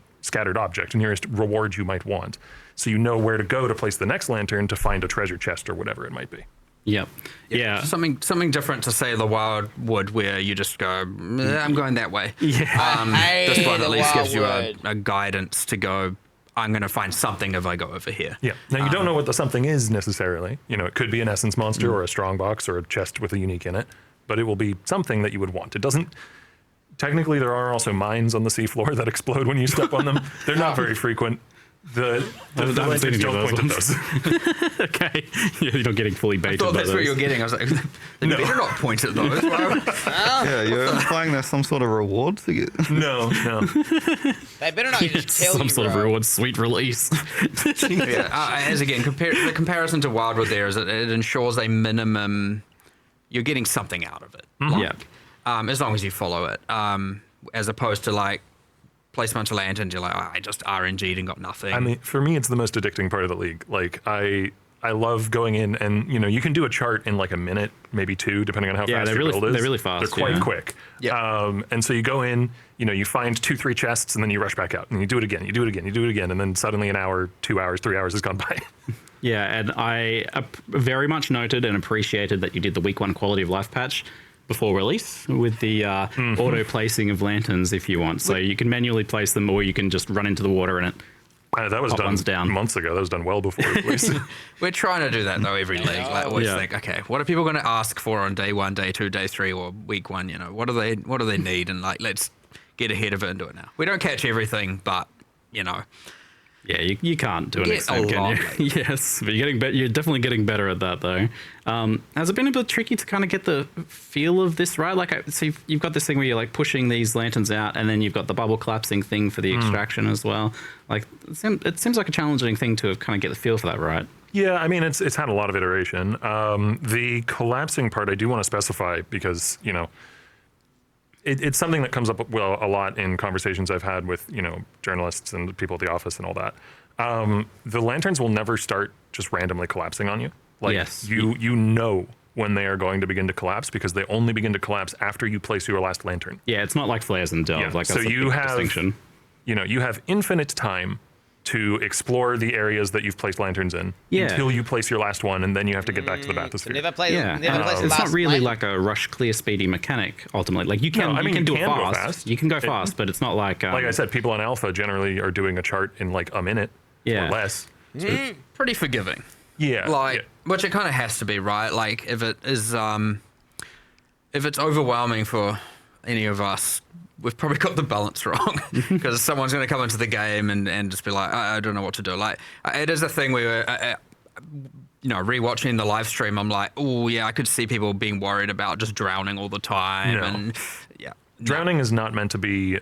object, nearest reward you might want. So you know where to go to place the next lantern to find a treasure chest or whatever it might be. Yep. Yeah. Something different to say the Wildwood, where you just go, I'm going that way. Yeah. This one at least gives you a guidance to go, I'm going to find something if I go over here. Yeah. Now you don't know what the something is necessarily. You know, it could be an essence monster or a strong box or a chest with a unique in it, but it will be something that you would want. It doesn't. Technically, there are also mines on the seafloor that explode when you step on them. They're not very frequent. The lanterns don't point at those. Okay. You're not getting fully baited. I thought that's what you're getting. I was like, they better not point at those. Yeah, you're implying there's some sort of reward to get. No. They better not just tell some you, sort of reward, sweet release. As again, the comparison to Wildwood there is that it ensures a minimum. You're getting something out of it. Yeah. As long as you follow it, as opposed to like place a bunch of lanterns, you're like, oh, I just RNG'd and got nothing. I mean, for me, it's the most addicting part of the league. Like, I love going in and, you can do a chart in like a minute, maybe 2, depending on how fast your build is. They're really fast. They're quite quick. Yeah. And so you go in, you find 2-3 chests, and then you rush back out, and you do it again, and then suddenly an hour, 2 hours, 3 hours has gone by. Yeah, and I very much noted and appreciated that you did the week 1 quality of life patch before release with the auto placing of lanterns if you want. So you can manually place them, or you can just run into the water and it that was done months ago. That was done well before release. We're trying to do that though every league. Like always think, okay, what are people going to ask for on day 1, day 2, day 3, or week 1? What do they need? And like, let's get ahead of it and do it now. We don't catch everything, but Yeah, you can't do an extent, can you? Yes, but you're definitely getting better at that, though. Has it been a bit tricky to kind of get the feel of this, right? Like, so you've got this thing where you're like pushing these lanterns out, and then you've got the bubble collapsing thing for the extraction as well. Like, it seems like a challenging thing to kind of get the feel for that, right? Yeah, I mean, it's had a lot of iteration. The collapsing part, I do want to specify because, it's something that comes up a lot in conversations I've had with journalists and people at the office and all that. The lanterns will never start just randomly collapsing on you. Like you know when they are going to begin to collapse because they only begin to collapse after you place your last lantern. Yeah, it's not like flares and delve. Yeah. Like So that's you have distinction. You have infinite time to explore the areas that you've placed lanterns in until you place your last one, and then you have to get back to the bathysphere. So never place it's not really like a rush clear speedy mechanic ultimately. Like you can you can do it fast. You can go fast, but it's not like like I said, people on alpha generally are doing a chart in like a minute or less. So pretty forgiving. Yeah. Which it kind of has to be, right? Like if it is if it's overwhelming for any of us, we've probably got the balance wrong because someone's going to come into the game and just be like, I don't know what to do. Like, it is a thing where, rewatching the live stream, I'm like, oh, yeah, I could see people being worried about just drowning all the time. No. And drowning is not meant to be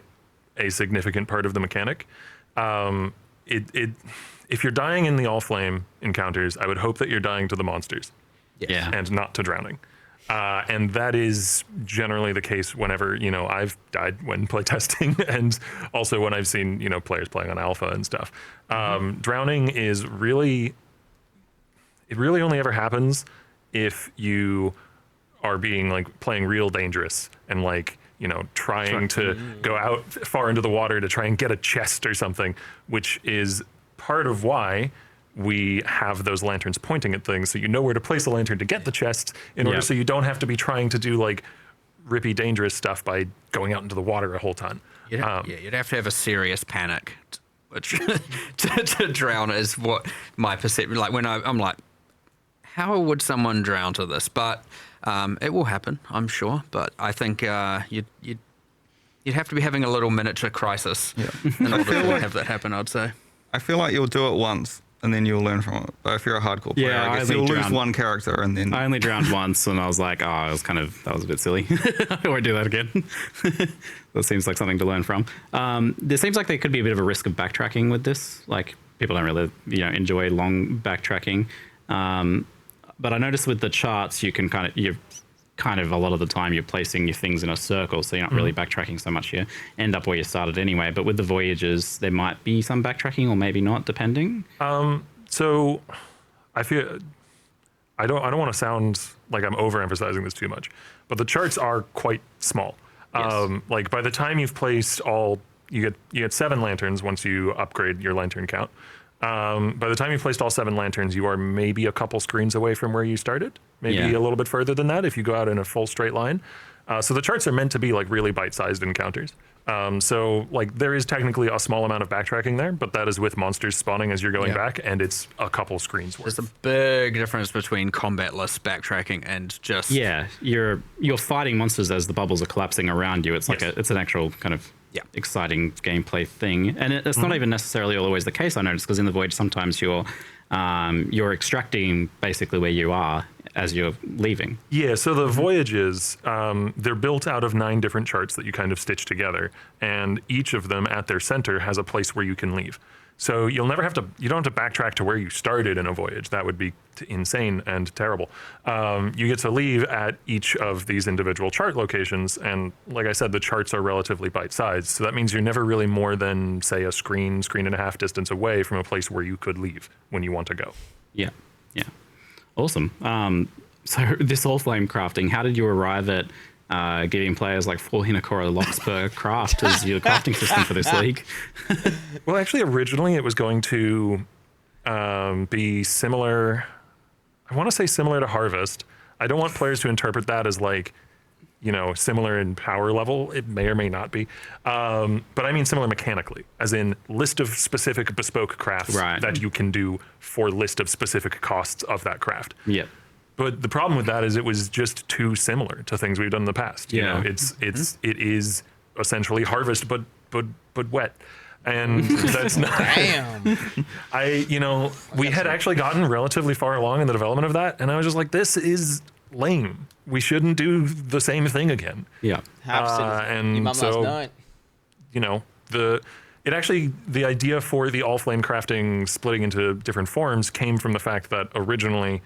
a significant part of the mechanic. If you're dying in the all flame encounters, I would hope that you're dying to the monsters and not to drowning. And that is generally the case whenever, I've died when playtesting and also when I've seen, players playing on alpha and stuff. Drowning is it really only ever happens if you are being playing real dangerous and trying to go out far into the water to try and get a chest or something, which is part of why we have those lanterns pointing at things, so you know where to place the lantern to get the chest in order so you don't have to be trying to do rippy dangerous stuff by going out into the water a whole ton. You'd have to have a serious panic, which to drown is what my perception. Like when I'm like, how would someone drown to this? But it will happen, I'm sure. But I think you'd have to be having a little miniature crisis in order to have that happen, I'd say. I feel like you'll do it once and then you'll learn from it. But if you're a hardcore player, I guess you'll lose one character and then... I only drowned once and I was like, that was a bit silly. I won't do that again. That seems like something to learn from. There seems like there could be a bit of a risk of backtracking with this. Like, people don't really, enjoy long backtracking. But I noticed with the charts, you can a lot of the time you're placing your things in a circle, so you're not really backtracking so much. You end up where you started anyway. But with the voyages, there might be some backtracking or maybe not, depending. So I feel I don't want to sound like I'm overemphasizing this too much, but the charts are quite small. Yes. By the time you've placed you get 7 lanterns once you upgrade your lantern count. By the time you've placed all 7 lanterns, you are maybe a couple screens away from where you started. Maybe a little bit further than that if you go out in a full straight line. So the charts are meant to be really bite-sized encounters. There is technically a small amount of backtracking there, but that is with monsters spawning as you're going back, and it's a couple screens worth. There's a big difference between combatless backtracking and just... Yeah, you're fighting monsters as the bubbles are collapsing around you. It's it's an actual kind of exciting gameplay thing. And it's not even necessarily always the case, I noticed, because in the Voyage sometimes you're extracting basically where you are, as you're leaving. Yeah, so the voyages, they're built out of 9 different charts that you kind of stitch together, and each of them at their center has a place where you can leave. So you don't have to backtrack to where you started in a voyage. That would be insane and terrible. You get to leave at each of these individual chart locations, and like I said, the charts are relatively bite-sized, so that means you're never really more than, say, a screen and a half distance away from a place where you could leave when you want to go. Yeah, yeah. Awesome. So this All-Flame crafting, how did you arrive at giving players like 4 Hinokora locks per craft as your crafting system for this league? Well, actually, originally it was going to be similar. I want to say similar to Harvest. I don't want players to interpret that as like, you know, similar in power level. It may or may not be. But I mean similar mechanically, as in list of specific bespoke crafts that you can do for list of specific costs of that craft. Yeah. But the problem with that is it was just too similar to things we've done in the past. You know, it is essentially Harvest, but wet. And that's not. Damn. We had actually gotten relatively far along in the development of that, and I was just like, this is lame. We shouldn't do the same thing again. Yeah. And so, you know, the idea for the All-Flame crafting splitting into different forms came from the fact that originally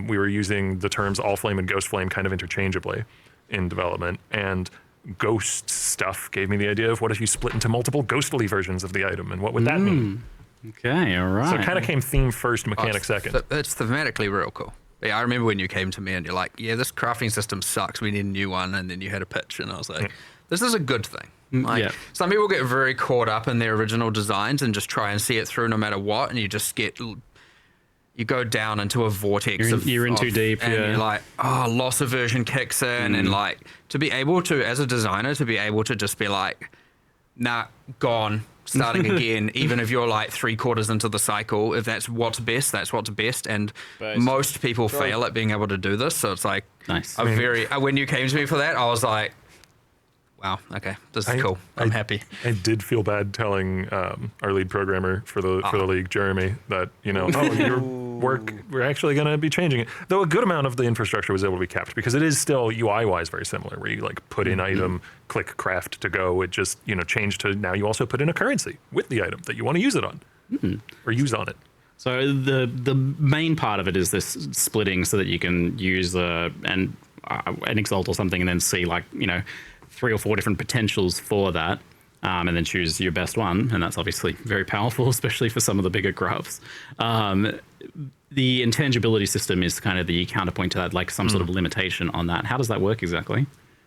we were using the terms All-Flame and Ghost Flame kind of interchangeably in development, and ghost stuff gave me the idea of what if you split into multiple ghostly versions of the item, and what would that mean? Okay, all right. So it kind of came theme first, mechanic second. It's thematically real cool. Yeah, I remember when you came to me and you're like, yeah, this crafting system sucks, we need a new one, and then you had a pitch, and I was like, this is a good thing. Like, some people get very caught up in their original designs and just try and see it through no matter what, and you just get... You go down into a vortex you're in too deep, and you're like, oh, loss aversion kicks in, and like, to be able to, as a designer, to be able to just be like, nah, gone, starting again, even if you're like 3/4 into the cycle, if that's what's best, that's what's best, and most people fail at being able to do this, so it's like, nice. When you came to me for that, I was like, wow, okay, this is cool. I'm happy. I did feel bad telling our lead programmer for the league, Jeremy, that, you know, your work, we're actually going to be changing it. Though a good amount of the infrastructure was able to be kept, because it is still UI-wise very similar, where you like put in item, click craft to go. It just, you know, changed to now you also put in a currency with the item that you want to use it on, or use on it. So the main part of it is this splitting so that you can use an Exalt or something and then see, like, you know, 3 or 4 different potentials for that, and then choose your best one, and that's obviously very powerful, especially for some of the bigger crafts. The intangibility system is kind of the counterpoint to that, like some sort of limitation on that. How does that work exactly?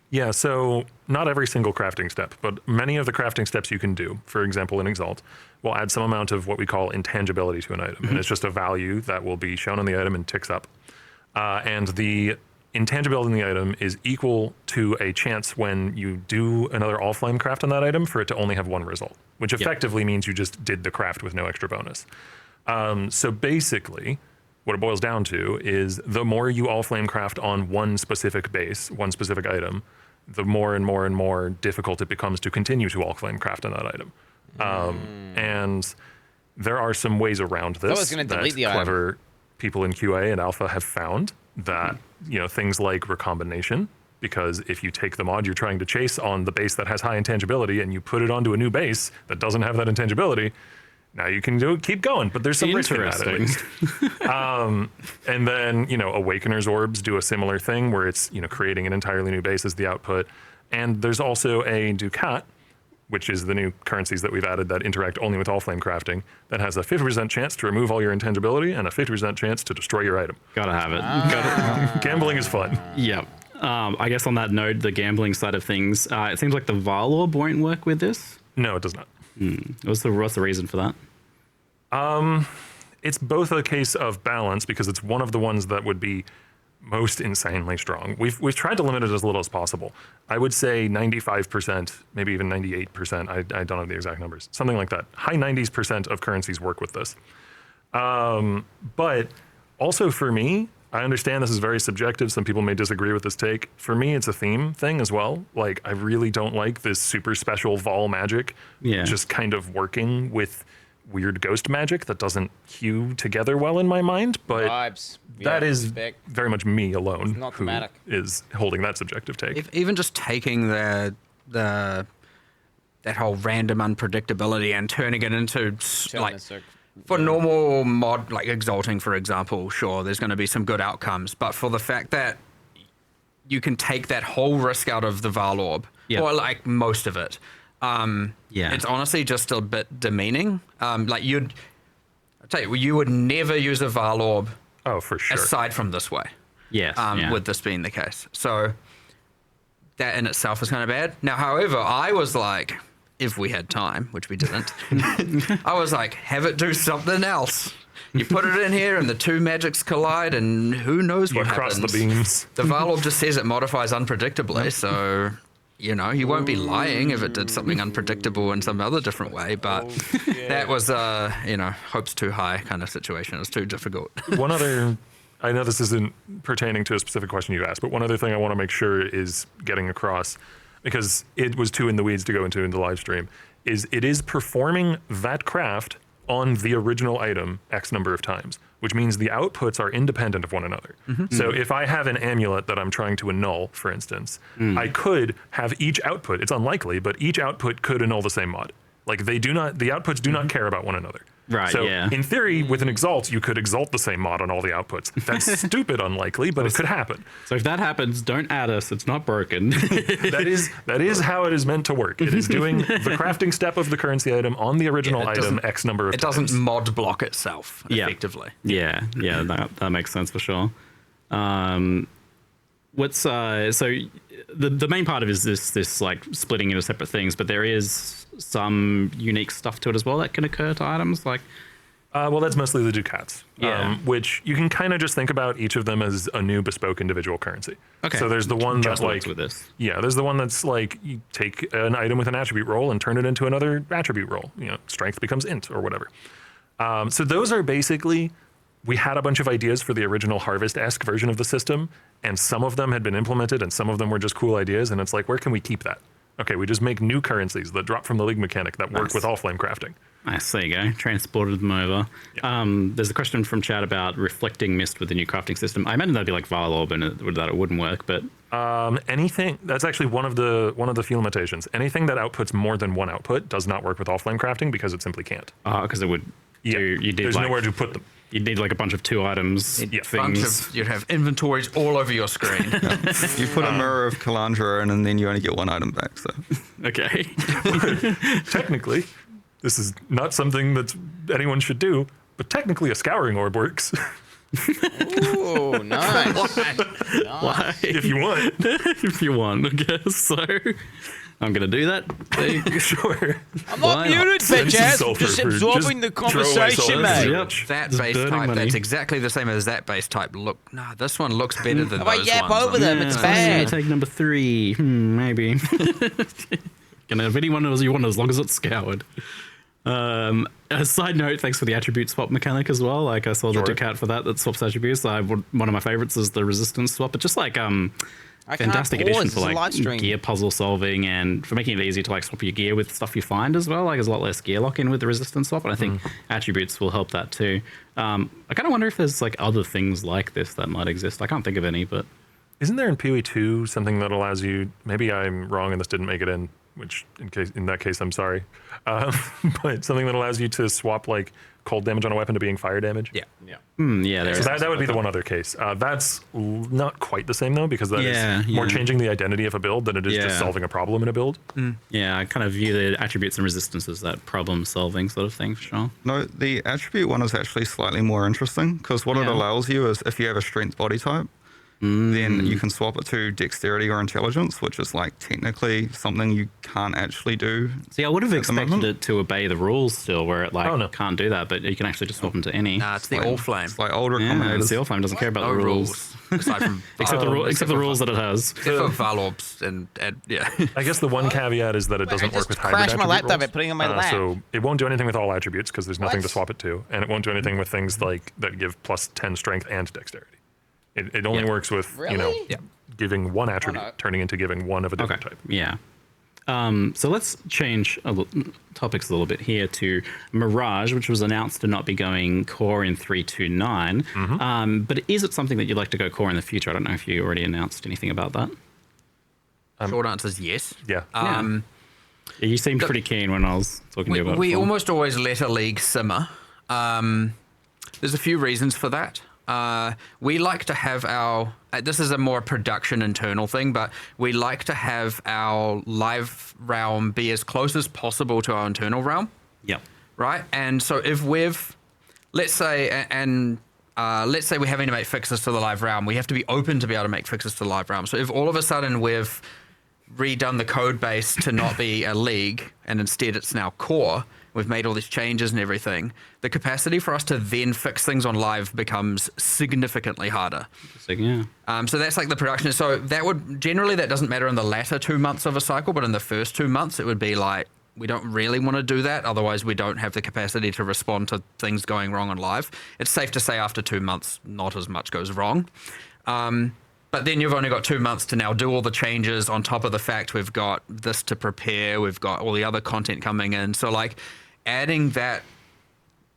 Yeah, so not every single crafting step, but many of the crafting steps you can do, for example, in Exalt, will add some amount of what we call intangibility to an item, and it's just a value that will be shown on the item and ticks up. And the intangibility in the item is equal to a chance when you do another All-Flame craft on that item for it to only have 1 result, which effectively means you just did the craft with no extra bonus. So basically, what it boils down to is the more you All-Flame craft on one specific base, one specific item, the more and more and more difficult it becomes to continue to All-Flame craft on that item. And there are some ways around this that clever people in QA and Alpha have found that, you know, things like recombination, because if you take the mod you're trying to chase on the base that has high intangibility and you put it onto a new base that doesn't have that intangibility, now you can keep going, but there's some risk in that at least. And then, you know, Awakener's Orbs do a similar thing where it's, you know, creating an entirely new base as the output. And there's also a Ducat, which is the new currencies that we've added that interact only with All-Flame crafting, that has a 50% chance to remove all your intangibility and a 50% chance to destroy your item. Gotta have it. Gambling is fun. Yep. I guess on that note, the gambling side of things, it seems like the Varlorb won't work with this. No, it does not. What's the reason for that? It's both a case of balance, because it's one of the ones that would be most insanely strong. We've tried to limit it as little as possible. I would say 95%, maybe even 98%. I don't have the exact numbers. Something like that. High 90s% of currencies work with this. But also for me, I understand this is very subjective. Some people may disagree with this take. For me, it's a theme thing as well. Like, I really don't like this super special Vol magic just kind of working with weird ghost magic that doesn't hew together well in my mind, but Vibes. that Yeah, is respect. very much me alone not who thematic. is holding that subjective take. Even just taking that whole random unpredictability and turning it into for normal mod, like Exalting, for example, sure, there's going to be some good outcomes, but for the fact that you can take that whole risk out of the Varlorb, or like most of it, it's honestly just a bit demeaning. Like I'll tell you, you would never use a Varlorb. Oh, for sure. Aside from this way. Yes. With this being the case. So that in itself is kind of bad. Now, however, I was like, if we had time, which we didn't, I was like, have it do something else. You put it in here and the two magics collide and who knows what happens. You cross the beams. The Varlorb just says it modifies unpredictably, so, you know, you won't be lying if it did something unpredictable in some other different way, but that was, you know, hopes too high kind of situation. It was too difficult. One other, I know this isn't pertaining to a specific question you asked, but one other thing I want to make sure is getting across, because it was too in the weeds to go into in the live stream, is it is performing that craft on the original item X number of times, which means the outputs are independent of one another. So if I have an amulet that I'm trying to annul, for instance, I could have each output, it's unlikely, but each output could annul the same mod. Like the outputs do not care about one another. Right, so yeah. in theory, with an Exalt, you could Exalt the same mod on all the outputs. That's stupid unlikely, but it could happen. So if that happens, don't add us. It's not broken. that is how it is meant to work. It is doing the crafting step of the currency item on the original item X number of times. It doesn't mod block itself, effectively. Yeah, that makes sense for sure. What's so the main part of it is this like splitting into separate things, but there is some unique stuff to it as well that can occur to items like. Well, that's mostly the ducats, which you can kind of just think about each of them as a new bespoke individual currency. Okay. So there's the one that's like with this. Yeah, there's the one that's like you take an item with an attribute roll and turn it into another attribute roll. You know, strength becomes int or whatever. So those are basically. We had a bunch of ideas for the original Harvest-esque version of the system, and some of them had been implemented, and some of them were just cool ideas. And it's like, where can we keep that? Okay, we just make new currencies that drop from the League mechanic that work with all flame crafting. Nice, there you go. Transported them over. Yep. There's a question from chat about reflecting mist with the new crafting system. I imagine that'd be like Varlorb and that it wouldn't work, but anything that's actually one of the few limitations. Anything that outputs more than one output does not work with all flame crafting because it simply can't. Because it would. There's nowhere to put them. You'd need like a bunch of 2 items things. You'd have inventories all over your screen. You put a Mirror of Kalandra in and then you only get 1 item back. So okay. Technically, this is not something that anyone should do, but technically a Scouring Orb works. Ooh, nice. Why? If you want. If you want, I guess so. I'm going to do that. Sure. I'm not muted, bitch ass. I'm just absorbing the conversation, mate. Yep. That base type, that's exactly the same as that base type. Look, no, this one looks better than those yap ones. over them. It's bad. Take number 3. Maybe. Can have any one of those you want as long as it's scoured. A side note, thanks for the attribute swap mechanic as well. Like I saw the Ducat for that swaps attributes. One of my favorites is the resistance swap. But just like fantastic addition for like gear puzzle solving and for making it easy to like swap your gear with stuff you find as well. Like there's a lot less gear lock in with the resistance swap, and I think attributes will help that too. I kind of wonder if there's like other things like this that might exist. I can't think of any, but isn't there in PoE 2 something that allows you? Maybe I'm wrong and this didn't make it in. Which in that case I'm sorry, but something that allows you to swap like cold damage on a weapon to being fire damage. Yeah. So that would be the one other case. That's not quite the same though, because that is more changing the identity of a build than it is just solving a problem in a build. Yeah, I kind of view the attributes and resistance as that problem solving sort of thing for sure. No, the attribute one is actually slightly more interesting because what it allows you is if you have a strength body type, then you can swap it to dexterity or intelligence, which is like technically something you can't actually do. See, I would have expected it to obey the rules still, where it like can't do that, but you can actually just swap them to any. Nah, it's the All Flame. It's like older combinators. The All Flame doesn't care about the rules. Aside from except the rules that it has. Except for Varlorbs and yeah. I guess the one caveat is that it doesn't work with hybrid attribute my laptop rolls. by putting it on my lap. So it won't do anything with all attributes because there's nothing to swap it to, and it won't do anything with things like that give plus 10 strength and dexterity. It only works with, giving one attribute, turning into giving one of a different type. Yeah. So let's change topics a little bit here to Mirage, which was announced to not be going core in 3.2.9. But is it something that you'd like to go core in the future? I don't know if you already announced anything about that. Short answer is yes. Yeah. Yeah, you seemed pretty keen when I was talking to you about it. We almost always let a league simmer. There's a few reasons for that. We like to have our, this is a more production internal thing, but we like to have our live realm be as close as possible to our internal realm. Yep. Right? And so if we've, let's say we're having to make fixes to the live realm, we have to be open to be able to make fixes to the live realm. So if all of a sudden we've redone the code base to not be a league and instead it's now core, we've made all these changes and everything, the capacity for us to then fix things on live becomes significantly harder. Yeah. So that's like the production. So that would, generally that doesn't matter in the latter 2 months of a cycle, but in the first 2 months it would be like, we don't really want to do that. Otherwise we don't have the capacity to respond to things going wrong on live. It's safe to say after 2 months, not as much goes wrong. But then you've only got 2 months to now do all the changes on top of the fact we've got this to prepare, we've got all the other content coming in. So like adding that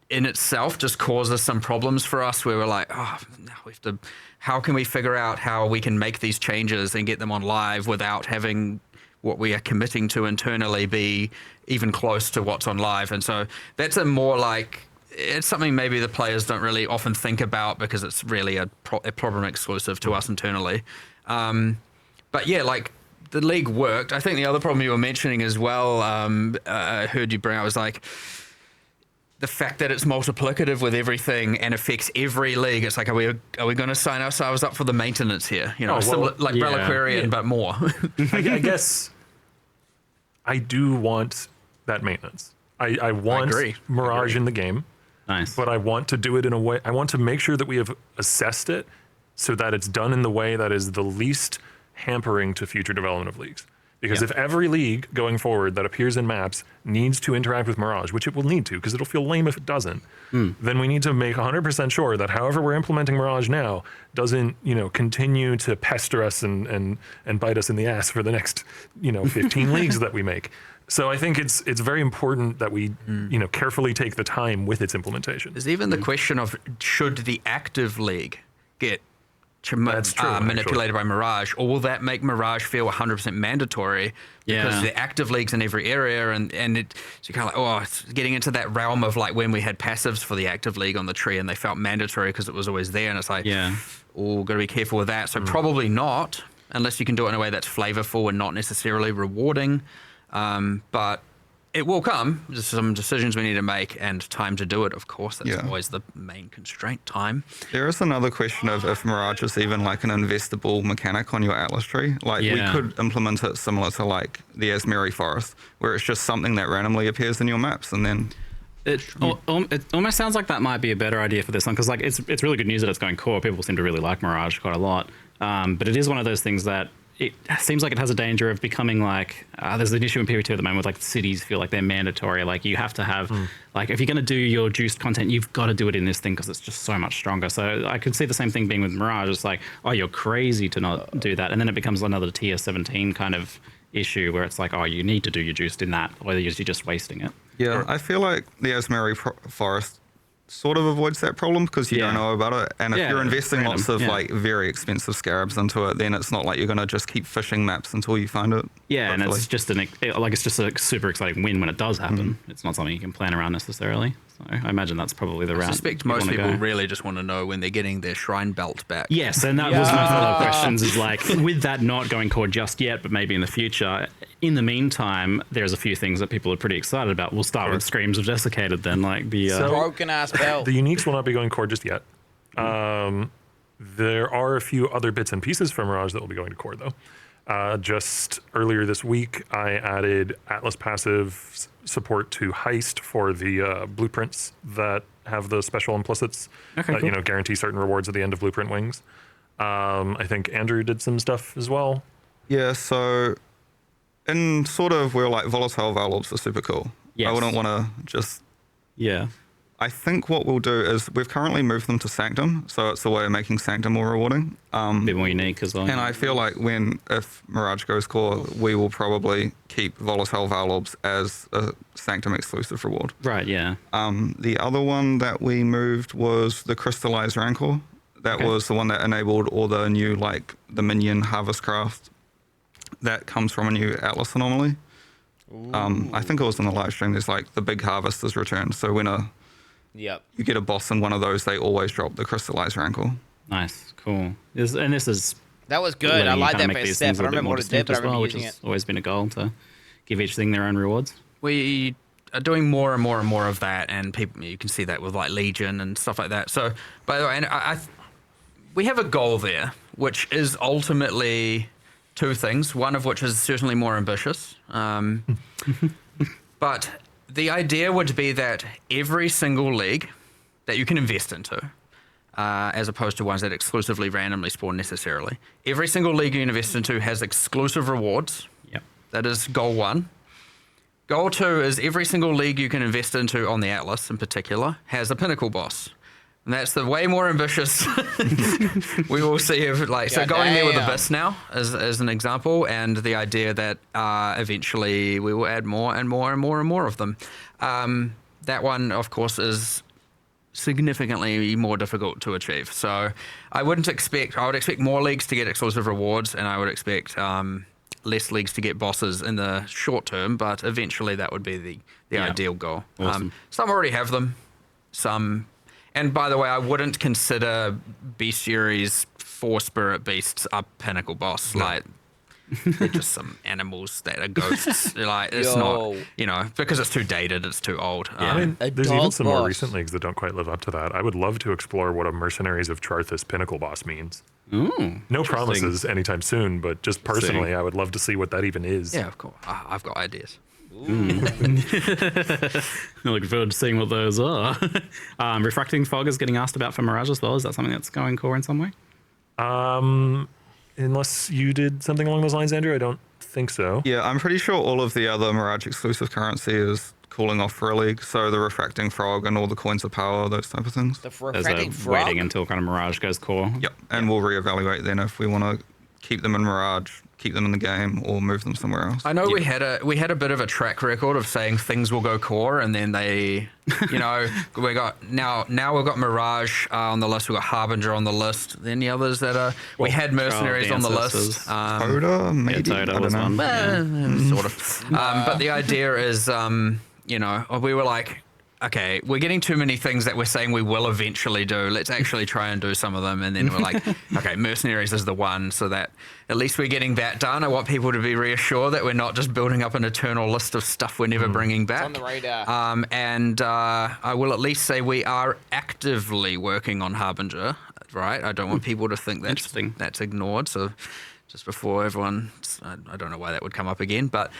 in itself just causes some problems for us where we're like, oh, we have to, how can we figure out how we can make these changes and get them on live without having what we are committing to internally be even close to what's on live? And so that's a more like, it's something maybe the players don't really often think about because it's really a problem exclusive to us internally. But yeah, like the league worked. I think the other problem you were mentioning as well, I heard you bring out was like the fact that it's multiplicative with everything and affects every league. It's like, are we going to sign ourselves up for the maintenance here? You know, similar, like Reliquarian, but more. I guess I do want that maintenance. I want Mirage in the game. Nice. But I want to do it in a way, I want to make sure that we have assessed it so that it's done in the way that is the least hampering to future development of leagues. Because if every league going forward that appears in maps needs to interact with Mirage, which it will need to, because it'll feel lame if it doesn't, then we need to make 100% sure that however we're implementing Mirage now doesn't, continue to pester us and bite us in the ass for the next, 15 leagues that we make. So I think it's very important that we, carefully take the time with its implementation. There's even the question of should the active league get manipulated by Mirage, or will that make Mirage feel 100% mandatory because the active leagues in every area, and it, so you're kind of like, it's getting into that realm of like when we had passives for the active league on the tree and they felt mandatory because it was always there, and it's like, got to be careful with that. So probably not, unless you can do it in a way that's flavorful and not necessarily rewarding. But it will come. There's some decisions we need to make and time to do it, of course. That's always the main constraint, time. There is another question of if Mirage is even like an investable mechanic on your Atlas tree. Like we could implement it similar to like the Asmeri Forest, where it's just something that randomly appears in your maps and then... It almost sounds like that might be a better idea for this one, because like it's really good news that it's going core. People seem to really like Mirage quite a lot. But it is one of those things that it seems like it has a danger of becoming like, there's an issue in PvP at the moment with like cities feel like they're mandatory. Like you have to have, like if you're going to do your juiced content, you've got to do it in this thing because it's just so much stronger. So I could see the same thing being with Mirage. It's like, oh, you're crazy to not do that. And then it becomes another tier 17 kind of issue where it's like, oh, you need to do your juiced in that, or you're just wasting it. Yeah, I feel like the Asmeri Forest sort of avoids that problem because you don't know about it. And if you're investing lots of like very expensive scarabs into it, then it's not like you're going to just keep fishing maps until you find it. Yeah, hopefully. And it's just it's just a super exciting win when it does happen. It's not something you can plan around necessarily. So I imagine that's probably the route. I suspect most people really just want to know when they're getting their shrine belt back. Yes, and that was my follow-up questions is like, with that not going core just yet, but maybe in the future, in the meantime, there's a few things that people are pretty excited about. We'll start with Screams of Desiccated then, like the... broken ass belt. The uniques will not be going core just yet. There are a few other bits and pieces from Mirage that will be going to core though. Just earlier this week, I added Atlas passive support to Heist for the blueprints that have the special implicits that guarantee certain rewards at the end of blueprint wings. I think Andrew did some stuff as well. Yeah, so in sort of where like volatile Valorps are super cool. Yes. I wouldn't want to just... Yeah. I think what we'll do is we've currently moved them to Sanctum, so it's a way of making Sanctum more rewarding. A bit more unique as well. And I feel like if Mirage goes core, we will probably keep Volatile Valorbs as a Sanctum exclusive reward. Right, yeah. The other one that we moved was the Crystallized Rancor. That was the one that enabled all the new, like, the minion harvest craft that comes from a new Atlas anomaly. I think it was in the live stream. There's like the big harvest is returned. So when you get a boss in one of those, they always drop the Crystallized Rancor. Nice, cool. And this is that was good. I like that best step. I don't remember what it did, but I remember using it. Always been a goal to give each thing their own rewards. We are doing more and more and more of that, and people, you can see that with like Legion and stuff like that. So, by the way, and we have a goal there, which is ultimately two things. One of which is certainly more ambitious, but the idea would be that every single league that you can invest into, as opposed to ones that exclusively randomly spawn necessarily, every single league you invest into has exclusive rewards. Yep. That is goal one. Goal two is every single league you can invest into on the Atlas in particular has a pinnacle boss. And that's the way more ambitious. We will see if so going there with Abyss now as an example, and the idea that eventually we will add more and more and more and more of them. That one, of course, is significantly more difficult to achieve. So I would expect more leagues to get exclusive rewards, and I would expect less leagues to get bosses in the short term, but eventually that would be the ideal goal. Awesome. Some already have them, some. And by the way, I wouldn't consider Bestiary's 4 spirit beasts a pinnacle boss. No. Like, they're just some animals that are ghosts. Like, it's not, because it's too dated, it's too old. Yeah. I mean, there's even some more recent leagues that don't quite live up to that. I would love to explore what a Mercenaries of Charthus pinnacle boss means. Ooh, no promises anytime soon, but just personally, I would love to see what that even is. Yeah, of course. I've got ideas. I'm looking forward to seeing what those are. Refracting Fog is getting asked about for Mirage as well. Is that something that's going core in some way? Unless you did something along those lines, Andrew, I don't think so. Yeah, I'm pretty sure all of the other Mirage exclusive currency is cooling off for a league. So the Refracting Frog and all the Coins of Power, those type of things. The Refracting Frog? Waiting until kind of Mirage goes core. Yep, and we'll reevaluate then if we want to keep them in Mirage, keep them in the game, or move them somewhere else. I know we had a bit of a track record of saying things will go core, and then they, we got now we've got Mirage on the list, we've got Harbinger on the list. Then the others that are we had Mercenaries on the list. Toda, maybe. Yeah, Toda was one. Sort of. But the idea is, we were like, okay, we're getting too many things that we're saying we will eventually do. Let's actually try and do some of them. And then we're like, okay, Mercenaries is the one, so that at least we're getting that done. I want people to be reassured that we're not just building up an eternal list of stuff we're never bringing back. It's on the radar. I will at least say we are actively working on Harbinger, right? I don't want people to think that's ignored. So just before everyone, I don't know why that would come up again, but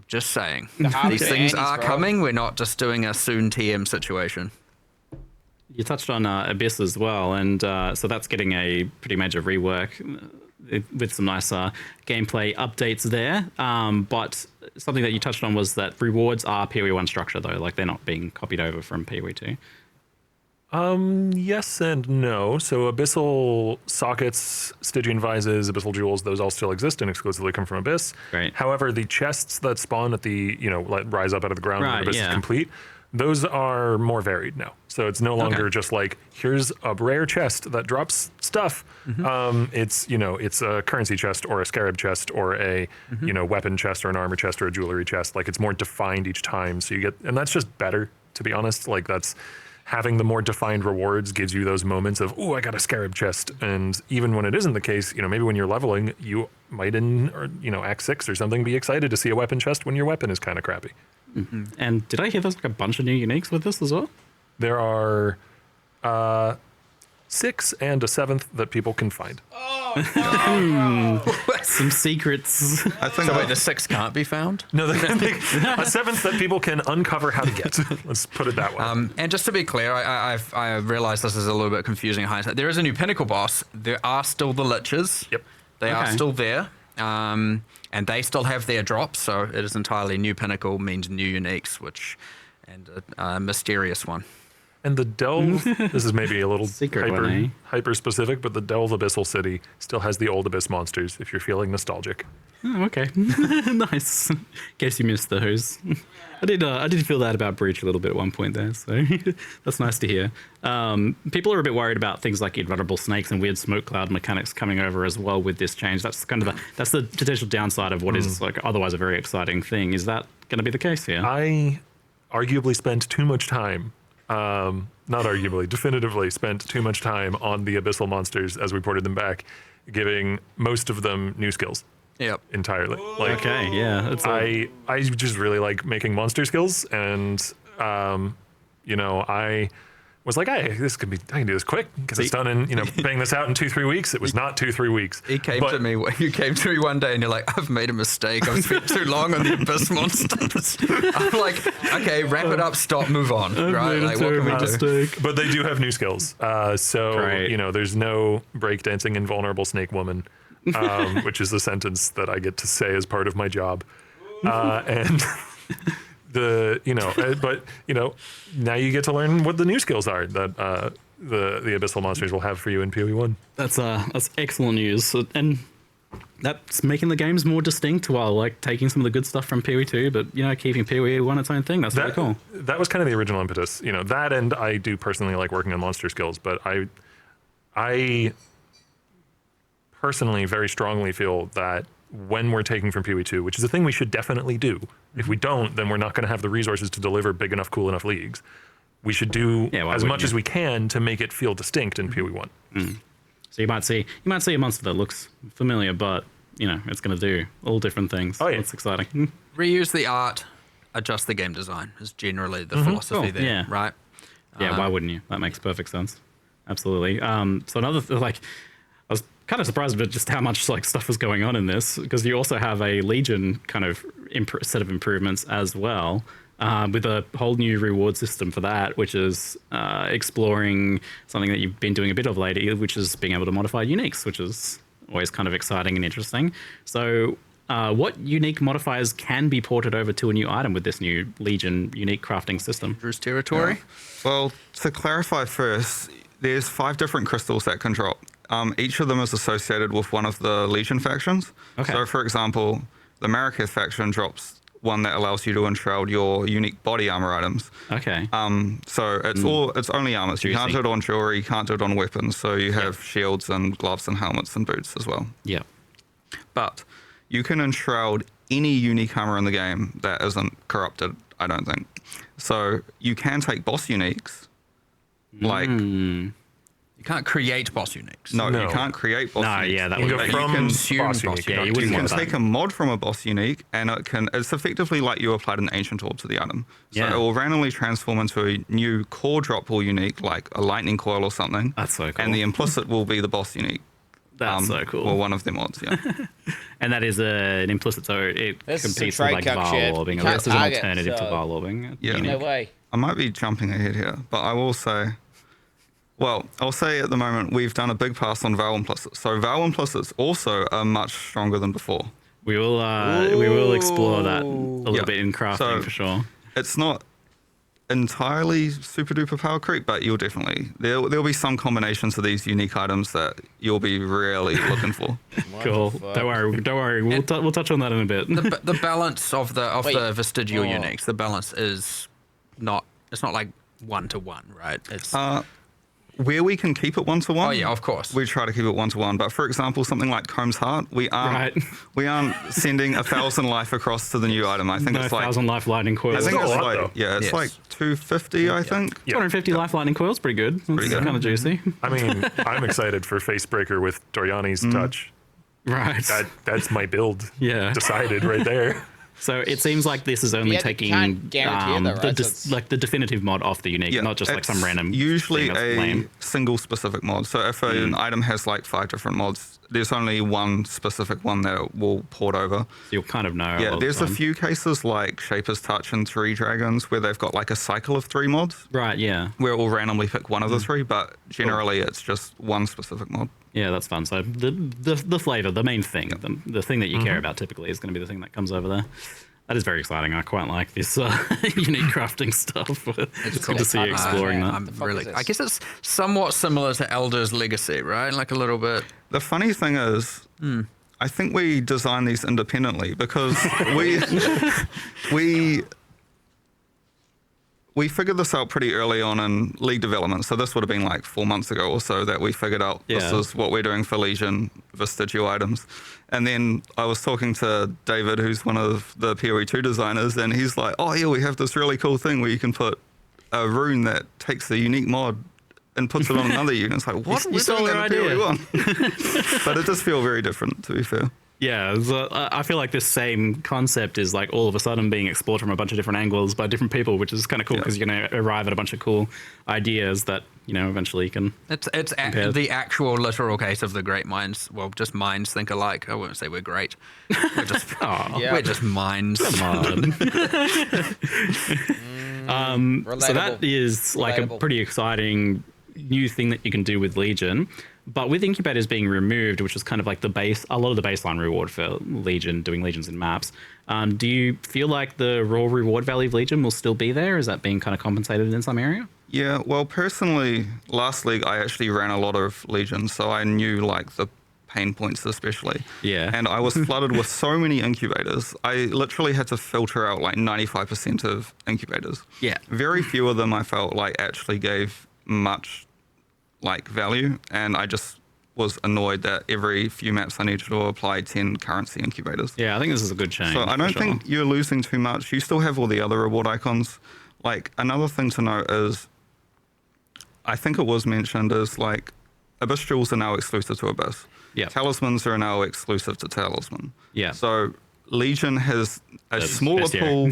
just saying, these things are coming. We're not just doing a soon TM situation. You touched on Abyss as well, and so that's getting a pretty major rework with some nice gameplay updates there. But something that you touched on was that rewards are PoE1 structure, though, like they're not being copied over from PoE2. Yes and no. So Abyssal sockets, Stygian vises, Abyssal jewels, those all still exist and exclusively come from Abyss. Great. However, the chests that spawn at the, rise up out of the ground when Abyss is complete, those are more varied now. So it's no longer just like, here's a rare chest that drops stuff. It's, it's a currency chest or a scarab chest or a, weapon chest or an armor chest or a jewelry chest. Like, it's more defined each time. So you get, and that's just better, to be honest. Like, that's, having the more defined rewards gives you those moments of, oh, I got a scarab chest. And even when it isn't the case, maybe when you're leveling, you might Act 6 or something, be excited to see a weapon chest when your weapon is kind of crappy. And did I hear there's like a bunch of new uniques with this as well? There are 6 and a 7th that people can find. Some secrets. I think so. Wait, the 6 can't be found? No, a 7th that people can uncover how to get. Let's put it that way. And just to be clear, I realize this is a little bit confusing in hindsight. There is a new pinnacle boss. There are still the liches. Yep. They are still there. And they still have their drops, so it is entirely new pinnacle means new uniques, and a mysterious one. And the Delve, this is maybe a little Secret one, eh? hyper specific, but the Delve Abyssal City still has the old Abyss monsters if you're feeling nostalgic. Oh, okay. Nice. Guess you missed those. I did feel that about Breach a little bit at one point there, so that's nice to hear. People are a bit worried about things like invulnerable snakes and weird smoke cloud mechanics coming over as well with this change. That's kind of that's the potential downside of what is like otherwise a very exciting thing. Is that going to be the case here? I arguably spent too much time, not arguably, definitively spent too much time on the Abyssal monsters as we ported them back, giving most of them new skills. Yep. Entirely. Like, okay, yeah. I just really like making monster skills, and you know, I was like, hey, I can do this quick because it's done in, you know, bang this out in 2-3 weeks. It was not 2-3 weeks. You came to me one day and you're like, I've made a mistake. I've spent too long on the Abyss monsters. I'm like, okay, wrap it up, stop, move on. Right? Like, what can we do? But they do have new skills. You know, there's no breakdancing invulnerable snake woman, which is the sentence that I get to say as part of my job. And but you know, now you get to learn what the new skills are that the Abyssal monsters will have for you in PoE1. That's excellent news, and that's making the games more distinct while like taking some of the good stuff from PoE2, but you know, keeping PoE1 its own thing. That's really cool. That was kind of the original impetus, you know. That, and I do personally like working on monster skills, but I personally very strongly feel that when we're taking from PoE2, which is a thing we should definitely do. If we don't, then we're not going to have the resources to deliver big enough, cool enough leagues. We should do as much as we can to make it feel distinct in PoE1. So you might see a monster that looks familiar, but you know, it's going to do all different things. Oh yeah, it's exciting. Reuse the art, adjust the game design is generally the philosophy there, right? Yeah, why wouldn't you? That makes perfect sense. Absolutely. So another I was kind of surprised about just how much like stuff was going on in this, because you also have a Legion kind of set of improvements as well, with a whole new reward system for that, which is exploring something that you've been doing a bit of lately, which is being able to modify uniques, which is always kind of exciting and interesting. So what unique modifiers can be ported over to a new item with this new Legion unique crafting system? Drew's territory? Well, to clarify first, there's 5 different crystals that can drop. Each of them is associated with one of the Legion factions. Okay. So, for example, the Marraketh faction drops one that allows you to enshroud your unique body armor items. Okay. So it's only armors. You can't do it on jewelry. You can't do it on weapons. So you have shields and gloves and helmets and boots as well. Yeah. But you can enshroud any unique armor in the game that isn't corrupted, I don't think. So you can take boss uniques, like... You can't create boss uniques. No, you can't create boss uniques. Yeah, that would be consume boss unique. Yeah, you can take a mod from a boss unique, and it's effectively like you applied an ancient orb to the item. So it will randomly transform into a new core droppable unique, like a lightning coil or something. That's so cool. And the implicit will be the boss unique. That's so cool. Or one of the mods, yeah. And that is an implicit, so it competes with like Val Orbing. This is an alternative to Val Orbing. Yeah. No way. I might be jumping ahead here, but I will say... Well, I'll say at the moment we've done a big pass on Val implicits. So Val implicits also are much stronger than before. We will explore that a little bit in crafting for sure. It's not entirely super duper power creep, but you'll definitely there'll be some combinations of these unique items that you'll be really looking for. Cool. Don't worry. We'll touch on that in a bit. The balance of the vestigial uniques, the balance is not. It's not like 1-to-1, right? It's where we can keep it 1-to-1. Oh yeah, of course. We try to keep it 1-to-1. But for example, something like Comb's Heart, we aren't sending 1,000 life across to the new item. I think it's like 1,000 life lightning coils. I think it's like it's like 250. I think 250 life lightning coils, pretty good. That's kind of juicy. I mean, I'm excited for Facebreaker with Doriani's touch. Right. That's my build. Yeah. Decided right there. So it seems like this is only taking the definitive mod off the unique, not just like some random. Usually a single specific mod. So if an item has like 5 different mods, there's only one specific one that will port over. So you'll kind of know. Yeah, there's a few cases like Shaper's Touch and 3 Dragons where they've got like a cycle of 3 mods. Right. Yeah. Where it will randomly pick one of the 3, but generally it's just one specific mod. Yeah, that's fun. So the flavor, the main thing, the thing that you care about typically is going to be the thing that comes over there. That is very exciting. I quite like this unique crafting stuff. It's good to see you I exploring that. I guess it's somewhat similar to Elder's Legacy, right? Like a little bit. The funny thing is, I think we designed these independently because we figured this out pretty early on in League development. So this would have been like 4 months ago or so that we figured out this is what we're doing for Legion vestigial items. And then I was talking to David, who's one of the PoE2 designers, and he's like, oh yeah, we have this really cool thing where you can put a rune that takes the unique mod and puts it on another unit. It's like, what? You stole our idea. But it does feel very different, to be fair. Yeah, I feel like this same concept is like all of a sudden being explored from a bunch of different angles by different people, which is kind of cool because you're going to arrive at a bunch of cool ideas that, you know, eventually you can. It's the actual literal case of the great minds. Well, just minds think alike. I won't say we're great. We're just, we're just minds. Come on. So that is like a pretty exciting new thing that you can do with Legion. But with incubators being removed, which is kind of like the base, a lot of the baseline reward for Legion, doing Legions in maps, do you feel like the raw reward value of Legion will still be there? Is that being kind of compensated in some area? Yeah, well, personally, last league I actually ran a lot of Legions, so I knew like the pain points especially. Yeah. And I was flooded with so many incubators. I literally had to filter out like 95% of incubators. Yeah. Very few of them I felt like actually gave much like value, and I just was annoyed that every few maps I needed to apply 10 currency incubators. Yeah, I think this is a good change. So I don't think you're losing too much. You still have all the other reward icons. Like, another thing to note is, I think it was mentioned, is like Abyss Jewels are now exclusive to Abyss. Yeah. Talismans are now exclusive to Talisman. Yeah. So Legion has a smaller pool.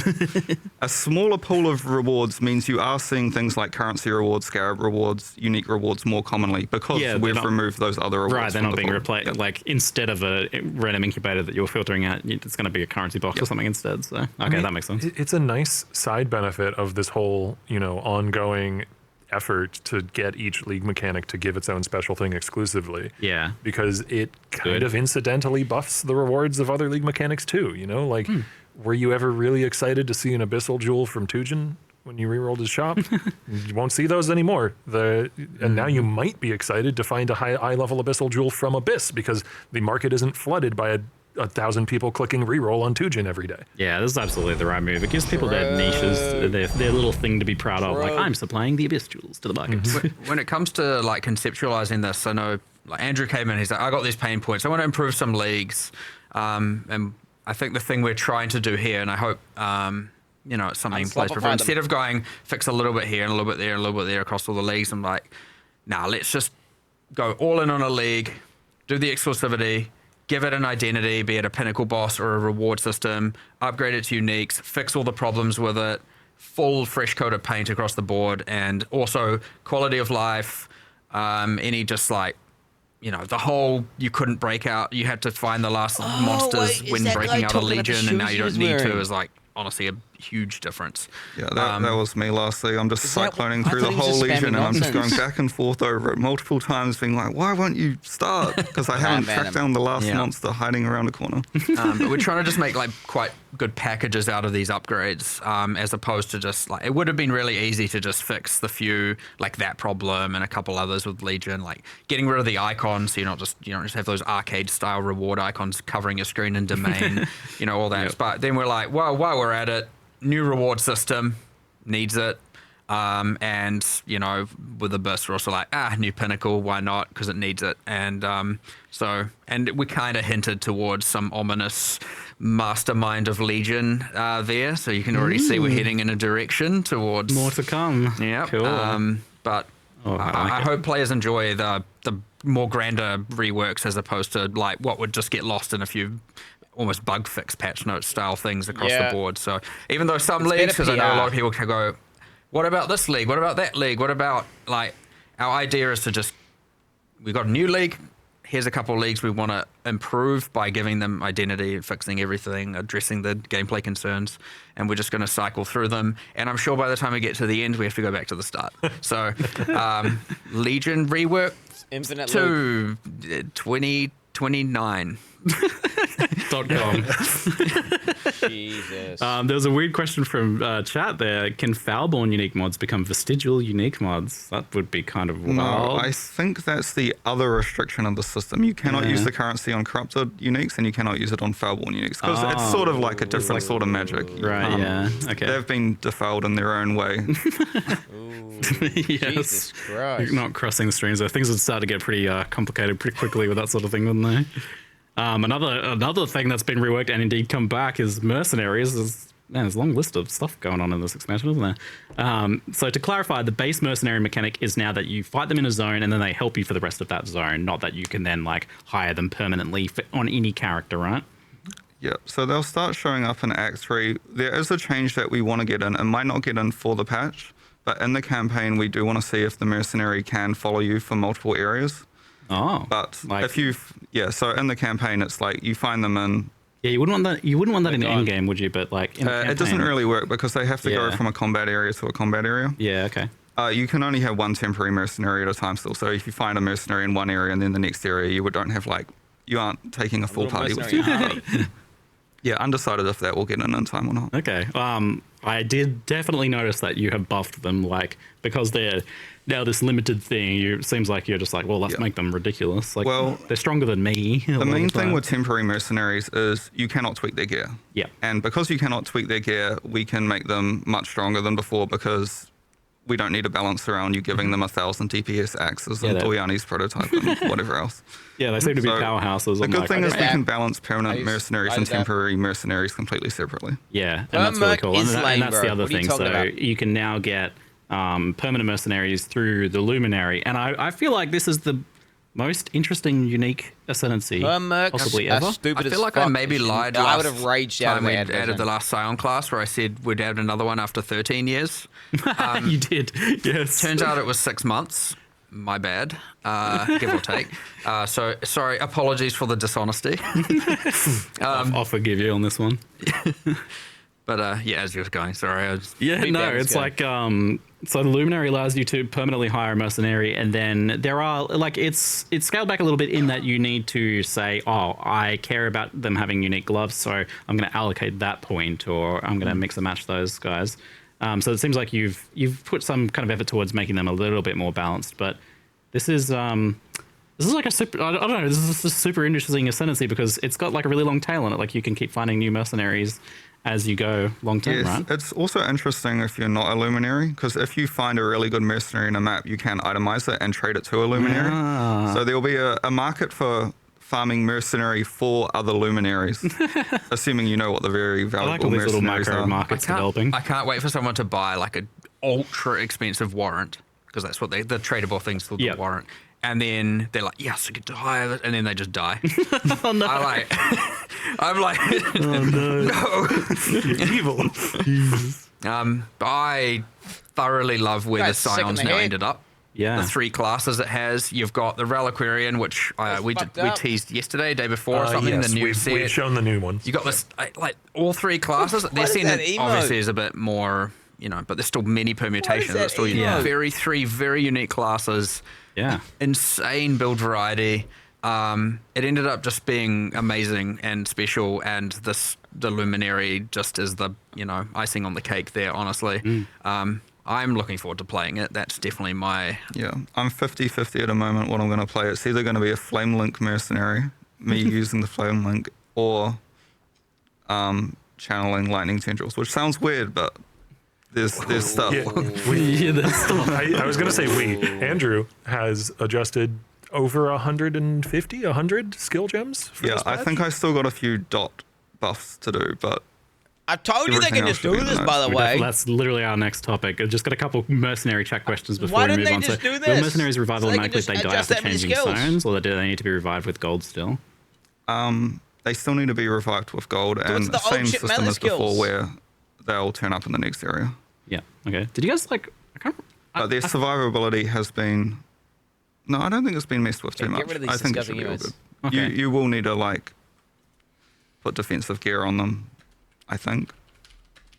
A smaller pool of rewards means you are seeing things like currency rewards, scarab rewards, unique rewards more commonly because we've removed those other rewards. Right, they're not being replaced. Like, instead of a random incubator that you're filtering out, it's going to be a currency box or something instead. So, okay, that makes sense. It's a nice side benefit of this whole, you know, ongoing effort to get each league mechanic to give its own special thing exclusively. Yeah. Because it kind of incidentally buffs the rewards of other league mechanics too, you know? Like, were you ever really excited to see an Abyssal Jewel from Tujin when you rerolled his shop? You won't see those anymore. And now you might be excited to find a high level Abyssal Jewel from Abyss because the market isn't flooded by 1,000 people clicking reroll on Tujin every day. Yeah, this is absolutely the right move. It gives people their niches, their little thing to be proud of. Like, I'm supplying the Abyss Jewels to the market. When it comes to like conceptualizing this, I know like Andrew came in, he's like, I got these pain points. I want to improve some leagues. And I think the thing we're trying to do here, and I hope, you know, it's something in place. But instead of going fix a little bit here and a little bit there and a little bit there across all the leagues, I'm like, nah, let's just go all in on a league, do the exclusivity, give it an identity, be it a pinnacle boss or a reward system, upgrade it to uniques, fix all the problems with it, full fresh coat of paint across the board, and also quality of life, any just like, you know, the whole you couldn't break out, you had to find the last monsters when breaking out a Legion, and now you don't need to, is like honestly a huge difference. Yeah, that was me last league. I'm just cycloning through the whole Legion, and I'm just going back and forth over it multiple times, being like, why won't you start? Because I haven't tracked down the last monster hiding around a corner. But we're trying to just make like quite good packages out of these upgrades, as opposed to just like, it would have been really easy to just fix the few, like that problem and a couple others with Legion, like getting rid of the icons, so you don't just have those arcade style reward icons covering your screen in domain, you know, all that. But then we're like, well, while we're at it, new reward system needs it, and you know, with Abyss we're also like, new pinnacle, why not, because it needs it. And and we kind of hinted towards some ominous mastermind of Legion there, so you can already see we're heading in a direction towards more to come. Yeah, cool. But I hope players enjoy the more grander reworks as opposed to like what would just get lost in a few almost bug fix patch note style things across the board. So even though some leagues, because I know a lot of people can go, what about this league? What about that league? What about, like, our idea is to just, we got a new league. Here's a couple of leagues we want to improve by giving them identity, fixing everything, addressing the gameplay concerns, and we're just going to cycle through them. And I'm sure by the time we get to the end, we have to go back to the start. So Legion rework Infinite to 2029. .com. Jesus. There was a weird question from chat there. Can foul-born unique mods become vestigial unique mods? That would be kind of wild. No, I think that's the other restriction of the system. You cannot use the currency on corrupted uniques, and you cannot use it on foul-born uniques, because it's sort of like a different sort of magic. Right, yeah. Okay. They've been defiled in their own way. Yes. Jesus Christ. Not crossing the streams. Things would start to get pretty complicated pretty quickly with that sort of thing, wouldn't they? Another thing that's been reworked and indeed come back is mercenaries. There's a long list of stuff going on in this expansion, isn't there? So to clarify, the base mercenary mechanic is now that you fight them in a zone and then they help you for the rest of that zone, not that you can then like hire them permanently on any character, right? Yeah, so they'll start showing up in Act 3. There is a change that we want to get in. It might not get in for the patch, but in the campaign, we do want to see if the mercenary can follow you for multiple areas. Oh. But if you, so in the campaign, it's like you find them in. Yeah, you wouldn't want that. You wouldn't want that in the end game, would you? But like, in the it doesn't campaign- really work because they have to go from a combat area to a combat area. Yeah. Okay. You can only have one temporary mercenary at a time still. So if you find a mercenary in one area and then the next area, don't have you aren't taking a full party with you. Yeah, undecided if that will get in time or not. Okay. I did definitely notice that you have buffed them, like, because they're now this limited thing. It seems like you're just like, well, let's make them ridiculous. Like, Well, they're stronger than me. The main thing with temporary mercenaries is you cannot tweak their gear. Yeah. And because you cannot tweak their gear, we can make them much stronger than before because we don't need to balance around you giving them 1,000 DPS axes and Doyani's prototype and whatever else. Yeah, they seem to be powerhouses. The I'm good like, thing is okay. we can balance permanent mercenaries and temporary mercenaries completely separately. Yeah, and that's really cool. And that's the other thing. So about? you can now get permanent mercenaries through the Luminary. And I feel like this is the most interesting, unique ascendancy possibly ever. I feel like I maybe lied I last would have raged out time of we my head. added the last Scion class where I said we'd add another one after 13 years. You did, yes. Turns out it was 6 months. My bad, give or take. So, sorry, apologies for the dishonesty. I'll forgive you on this one. But yeah, as you were going, sorry. It's like so the Luminary allows you to permanently hire a mercenary, and then there are like it's scaled back a little bit in that you need to say, oh, I care about them having unique gloves, so I'm going to allocate that point, or I'm going to mix and match those guys. So it seems like you've put some kind of effort towards making them a little bit more balanced, but this is like a super, I don't know, this is a super interesting ascendancy because it's got like a really long tail on it. Like you can keep finding new mercenaries as you go long term, right? It's also interesting if you're not a luminary, because if you find a really good mercenary in a map, you can itemize it and trade it to a luminary. So there'll be a market for farming mercenary for other luminaries, assuming you know what the very valuable mercenaries are. I can't wait for someone to buy like an ultra expensive warrant, because that's what the tradable thing's called, the warrant. And then they're like, yes, I get to hire it, and then they just die. Oh, no. I'm like, oh, no. You're evil. I thoroughly love where the Scions now ended up. Yeah. The 3 classes it has. You've got the Reliquarian, which we teased yesterday, day before or something. Yes, the new we've shown the new ones. You got this, like all 3 classes. They're seen obviously as a bit more, but there's still many permutations. There's still 3 very unique classes. Yeah. Insane build variety. It ended up just being amazing and special, and the Luminary just is the icing on the cake there, honestly. I'm looking forward to playing it. That's definitely my... Yeah, I'm 50-50 at the moment what I'm going to play. It's either going to be a Flame Link mercenary, me using the Flame Link, or channeling Lightning Tendrils, which sounds weird, but there's stuff. I was going to say Andrew has adjusted over 100 skill gems for this I patch? think I still got a few dot buffs to do, but I told you they can just do this, by the way. That's literally our next topic. I've just got a couple mercenary chat questions before Why we didn't move they on. just do Will this? mercenaries revive So they can automatically if just they die adjust after that many changing skills. stones, or do they need to be revived with gold still? they still need to be revived with gold, So and it's the the old same shit system melee as before, skills. where they'll turn up in the next area. Yeah. Okay. Did you guys But their survivability has been... No, I don't think it's been messed with too Get much. rid of these I think it should disgusting be all emotes. good. Okay. You will need to put defensive gear on them, I think.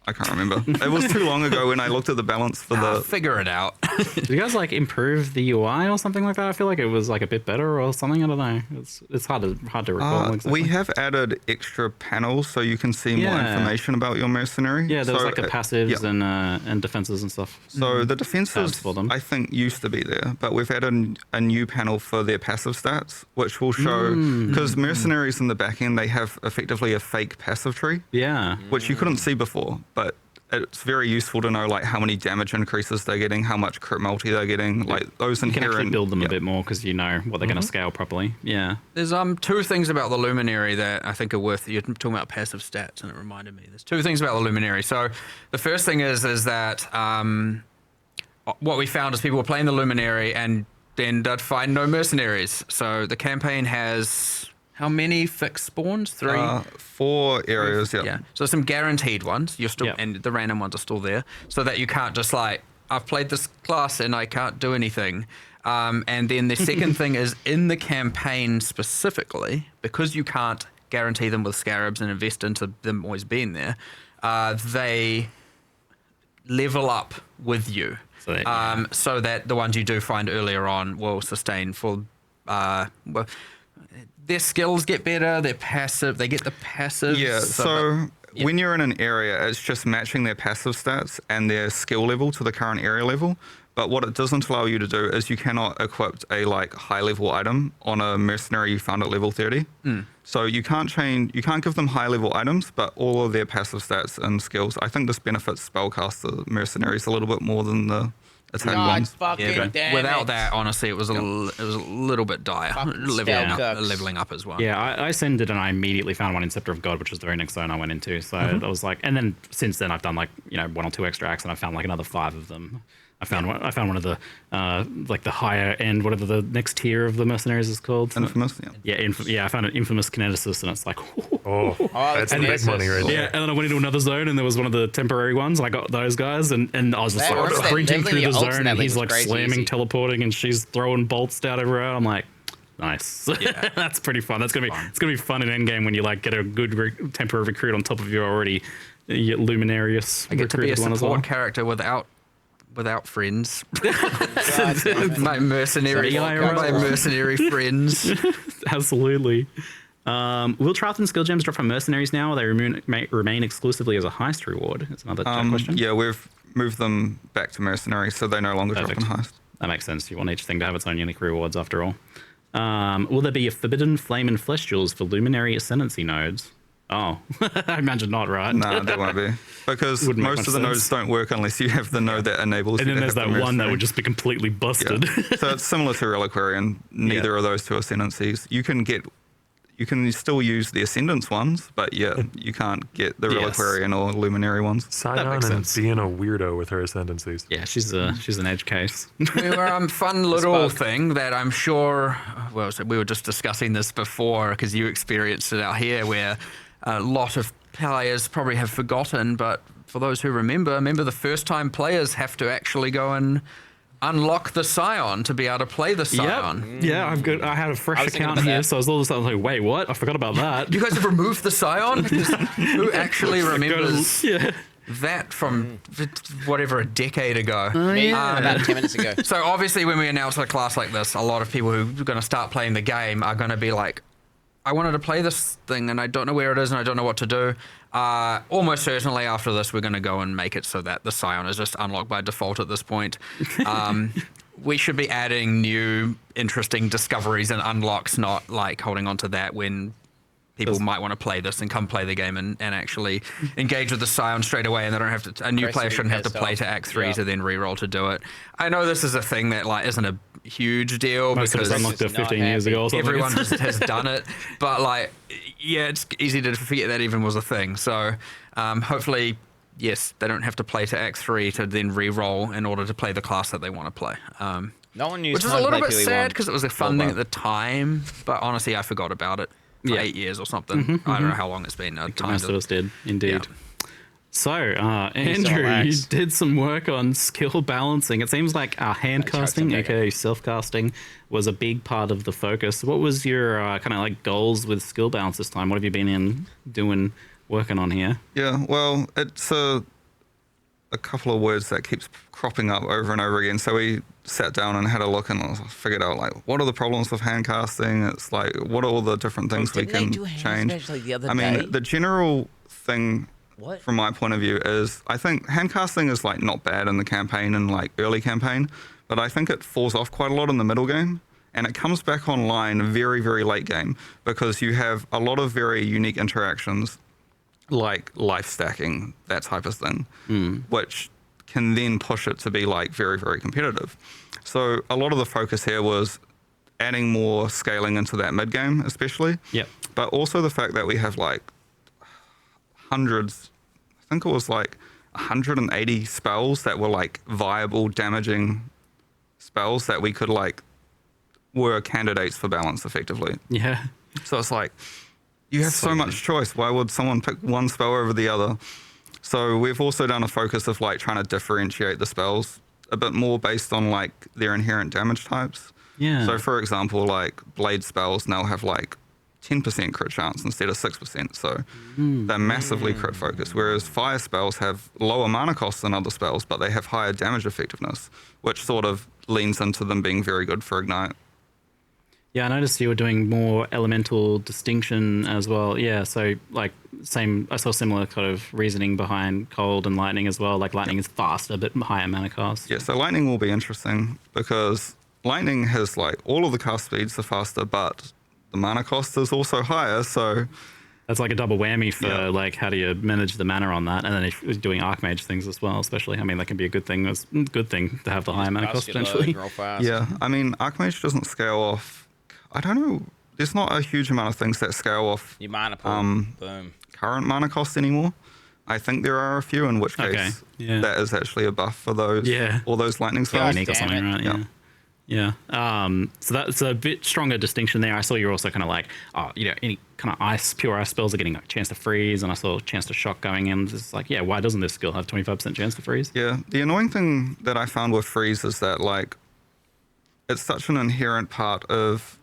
I can't remember. It was too long ago when I looked at the balance for the... Figure it out. Did you guys like improve the UI or something like that? I feel like it was like a bit better or something. I don't know. It's hard to recall exactly. We have added extra panels so you can see more information about your mercenary. Yeah, there's like the passives and defenses and stuff. So the defenses, for them. I think, used to be there, but we've added a new panel for their passive stats, which will show, because mercenaries in the back end, they have effectively a fake passive tree. Yeah. Which you couldn't see before, but it's very useful to know like how many damage increases they're getting, how much crit multi they're getting, like those inherent... You can actually build them a bit more because you know what they're going to scale properly. Yeah. There's two things about the Luminary that I think are worth... You're talking about passive stats, and it reminded me. There's two things about the Luminary. So the first thing is that what we found is people were playing the Luminary and then they'd find no mercenaries. So the campaign has... How many fixed spawns? 3? 4 areas, yeah. So some guaranteed ones, and the random ones are still there, so that you can't just like, I've played this class and I can't do anything. And then the second thing is in the campaign specifically, because you can't guarantee them with scarabs and invest into them always being there, they level up with you. So that the ones you do find earlier on will sustain for, their skills get better, they're passive, they get the passive. Yeah, so when you're in an area, it's just matching their passive stats and their skill level to the current area level. But what it doesn't allow you to do is you cannot equip a like high level item on a mercenary you found at level 30. So you can't give them high level items, but all of their passive stats and skills. I think this benefits spellcaster mercenaries a little bit more than the attack ones. But without that, honestly, it was a little bit dire. Leveling up as well. Yeah, I ascended and I immediately found one in Scepter of God, which was the very next zone I went into. So I was like, and then since then I've done like 1 or 2 extra acts, and I found like another 5 of them. I found one of the like the higher end, whatever the next tier of the mercenaries is called. Infamous, I found an infamous kineticist, and it's like, that's big money right there. Yeah, and then I went into another zone, and there was one of the temporary ones, and I got those guys, and I was just like sprinting through the zone, and he's like slamming, teleporting, and she's throwing bolts down everywhere. I'm like, nice. Yeah. That's pretty fun. It's gonna be fun in endgame when you like get a good temporary recruit on top of your already luminarious. I get to be a support character without friends. my mercenary friends. Absolutely. Will Trials and skill gems drop from mercenaries now, or they remain exclusively as a heist reward? That's another question. Yeah, we've moved them back to mercenaries, so they no longer drop in heist. That makes sense. You want each thing to have its own unique rewards after all. Will there be a forbidden flame and flesh jewels for luminary ascendancy nodes? Oh, I imagine not, right? No, there won't be. Because most of the nodes don't work unless you have the node that enables you to have the And then there's that one that would just be completely busted. Yeah. So it's similar to Reliquary, and neither of those two ascendancies. You can still use the Ascendance ones, but you can't get the Reliquarian or Luminary ones. Scion and being a weirdo with her ascendancies. Yeah, she's an edge case. We were fun little thing that I'm sure. Well, so we were just discussing this before because you experienced it out here, where a lot of players probably have forgotten, but for those who remember the first time players have to actually go and unlock the Scion to be able to play the Scion. Yeah, I had a fresh account here, so I was all of a sudden like, wait, what? I forgot about that. You guys have removed the Scion? Because who actually remembers that from whatever, a decade ago? About 10 minutes ago. So obviously when we announce a class like this, a lot of people who are going to start playing the game are going to be like, I wanted to play this thing and I don't know where it is and I don't know what to do. Almost certainly after this, we're going to go and make it so that the Scion is just unlocked by default at this point. We should be adding new interesting discoveries and unlocks, not like holding on to that when people might want to play this and come play the game and actually engage with the Scion straight away, and they don't have to. A new player shouldn't have to play to Act 3 to then reroll to do it. I know this is a thing that like isn't a huge deal because unlocked it 15 years ago or something. Everyone just has done it, but like, yeah, it's easy to forget that even was a thing. So hopefully, yes, they don't have to play to Act 3 to then re-roll in order to play the class that they want to play. No one used which is a little bit sad because it was a fun thing at the time, but honestly, I forgot about it for 8 years or something. I don't know how long it's been. Most of us did, indeed. Yeah. So, Andrew, you did some work on skill balancing. It seems like hand casting, aka self-casting, was a big part of the focus. What was your kind of like goals with skill balance this time? What have you been working on here? Yeah, well, it's a couple of words that keeps cropping up over and over again. So we sat down and had a look and figured out like what are the problems with hand casting. It's like what are all the different things we can change. Like the other I mean, day? the general thing What? from my point of view is I think hand casting is like not bad in the campaign and like early campaign, but I think it falls off quite a lot in the middle game. And it comes back online very, very late game because you have a lot of very unique interactions like life stacking, that type of thing, which can then push it to be like very, very competitive. So a lot of the focus here was adding more scaling into that mid game, especially. Yep. But also the fact that we have like hundreds, I think it was like 180 spells that were like viable damaging spells that we could like were candidates for balance effectively. Yeah. So it's like, you have so much choice. Why would someone pick one spell over the other? So we've also done a focus of like trying to differentiate the spells a bit more based on like their inherent damage types. Yeah. So for example, like blade spells now have like 10% crit chance instead of 6%. So they're massively crit focused. Whereas fire spells have lower mana costs than other spells, but they have higher damage effectiveness, which sort of leans into them being very good for Ignite. Yeah, I noticed you were doing more elemental distinction as well. Yeah, so like I saw similar kind of reasoning behind cold and lightning as well. Like lightning is faster, but higher mana cost. Yeah, so lightning will be interesting because lightning has like all of the cast speeds are faster, but the mana cost is also higher. So that's like a double whammy for like how do you manage the mana on that, and then if you're doing archmage things as well, especially. I mean, that can be a good thing. It's a good thing to have the higher mana cost potentially. Yeah, I mean, archmage doesn't scale off. I don't know. There's not a huge amount of things that scale off your mana pool. Boom. Current mana cost anymore. I think there are a few, in which case that is actually a buff for those. Yeah. All those lightning spells. Unique or something, right? Yeah. So that's a bit stronger distinction there. I saw you're also kind of like, any kind of pure ice spells are getting a chance to freeze, and I saw a chance to shock going in. It's like, why doesn't this skill have 25% chance to freeze? Yeah. The annoying thing that I found with freeze is that like, it's such an inherent part of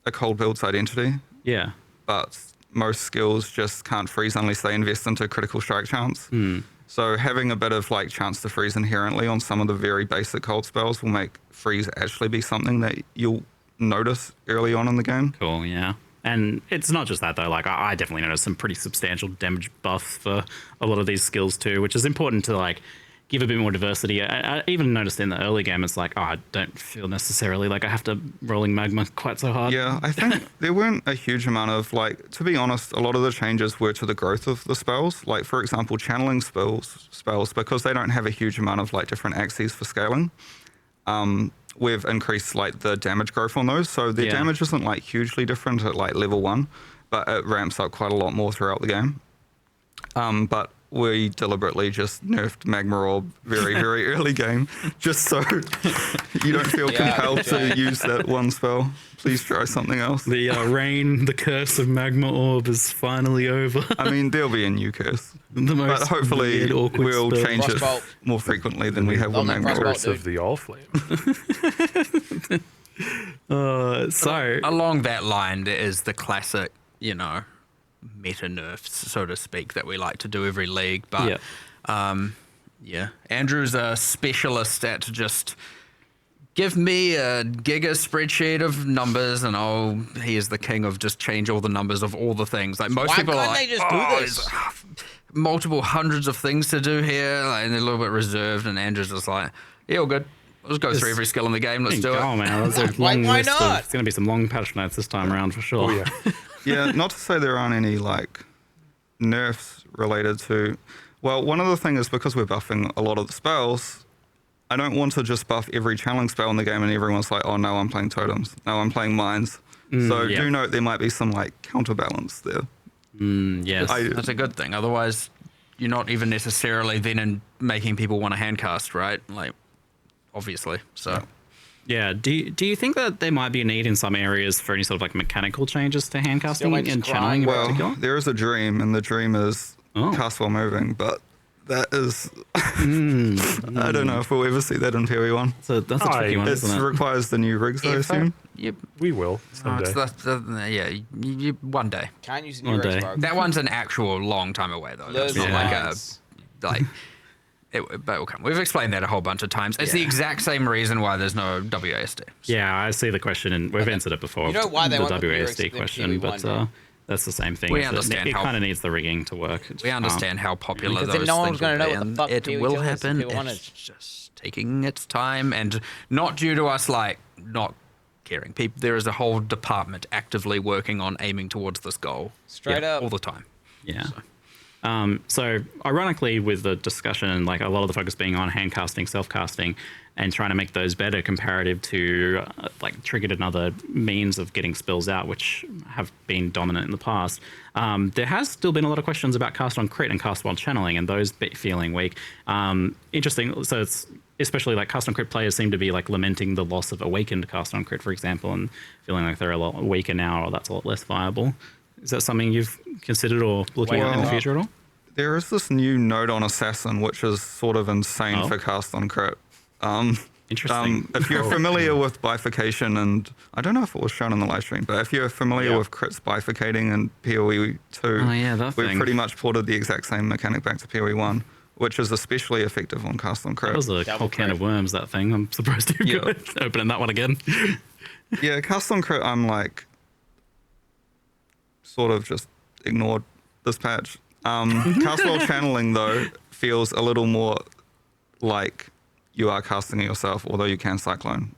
a cold build's identity. Yeah. But most skills just can't freeze unless they invest into critical strike chance. So having a bit of like chance to freeze inherently on some of the very basic cold spells will make freeze actually be something that you'll notice early on in the game. Cool, yeah. And it's not just that though, like I definitely noticed some pretty substantial damage buffs for a lot of these skills too, which is important to like give a bit more diversity. I even noticed in the early game, it's like, I don't feel necessarily like I have to rolling magma quite so hard. Yeah, I think there weren't a huge amount of, like, to be honest, a lot of the changes were to the growth of the spells. Like, for example, channeling spells, because they don't have a huge amount of, like, different axes for scaling, we've increased, like, the damage growth on those. So their damage isn't, like, hugely different at, like, level 1, but it ramps up quite a lot more throughout the game. But we deliberately just nerfed Magma Orb very, very early game, just so you don't feel compelled to use that one spell. Please try something else. The the curse of Magma Orb is finally over. I mean, there'll be a new curse. But hopefully weird, awkward we'll spell. change it more frequently than we have with Magma Orb. Curse of the All Flame. So along that line, there is the classic, meta nerfs, so to speak, that we like to do every league. But Andrew's a specialist at just give me a giga spreadsheet of numbers, and he is the king of just change all the numbers of all the things. Like most people are like, they just do this? Multiple hundreds of things to do here, and they're a little bit reserved. And Andrew's just like, all good. Let's go through every skill in the game. Let's do it. Oh man, that's a long list. It's going to be some long patch notes this time around for sure. Oh, yeah. Yeah, not to say there aren't any like nerfs related to. Well, one of the things is because we're buffing a lot of the spells, I don't want to just buff every channeling spell in the game and everyone's like, oh no, I'm playing totems. No, I'm playing mines. Do note there might be some like counterbalance there. Yes, that's a good thing. Otherwise, you're not even necessarily then making people want to handcast, right? Like, obviously. So. Yeah. Do you think that there might be a need in some areas for any sort of like mechanical changes to handcasting and channeling in particular? There is a dream, and the dream is cast while moving, but that is... I don't know if we'll ever see that in PoE1. So that's a tricky one, isn't it? It requires the new rigs, I assume. We will someday. One day. Can't use new rigs, bro. That one's an actual long time away, though. That's not like But will come. We've explained that a whole bunch of times. It's the exact same reason why there's no WASD. Yeah, I see the question, and we've answered it before. You know why they the want the WASD question, but that's the same thing. We understand it kind of needs the rigging to work. We understand how popular Because those no one's things gonna will know be, what the and fuck it PoE will is, happen. PoE1 It's just taking its time, and not due to us not caring. There is a whole department actively working on aiming towards this goal. Straight up all the time. Yeah. So ironically, with the discussion, like a lot of the focus being on hand casting, self casting, and trying to make those better comparative to like triggered and other means of getting spells out, which have been dominant in the past. There has still been a lot of questions about cast on crit and cast while channeling, and those feeling weak. Interesting. So it's especially like cast on crit players seem to be like lamenting the loss of awakened cast on crit, for example, and feeling like they're a lot weaker now, or that's a lot less viable. Is that something you've considered or looking at in the future at all? There is this new node on Assassin, which is sort of insane for cast on crit. Interesting. If you're familiar with bifurcation, and I don't know if it was shown in the live stream, but if you're familiar with crits bifurcating in PoE 2, we pretty much ported the exact same mechanic back to PoE 1, which is especially effective on cast on crit. That was a whole can of worms, that thing. I'm surprised you're opening that one again. Yeah, cast on crit, I'm like, sort of just ignored this patch. Cast while channeling, though, feels a little more like you are casting it yourself, although you can cyclone,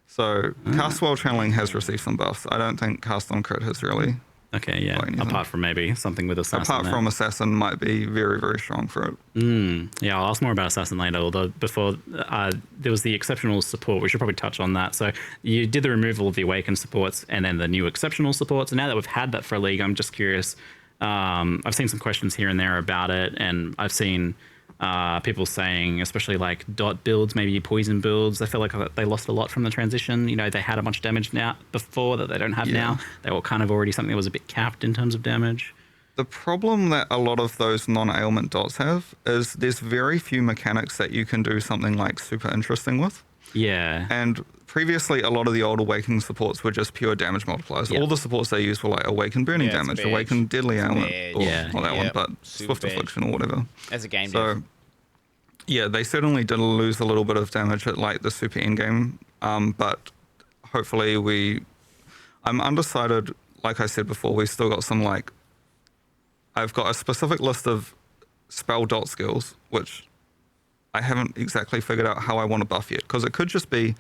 So cast while channeling has received some buffs. I don't think cast on crit has really. Okay, yeah. Apart from maybe something with Assassin. Apart from Assassin might be very, very strong for it. Yeah, I'll ask more about Assassin later, although before there was the exceptional support. We should probably touch on that. So you did the removal of the Awakened supports and then the new exceptional supports. And now that we've had that for a league, I'm just curious. I've seen some questions here and there about it, and I've seen people saying, especially like dot builds, maybe poison builds, I feel like they lost a lot from the transition. You know, they had a bunch of damage now before that they don't have now. They were kind of already something that was a bit capped in terms of damage. The problem that a lot of those non-ailment dots have is there's very few mechanics that you can do something like super interesting with. Yeah. And previously, a lot of the old Awakened supports were just pure damage multipliers. All the supports they used were like Awakened Burning Damage, Awakened Deadly Ailment, or not that one, but Swift Affliction or whatever. As a game so, yeah, they certainly did lose a little bit of damage at like the super endgame, but hopefully I'm undecided. Like I said before, we've still got some like, I've got a specific list of spell dot skills, which I haven't exactly figured out how I want to buff yet, because it could just be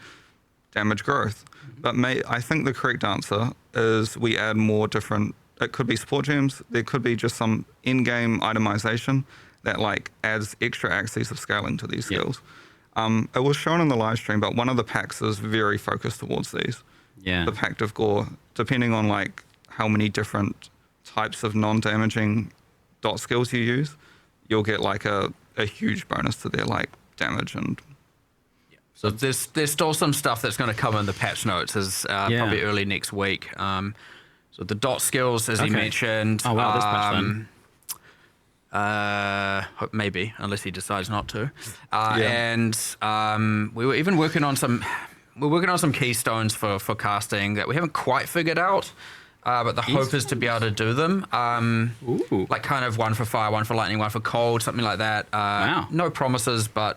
damage growth. But I think the correct answer is we add more different, it could be support gems, there could be just some in-game itemization that like adds extra axes of scaling to these skills. It was shown in the live stream, but one of the packs is very focused towards these. Yeah. The Pact of Gore, depending on like how many different types of non-damaging dot skills you use, you'll get like a huge bonus to their like damage and. So there's still some stuff that's going to come in the patch notes as probably early next week. So the dot skills, as he mentioned. Oh wow, this patch then. Maybe, unless he decides not to. And we were even working on some. We're working on some keystones for casting that we haven't quite figured out. But the hope is to be able to do them. Like kind of one for fire, one for lightning, one for cold, something like that. Wow. No promises, but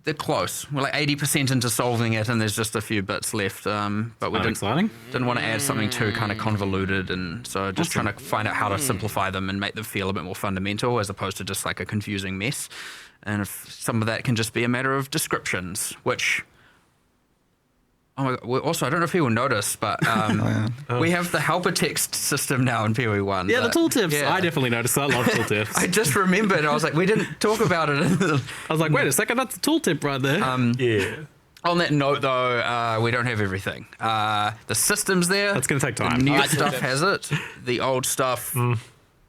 they're close. We're like 80% into solving it, and there's just a few bits left. But we didn't want to add something too kind of convoluted, and so just trying to find out how to simplify them and make them feel a bit more fundamental, as opposed to just like a confusing mess. And if some of that can just be a matter of descriptions, which. Oh my God. Also, I don't know if people notice, but we have the hypertext system now in PoE 1. Yeah, the tooltips. Yeah. I definitely noticed. I love tooltips. I just remembered. I was like, we didn't talk about it. I was like, wait a second, that's a tooltip right there. On that note, though, we don't have everything. The system's there. That's going to take time. The new stuff has it. The old stuff going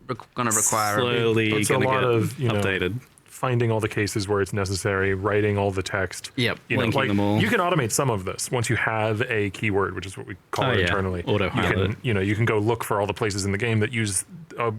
to require slowly it's a lot of updated. Finding all the cases where it's necessary, writing all the text. Linking them all. You can automate some of this once you have a keyword, which is what we call it internally. You can go look for all the places in the game that use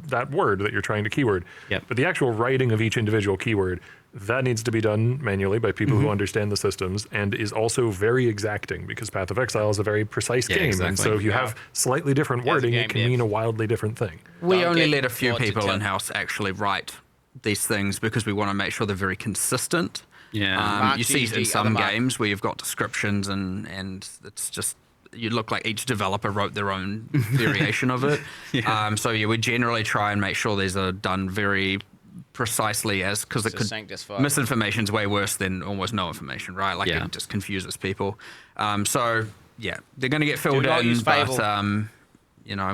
that word that you're trying to keyword. But the actual writing of each individual keyword, that needs to be done manually by people who understand the systems, and is also very exacting, because Path of Exile is a very precise game. And so if you have slightly different wording, it can mean a wildly different thing. We only let a few people in-house actually write these things because we want to make sure they're very consistent. Yeah. You see in some games where you've got descriptions and it's just, you look like each developer wrote their own variation of it. So we generally try and make sure these are done very precisely because misinformation's way worse than almost no information, right? Like it just confuses people. So they're going to get filled in, but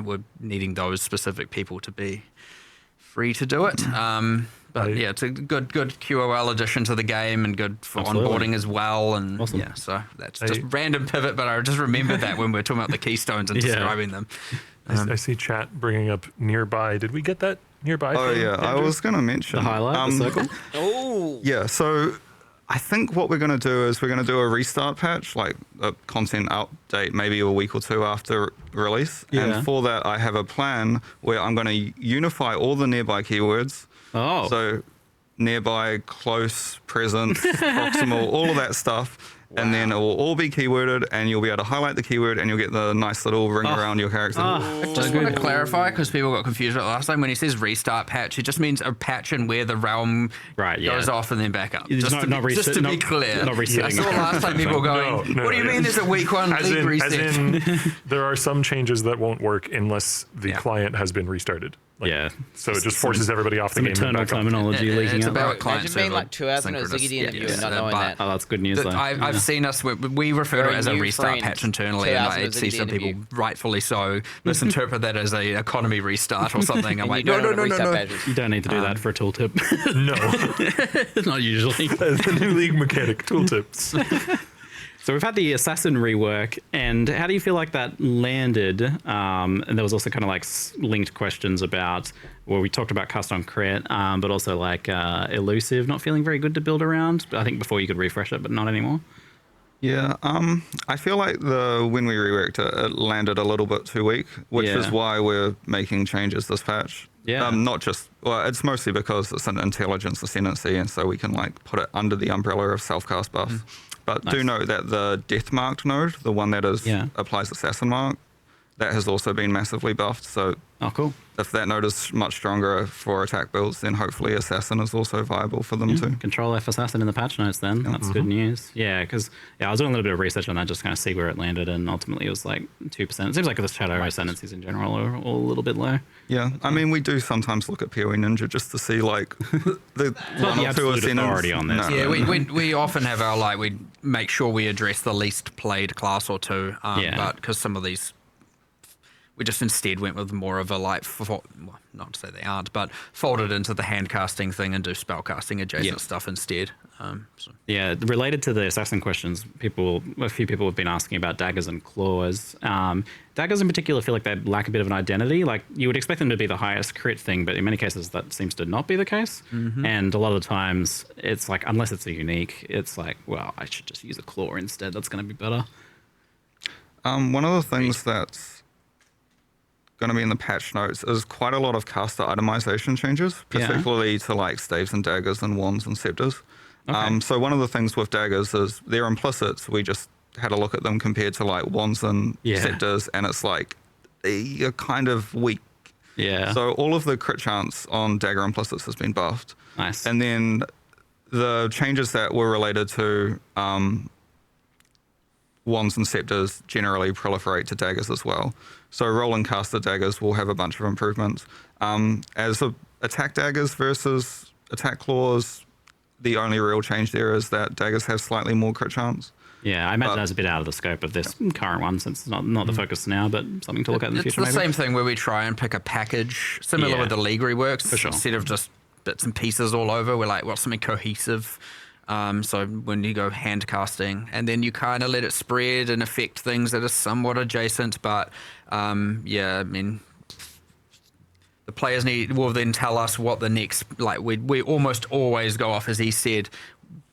we're needing those specific people to be free to do it. But it's a good QOL addition to the game and good for onboarding as well. And so that's just random pivot, but I just remembered that when we were talking about the keystones and describing them. I see chat bringing up nearby. Did we get that nearby? Oh yeah, I was going to mention the highlight, the circle. Oh yeah. So I think what we're going to do is we're going to do a restart patch, like a content update, maybe a week or two after release. And for that, I have a plan where I'm going to unify all the nearby keywords. Oh. So nearby, close, present, proximal, all of that stuff. Wow. And then it will all be keyworded, and you'll be able to highlight the keyword, and you'll get the nice little ring around your character. I just want to clarify, because people got confused about last time. When he says restart patch, it just means a patch and where the realm goes off and then back up. Just to be clear. Not resetting. I saw last time people going, what do you mean there's a week one league reset? As in, there are some changes that won't work unless the client has been restarted. So it just forces everybody off the game. Internal terminology leaking out. About client server. Imagine being like 2 hours and it was ziggity and you and not knowing that. Oh, that's good news though. I've seen us, we refer to it as a restart patch internally, and I see some people, rightfully so, misinterpret that as a economy restart or something. I'm like, no. You don't need to do that for a tooltip. No. Not usually. The new league mechanic, tooltips. So we've had the assassin rework, and how do you feel like that landed? And there was also kind of like linked questions about, well, we talked about custom crit, but also like elusive not feeling very good to build around. I think before you could refresh it, but not anymore. Yeah, I feel like when we reworked it, it landed a little bit too weak, which is why we're making changes this patch. Yeah. Not just, well, it's mostly because it's an intelligence ascendancy, and so we can like put it under the umbrella of self-cast buff. But do note that the death marked node, the one that is applies assassin mark, that has also been massively buffed. So cool. If that node is much stronger for attack builds, then hopefully assassin is also viable for them too. Control F assassin in the patch notes then. That's good news. Yeah, because I was doing a little bit of research on that, just kind of see where it landed, and ultimately it was like 2%. It seems like the shadow ascendancies in general are all a little bit low. Yeah, I mean, we do sometimes look at PoE Ninja just to see like the one or two authority on this. Yeah, we often have our we make sure we address the least played class or two, but because some of these, we just instead went with more of a not to say they aren't, but folded into the hand casting thing and do spell casting adjacent stuff instead. Yeah, related to the assassin questions, a few people have been asking about daggers and claws. Daggers in particular feel like they lack a bit of an identity. Like you would expect them to be the highest crit thing, but in many cases that seems to not be the case. And a lot of the times it's like, unless it's a unique, it's like, well, I should just use a claw instead. That's going to be better. One of the things that's going to be in the patch notes is quite a lot of caster itemization changes, particularly to like staves and daggers and wands and scepters. So one of the things with daggers is they're implicits. We just had a look at them compared to like wands and scepters, and it's like you're kind of weak. Yeah. So all of the crit chance on dagger implicits has been buffed. Nice. And then the changes that were related to wands and scepters generally proliferate to daggers as well. So rolling caster daggers will have a bunch of improvements. As attack daggers versus attack claws, the only real change there is that daggers have slightly more crit chance. Yeah, I imagine that's a bit out of the scope of this current one, since it's not the focus now, but something to look at in the future. It's the same thing where we try and pick a package similar with the league reworks, for sure. Instead of just bits and pieces all over. We're like, something cohesive. So when you go hand casting, and then you kind of let it spread and affect things that are somewhat adjacent, but I mean, the players will then tell us what the next, we almost always go off, as he said,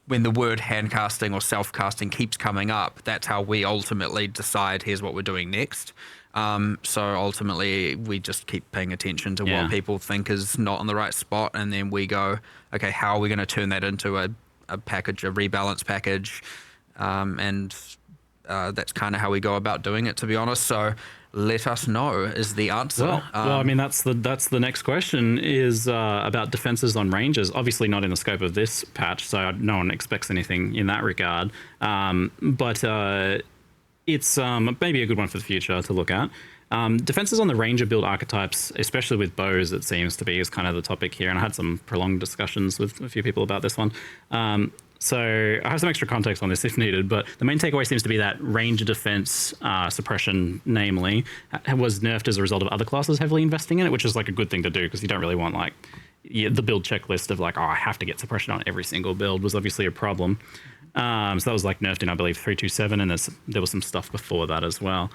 when the word hand casting or self casting keeps coming up, that's how we ultimately decide here's what we're doing next. So ultimately we just keep paying attention to what people think is not in the right spot, and then we go, okay, how are we going to turn that into a package, a rebalance package, and that's kind of how we go about doing it, to be honest. So let us know is the answer. Well, I mean, that's the next question is about defenses on ranges. Obviously not in the scope of this patch, so no one expects anything in that regard. But it's maybe a good one for the future to look at. Defenses on the ranger build archetypes, especially with bows, it seems to be, is kind of the topic here. And I had some prolonged discussions with a few people about this one. So I have some extra context on this if needed, but the main takeaway seems to be that range defense suppression, namely, was nerfed as a result of other classes heavily investing in it, which is like a good thing to do because you don't really want like the build checklist of like, oh, I have to get suppression on every single build was obviously a problem. So that was like nerfed in, I believe, 3.2.7, and there was some stuff before that as well.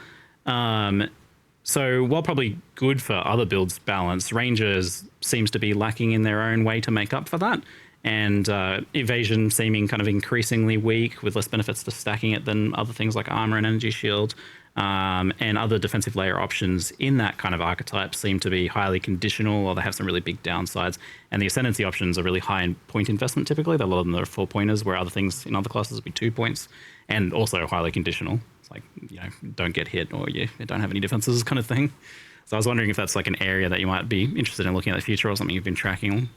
So while probably good for other builds balance, Rangers seems to be lacking in their own way to make up for that. And evasion seeming kind of increasingly weak with less benefits to stacking it than other things like armor and energy shield. And other defensive layer options in that kind of archetype seem to be highly conditional, or they have some really big downsides. And the ascendancy options are really high in point investment typically. A lot of them are 4 pointers, where other things in other classes would be 2 points, and also highly conditional. It's like, you know, don't get hit or you don't have any defenses kind of thing. So I was wondering if that's like an area that you might be interested in looking at in the future or something you've been tracking on.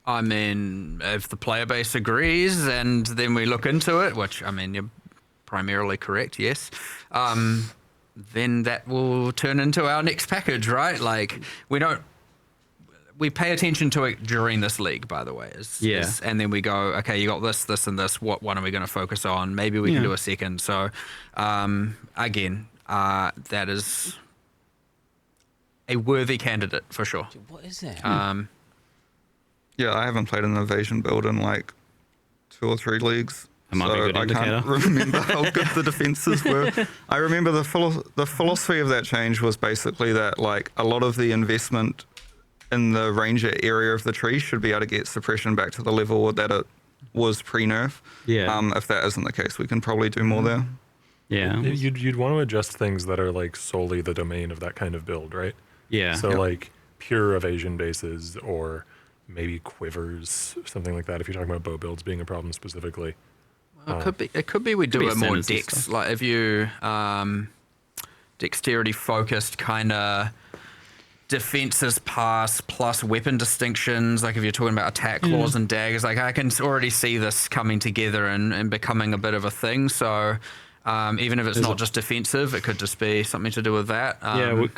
I mean, if the player base agrees and then we look into it, which, I mean, you're primarily correct, yes, then that will turn into our next package, right? Like, we pay attention to it during this league, by the way. And then we go, okay, you got this, this, and this. What one are we going to focus on? Maybe we can do a second. So, again, that is a worthy candidate for sure. What is that? Yeah, I haven't played an evasion build in like 2 or 3 leagues. That might be a good indicator. I can't remember how good the defenses were. I remember the philosophy of that change was basically that like a lot of the investment in the ranger area of the tree should be able to get suppression back to the level that it was pre-nerf. Yeah. If that isn't the case, we can probably do more there. Yeah. You'd want to adjust things that are like solely the domain of that kind of build, right? Yeah. So like pure evasion bases or maybe quivers, something like that. If you're talking about bow builds being a problem specifically. Well, it could be we do it more dex. Like if you dexterity focused kind of defenses pass plus weapon distinctions. Like if you're talking about attack claws and daggers, like I can already see this coming together and becoming a bit of a thing. So even if it's not just defensive, it could just be something to do with that.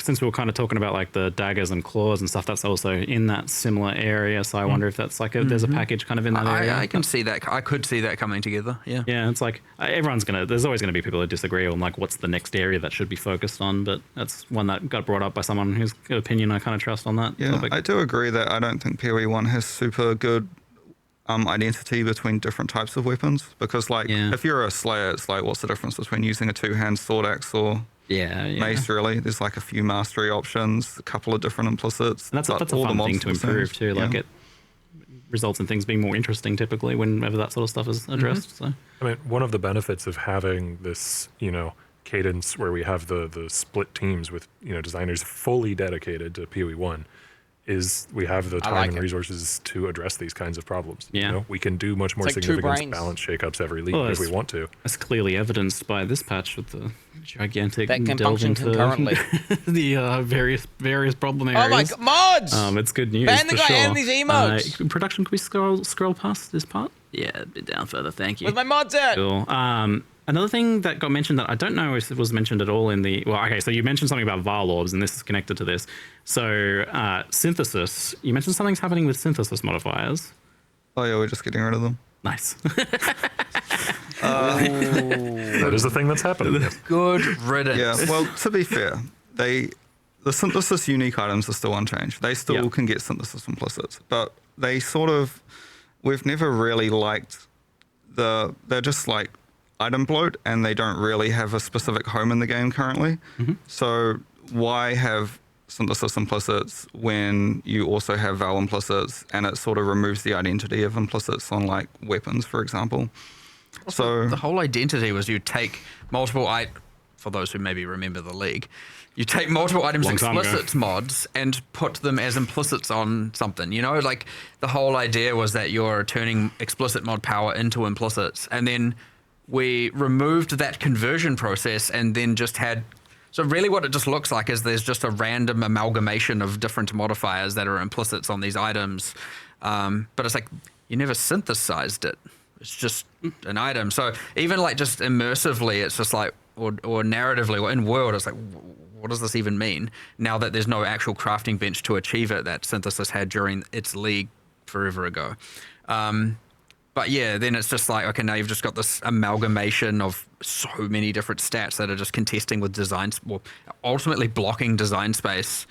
Since we were kind of talking about like the daggers and claws and stuff, that's also in that similar area. So I wonder if that's like there's a package kind of in that area. I can see that. I could see that coming together. Yeah. Yeah, it's like there's always gonna be people that disagree on like what's the next area that should be focused on, but that's one that got brought up by someone who's got an opinion I kind of trust on that topic. I do agree that I don't think PoE 1 has super good identity between different types of weapons, because like if you're a slayer, it's like what's the difference between using a 2-hand sword axe or mace? Really, there's like a few mastery options, a couple of different implicits. And that's a fun thing to improve too. Like it results in things being more interesting typically whenever that sort of stuff is addressed. So I mean, one of the benefits of having this, cadence where we have the split teams with designers fully dedicated to PoE 1 is we have the time and resources to address these kinds of problems. We can do much more significant balance shakeups every league if we want to. That's clearly evidenced by this patch with the gigantic that can delve function into concurrently. the various problem areas. Oh my god, mods! It's good news. Ban the for guy sure. and these emotes. Production, can we scroll past this part? Yeah, a bit down further. Thank you. Where's my mods at? Cool. Another thing that got mentioned that I don't know if it was mentioned at all in the... Well, okay, so you mentioned something about Varlorbs, and this is connected to this. So, synthesis. You mentioned something's happening with synthesis modifiers. Oh yeah, we're just getting rid of them. Nice. That is the thing that's happening. Good riddance. Yeah, well, to be fair, the synthesis unique items are still unchanged. They still can get synthesis implicits, but they we've never really liked they're just like item bloat, and they don't really have a specific home in the game currently. So why have synthesis implicits when you also have Val implicits, and it sort of removes the identity of implicits on like weapons, for example. So the whole identity was you take multiple for those who maybe remember the league, you take multiple items explicits mods and put them as implicits on something. Like the whole idea was that you're turning explicit mod power into implicits, and then we removed that conversion process and then just had So really what it just looks like is there's just a random amalgamation of different modifiers that are implicits on these items. But it's like, you never synthesized it. It's just an item. So even like just immersively, it's just like, or narratively, or in world, it's like, what does this even mean? Now that there's no actual crafting bench to achieve it that Synthesis had during its league forever ago. But yeah, then it's just like, okay, now you've just got this amalgamation of so many different stats that are just contesting with designs, well, ultimately blocking design space,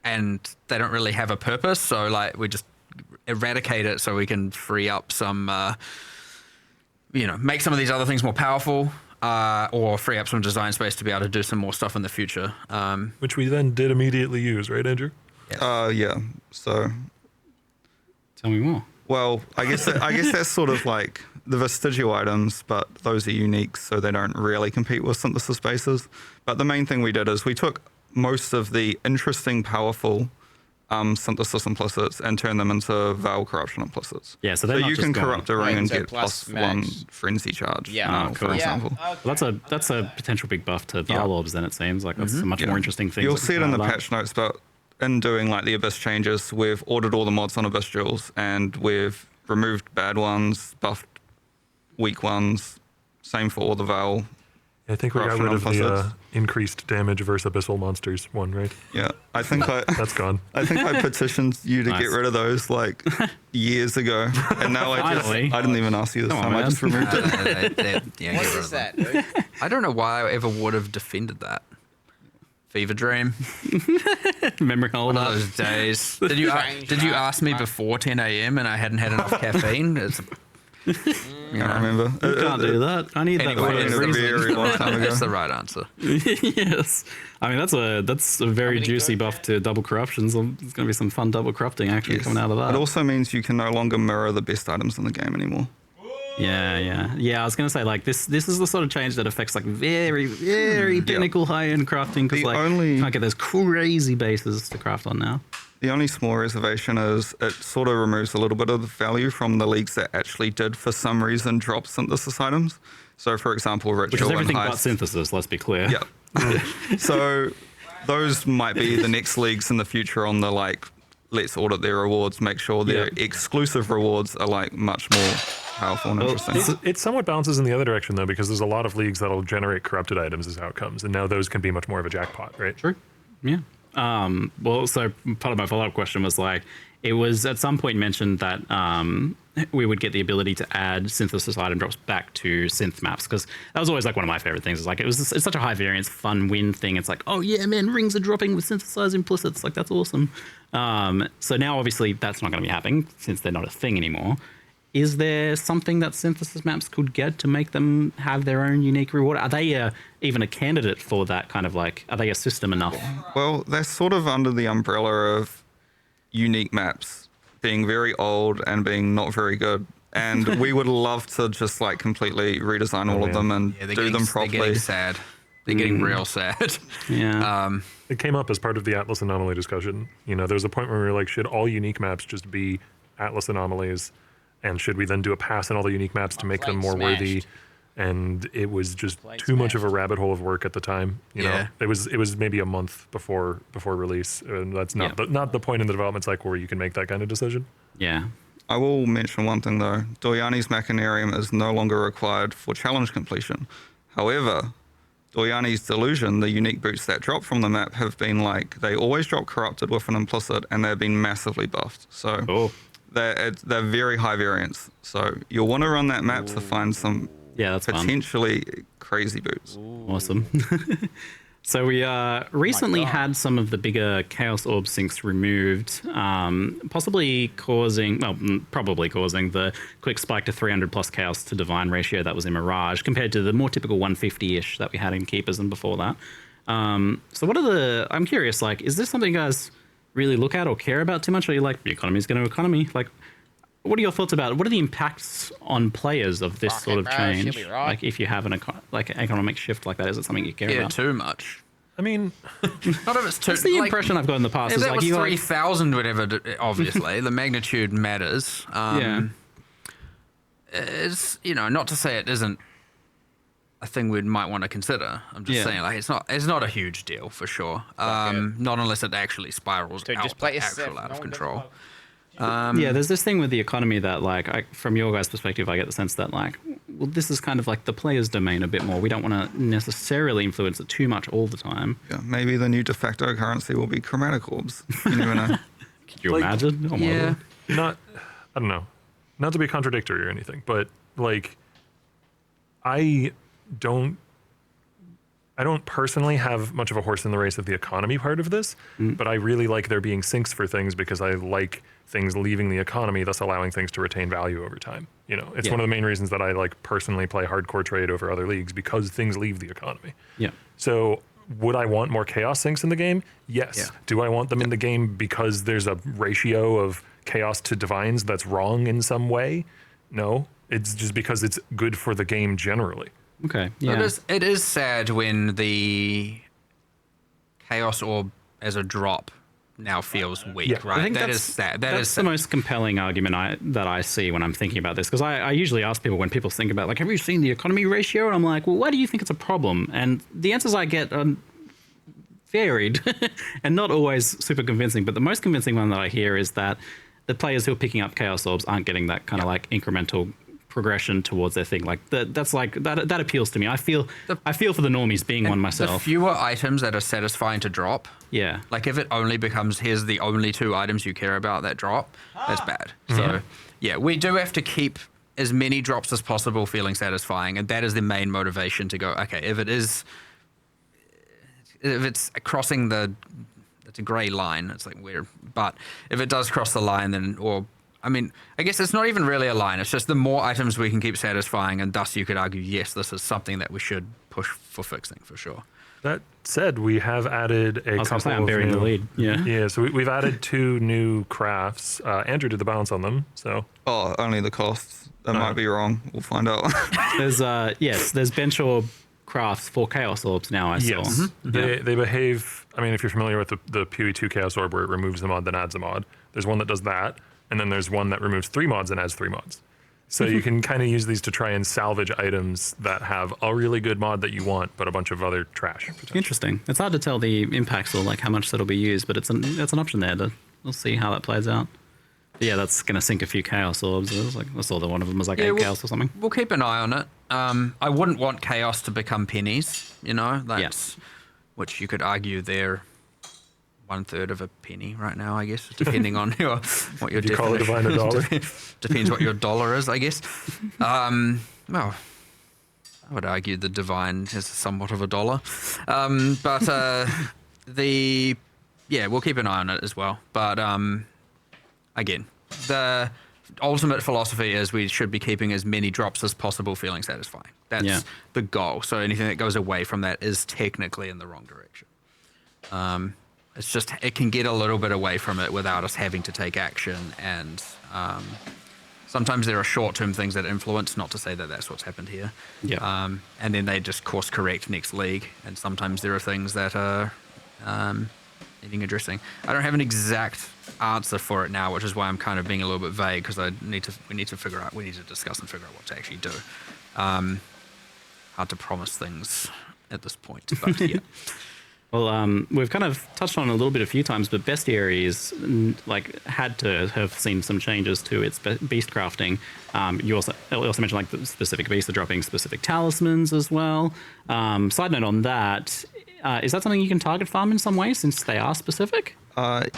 and they don't really have a purpose. So like, we just eradicate it so we can free up some, make some of these other things more powerful, or free up some design space to be able to do some more stuff in the future. Which we then did immediately use, right, Andrew? Yeah. So, tell me more. Well, I guess that's sort of like the vestigial items, but those are unique, so they don't really compete with synthesis spaces. But the main thing we did is we took most of the interesting, powerful synthesis implicits and turned them into Veil corruption implicits. Yeah, so you can corrupt a ring and so get plus +1 frenzy charge. Yeah, for example. Well, that's a potential big buff to Varlobs. Then it seems like that's a much more interesting thing. You'll see it in the patch notes, but in doing like the Abyss changes, we've ordered all the mods on Abyss Jewels, and we've removed bad ones, buffed weak ones. Same for all the Veil. I think we got rid of the increased damage versus abyssal monsters one, right? Yeah, I think that's gone. I think I petitioned you to get rid of those like years ago, and now I didn't even ask you this time. I just removed it. What is that, dude? I don't know why I ever would have defended that. Fever dream. Memory hole. One of those days. Did you ask me before 10 a.m. and I hadn't had enough caffeine? I remember. You can't do that. I need that for a very long time ago. That's the right answer. Yes. I mean, that's a very juicy buff to double corruptions. There's going to be some fun double corrupting actually coming out of that. It also means you can no longer mirror the best items in the game anymore. Yeah. I was gonna say like this is the sort of change that affects like very pinnacle high end crafting, because like you can't get those crazy bases to craft on now. The only small reservation is it sort of removes a little bit of the value from the leagues that actually did for some reason drop synthesis items. So for example, Ritual which is everything and but synthesis. Let's be clear. Yeah. So those might be the next leagues in the future on the like, let's audit their rewards, make sure their exclusive rewards are like much more powerful and interesting. It somewhat bounces in the other direction though, because there's a lot of leagues that'll generate corrupted items as outcomes, and now those can be much more of a jackpot, right? True. Yeah. Well, so part of my follow-up question was like, it was at some point mentioned that we would get the ability to add synthesis item drops back to synth maps, because that was always like one of my favorite things. It's like it's such a high variance, fun win thing. It's like, oh yeah, man, rings are dropping with synthesized implicits. Like that's awesome. So now obviously that's not going to be happening since they're not a thing anymore. Is there something that synthesis maps could get to make them have their own unique reward? Are they even a candidate for that kind of like, are they a system enough? Well, they're sort of under the umbrella of unique maps being very old and being not very good. And we would love to just like completely redesign all of them and do them properly. They're getting sad. They're getting real sad. Yeah. It came up as part of the Atlas anomaly discussion. You know, there was a point where we were like, should all unique maps just be Atlas anomalies? And should we then do a pass on all the unique maps to make them more worthy? And it was just too much of a rabbit hole of work at the time. You know, it was maybe a month before release, and that's not the point in the development cycle where you can make that kind of decision. Yeah. I will mention one thing though. Doyani's Machinarium is no longer required for challenge completion. However, Doyani's Delusion, the unique boots that drop from the map, have been like, they always drop corrupted with an implicit, and they've been massively buffed. So they're very high variance. So you'll want to run that map to find some potentially crazy boots. Awesome. So we recently had some of the bigger Chaos Orb sinks removed, probably causing the quick spike to 300 plus Chaos to Divine ratio that was in Mirage, compared to the more typical 150-ish that we had in Keepers and before that. So I'm curious, like, is this something you guys really look at or care about too much? Or are you like, the economy's going to economy? Like, what are your thoughts about it? What are the impacts on players of this sort of change? Like, if you have an economic shift like that, is it something you care about? Yeah, too much. I mean, not if it's too. That's the impression I've got in the past. If is that like was 3,000, whatever. Obviously, the magnitude matters. It's not to say it isn't a thing we might want to consider. I'm just saying, like, it's not a huge deal for sure. Not unless it actually spirals Dude, out, just play yourself. out of control. Yeah, there's this thing with the economy that, like, from your guys' perspective, I get the sense that, like, well, this is kind of like the player's domain a bit more. We don't want to necessarily influence it too much all the time. Yeah, maybe the new de facto currency will be chromatic orbs. You never know. Could you imagine? Oh, my Lord. I don't know. Not to be contradictory or anything, but like, I don't personally have much of a horse in the race of the economy part of this, but I really like there being sinks for things because I like things leaving the economy, thus allowing things to retain value over time. You know, it's one of the main reasons that I like personally play hardcore trade over other leagues, because things leave the economy. Yeah. So would I want more chaos sinks in the game? Yes. Yeah. Do I want them in the game because there's a ratio of chaos to divines that's wrong in some way? No. It's just because it's good for the game generally. Okay. Yeah. It is sad when the chaos orb as a drop now feels weak, right? I think that that's, is sad. That's the most compelling argument that I see when I'm thinking about this, because I usually ask people when people think about, like, have you seen the economy ratio? And I'm like, well, why do you think it's a problem? And the answers I get are varied and not always super convincing. But the most convincing one that I hear is that the players who are picking up chaos orbs aren't getting that kind of like incremental progression towards their thing. Like that's like that appeals to me. I feel for the normies being one myself. The fewer items that are satisfying to drop. Yeah. Like if it only becomes, here's the only 2 items you care about that drop, that's bad. So yeah, we do have to keep as many drops as possible feeling satisfying, and that is the main motivation to go, okay, if it's crossing it's a grey line, it's like weird, but if it does cross the line, then, I mean, I guess it's not even really a line. It's just the more items we can keep satisfying, and thus you could argue, yes, this is something that we should push for fixing for sure. That said, we have added a couple of burying the lead. Yeah. Yeah. So we've added 2 new crafts. Andrew did the balance on them. So. Oh, only the costs. That might be wrong. We'll find out. There's bench orb crafts for chaos orbs now. I saw. Yes. They behave. I mean, if you're familiar with the PoE2 chaos orb, where it removes a mod then adds a mod, there's one that does that. And then there's one that removes 3 mods and adds 3 mods. So you can kind of use these to try and salvage items that have a really good mod that you want, but a bunch of other trash. Interesting. It's hard to tell the impacts or like how much that'll be used, but it's an option there. We'll see how that plays out. But yeah, that's going to sink a few chaos orbs. I saw that one of them was like 8 chaos or something. We'll keep an eye on it. I wouldn't want chaos to become pennies, you know? Which you could argue they're 1/3 of a penny right now, I guess, depending on what your you call it divine a dollar? Depends what your dollar is, I guess. Well, I would argue the divine is somewhat of a dollar. But we'll keep an eye on it as well. But again, the ultimate philosophy is we should be keeping as many drops as possible feeling satisfying. That's the goal. So anything that goes away from that is technically in the wrong direction. It's just, it can get a little bit away from it without us having to take action. And sometimes there are short-term things that influence, not to say that that's what's happened here. Yeah. And then they just course correct next league. And sometimes there are things that are needing addressing. I don't have an exact answer for it now, which is why I'm kind of being a little bit vague, because we need to discuss and figure out what to actually do. Hard to promise things at this point, but yeah. Well, we've kind of touched on it a little bit a few times, but Bestiary's had to have seen some changes to its beast crafting. You also mentioned like the specific beasts are dropping specific talismans as well. Side note on that, is that something you can target farm in some way since they are specific?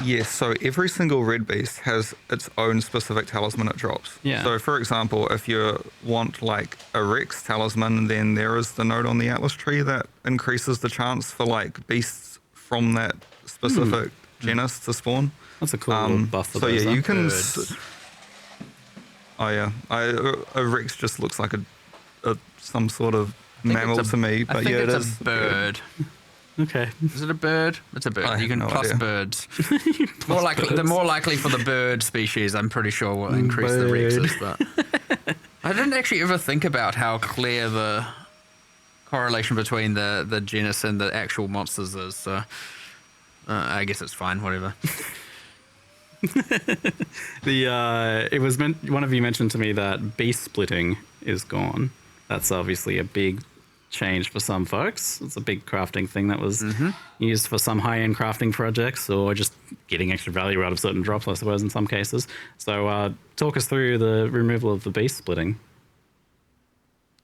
Yes, so every single red beast has its own specific talisman it drops. Yeah. So for example, if you want like a Rex talisman, then there is the node on the Atlas tree that increases the chance for like beasts from that specific genus to spawn. That's a cool little buff for so those. Yeah, you can... a Rex just looks like a some sort of mammal to me, but yeah, it is a bird. Okay. Is it a bird? It's a bird. You can plus idea. birds. The more likely for the bird species, I'm pretty sure will increase the Rexes. But I didn't actually ever think about how clear the correlation between the genus and the actual monsters is. So I guess it's fine. Whatever. It was one of you mentioned to me that beast splitting is gone. That's obviously a big changed for some folks. It's a big crafting thing that was used for some high-end crafting projects or just getting extra value out of certain drops, I suppose, in some cases. So talk us through the removal of the beast splitting.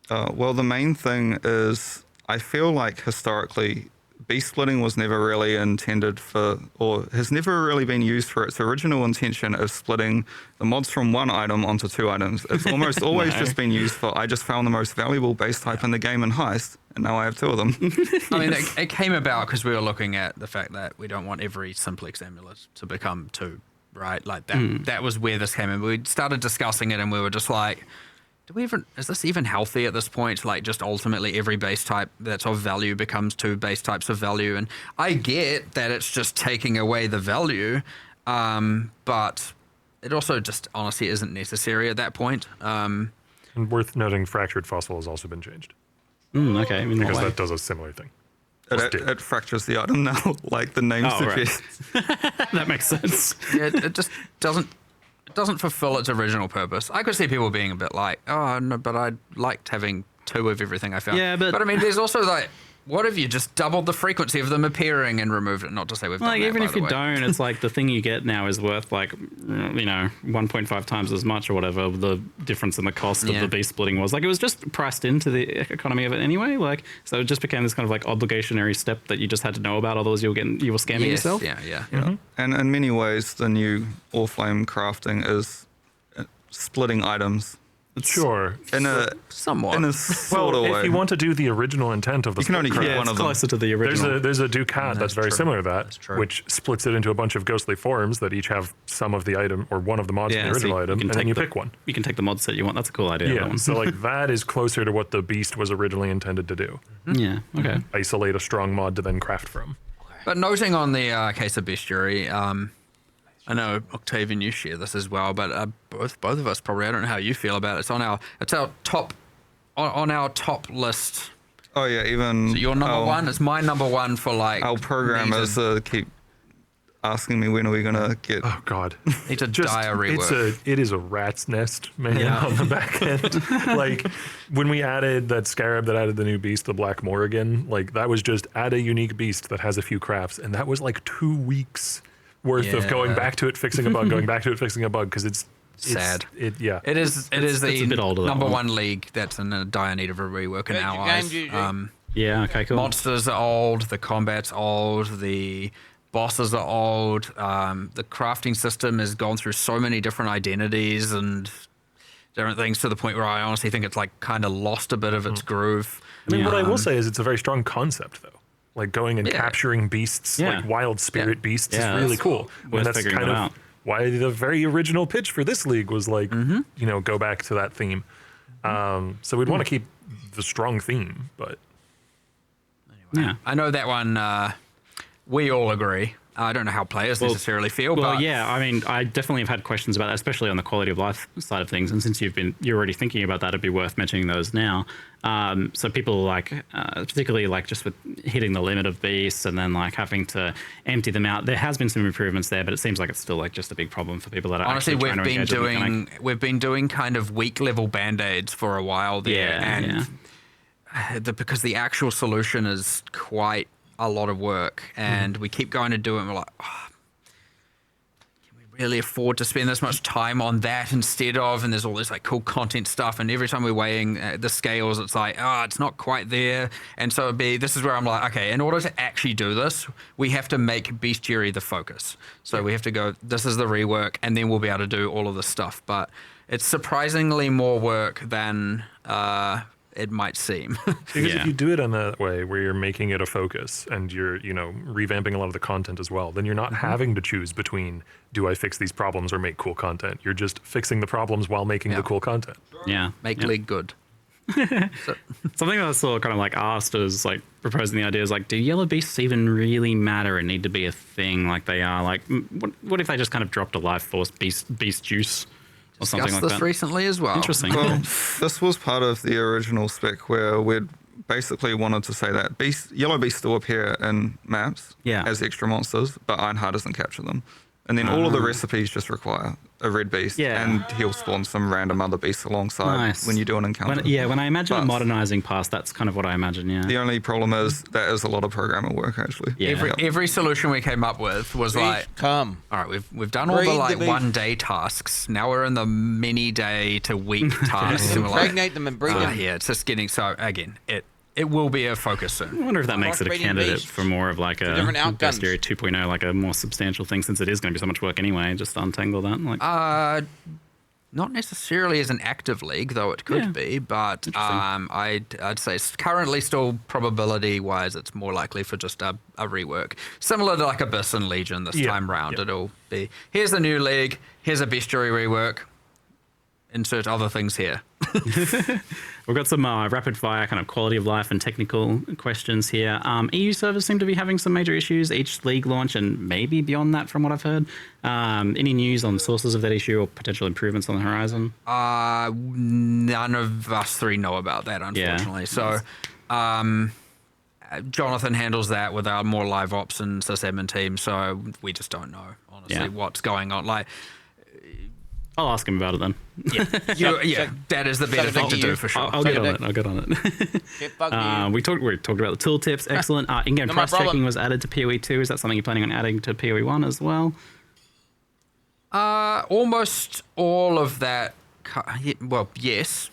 Well, the main thing is I feel like historically beast splitting was never really intended for, or has never really been used for its original intention of splitting the mods from one item onto 2 items. It's almost always just been used for, I just found the most valuable base type in the game in Heist, and now I have 2 of them. I mean, it came about because we were looking at the fact that we don't want every Simplex amulet to become 2, right? Like that, that was where this came in. We started discussing it and we were just like, is this even healthy at this point? Like, just ultimately every base type that's of value becomes 2 base types of value. And I get that it's just taking away the value, but it also just honestly isn't necessary at that point. And worth noting, Fractured Fossil has also been changed. Okay. I mean, because that does a similar thing. It fractures the item now, like the name suggests. Right. That makes sense. Yeah, it just doesn't fulfill its original purpose. I could see people being a bit like, oh, no, but I liked having 2 of everything I found. Yeah, but I mean, there's also like, what if you just doubled the frequency of them appearing and removed it? Not to say we've done that, even by if the you way. don't, it's like the thing you get now is worth like, 1.5 times as much or whatever the difference in the cost of the beast splitting was. Like, it was just priced into the economy of it anyway. Like, so it just became this kind of like obligationary step that you just had to know about, otherwise you were scamming yourself. Yeah. And in many ways, the new Oriflame crafting is splitting items. Sure. In a somewhat. In a sort of way. If you want to do the original intent of the you can only keep one of them. Closer to the original. There's a Ducat that's very true. similar to that, That's true. which splits it into a bunch of ghostly forms that each have some of the item or one of the mods in the original item, and then you pick one. You can take the mod set you want. That's a cool idea. Yeah, so like that is closer to what the beast was originally intended to do. Yeah, okay. Isolate a strong mod to then craft from. But noting on the case of bestiary, I know Octavian, you share this as well, but both of us probably. I don't know how you feel about it. It's our top on our top list. Oh yeah, even so your number one. It's my number one for like. Our programmers keep asking me when are we gonna get. Oh god, it's a dire rework. It is a rat's nest, man, on the back end. Like when we added that scarab that added the new beast, the Black Morrigan, like that was just add a unique beast that has a few crafts, and that was like 2 weeks worth of going back to it, fixing a bug, going back to it, fixing a bug, because it's sad. It is the a bit older, number one league that's in a dire need of a rework in our eyes. Yeah, okay, cool. Monsters are old, the combat's old, the bosses are old, the crafting system has gone through so many different identities and different things to the point where I honestly think it's like kind of lost a bit of its groove. I mean, what I will say is it's a very strong concept, though. Like going and capturing beasts, like wild spirit beasts, is really cool. And that's kind of why the very original pitch for this league was like, go back to that theme. So we'd want to keep the strong theme, but anyway, I know that one. We all agree. I don't know how players necessarily feel. Well, but yeah, I mean, I definitely have had questions about that, especially on the quality of life side of things. And since you're already thinking about that, it'd be worth mentioning those now. So people like, particularly like just with hitting the limit of beasts and then like having to empty them out, there has been some improvements there, but it seems like it's still like just a big problem for people that are honestly, actually trying to engage with the mechanic. we've been doing kind of weak level band-aids for a while there, because the actual solution is quite a lot of work, and we keep going to do it and we're like, can we really afford to spend this much time on that instead of, and there's all this like cool content stuff, and every time we're weighing the scales it's like, it's not quite there. And so this is where I'm like, okay, in order to actually do this, we have to make bestiary the focus. So we have to go, this is the rework, and then we'll be able to do all of this stuff. But it's surprisingly more work than it might seem. Because if you do it in that way where you're making it a focus and you're, revamping a lot of the content as well, then you're not having to choose between, do I fix these problems or make cool content? You're just fixing the problems while making the cool content. Yeah. Make league good. Something that I saw kind of like asked is like proposing the idea is like, do yellow beasts even really matter and need to be a thing like they are? Like, what if they just kind of dropped a life force beast juice? Or something like this that. Recently as well. Interesting. Well, this was part of the original spec where we'd basically wanted to say that yellow beasts still appear in maps as extra monsters, but Ironheart doesn't capture them. And then all of the recipes just require a red beast, Yeah. and he'll spawn some random other beasts alongside Nice. when you do an encounter. When I imagine But modernizing past, that's kind of what I imagine. Yeah. the only problem is that is a lot of programmer work actually. Yeah. Every solution we came up with was like, come. All right, we've done all the Breed like the beast. 1 day tasks. Now we're in the many day to week tasks. And we're Impregnate them and breed them. Yeah, it's just getting so again. It will be a focus soon. I wonder if that makes it a Crossbreeding candidate beasts. for more of like a different outcomes. Bestiary 2.0, like a more substantial thing, since it is going to be so much work anyway. Just to untangle that. Like, Not necessarily as an active league, though it could Yeah. be, but I'd say currently still probability-wise, it's more likely for just a rework. Similar to like Abyss and Legion this time round. It'll be, here's the new league, here's a bestiary rework, insert other things here. we've got some rapid fire kind of quality of life and technical questions here. EU servers seem to be having some major issues each league launch and maybe beyond that from what I've heard. Any news on sources of that issue or potential improvements on the horizon? None of us three know about that, unfortunately. So Jonathan handles that with our more live ops and sysadmin team, so we just don't know, honestly, what's going on. Like, I'll ask him about it then. That is the better thing to do for sure. I'll get on it. I'll get on it. We talked about the tooltips. Excellent. In-game price checking was added to PoE 2. Is that something you're planning on adding to PoE 1 as well? Almost all of that. Well, yes.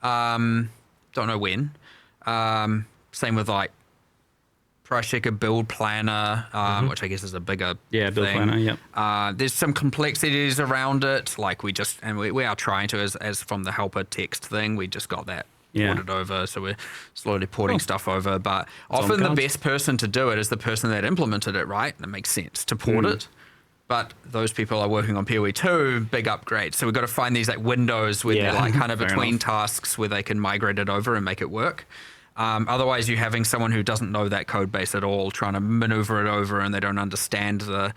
Don't know when. Same with like price checker, build planner, which I guess is a bigger build thing. planner. Yep. There's some complexities around it. Like we are trying to as from the helper text thing. We just got that ported over, so we're slowly porting stuff over. But often the best person to do it is the person that implemented it. Right, and it makes sense to port it. But those people are working on PoE 2, big upgrades. So we've got to find these like windows where they're like kind of between tasks where they can migrate it over and make it work. Otherwise, you're having someone who doesn't know that code base at all trying to maneuver it over, and they don't understand the,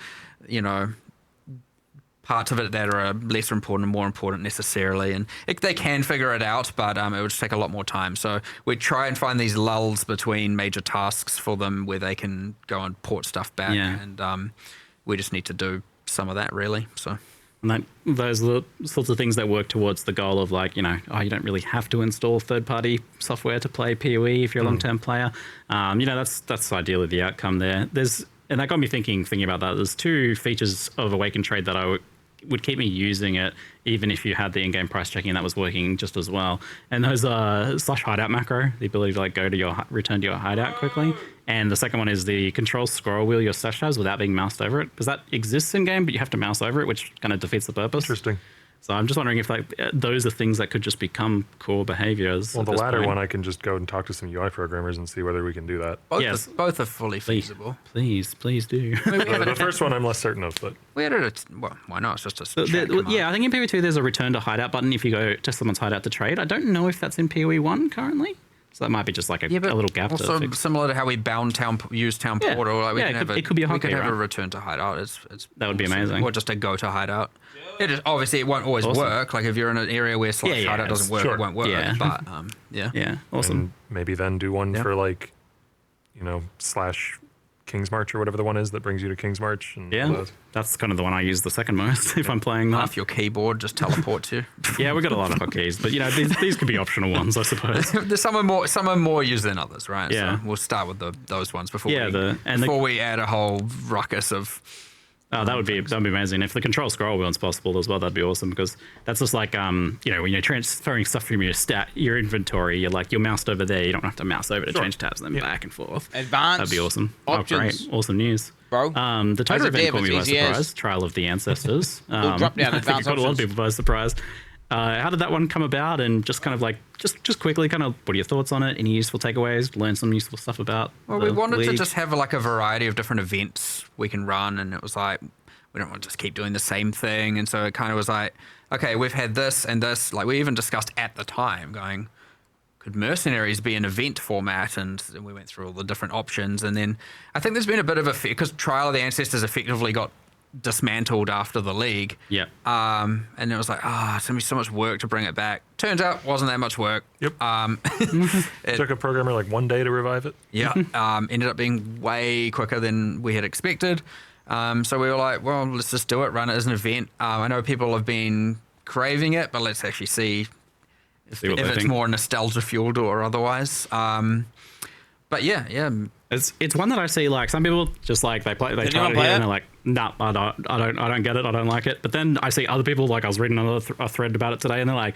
parts of it that are less important and more important necessarily. And they can figure it out, but it would just take a lot more time. So we try and find these lulls between major tasks for them where they can go and port stuff back. And we just need to do some of that, really. So. And those are the sorts of things that work towards the goal of like, you don't really have to install third-party software to play PoE if you're a long-term player. That's ideally the outcome there. And that got me thinking about that. There's 2 features of Awaken Trade that I would keep me using it, even if you had the in-game price checking that was working just as well. And those are /hideout macro, the ability to like return to your hideout quickly. And the second one is the control scroll wheel your stash has without being moused over it, because that exists in game, but you have to mouse over it, which kind of defeats the purpose. Interesting. So I'm just wondering if like those are things that could just become core behaviors. Well, the latter one, I can just go and talk to some UI programmers and see whether we can do that. Both are fully feasible. Please do. The first one I'm less certain of, but we added why not? It's just a check I think in PoE 2 there's a return to hideout button if you go to someone's hideout to trade. I don't know if that's in PoE 1 currently. So that might be just like a little gap. Also, to fix. Similar to how we bound use town portal. Like it could be a hotkey, we could have right? a return to hideout. That would be amazing. Or just a go to hideout. It is obviously it won't always work. Like if you're in an area where hideout doesn't work, it won't work. Yeah. But awesome. And maybe then do one for like, / King's March or whatever the one is that brings you to King's March. And that's kind of the one I use the second most if I'm playing that. Half your keyboard just teleports you. Yeah, we've got a lot of hotkeys, but these could be optional ones, I suppose. There's some are more used than others, right? Yeah. So we'll start with those ones before we add a whole ruckus of. Oh, that'd be amazing. If the control scroll wheel's possible as well, that'd be awesome, because that's just like when you're transferring stuff from your inventory, you're moused over there. You don't have to mouse over to change tabs and then back and forth. Advanced. That'd be awesome. Options. Oh, great. Awesome news. Bro. The Total event caught me by surprise. Trial of the Ancestors. Drop down I think it caught a lot of people by surprise. How did that one come about? And just kind of like, just quickly, kind of, what are your thoughts on it? Any useful takeaways? Learn some useful stuff about. Well, we wanted to just have like a variety of different events we can run, and it was like, we don't want to just keep doing the same thing. And so it kind of was like, okay, we've had this and this. Like we even discussed at the time, going, could Mercenaries be an event format? And we went through all the different options. And then I think there's been a bit of a, because Trial of the Ancestors effectively got dismantled after the league. Yeah. And it was like, it's going to be so much work to bring it back. Turns out wasn't that much work. Yep. It took a programmer like 1 day to revive it. Yeah. Ended up being way quicker than we had expected. So we were like, well, let's just do it, run it as an event. I know people have been craving it, but let's actually see if it's more nostalgia fueled or otherwise. But yeah. It's one that I see, like, some people just like they try it here and they're like, nah, I don't get it, I don't like it. But then I see other people, like I was reading a thread about it today, and they're like,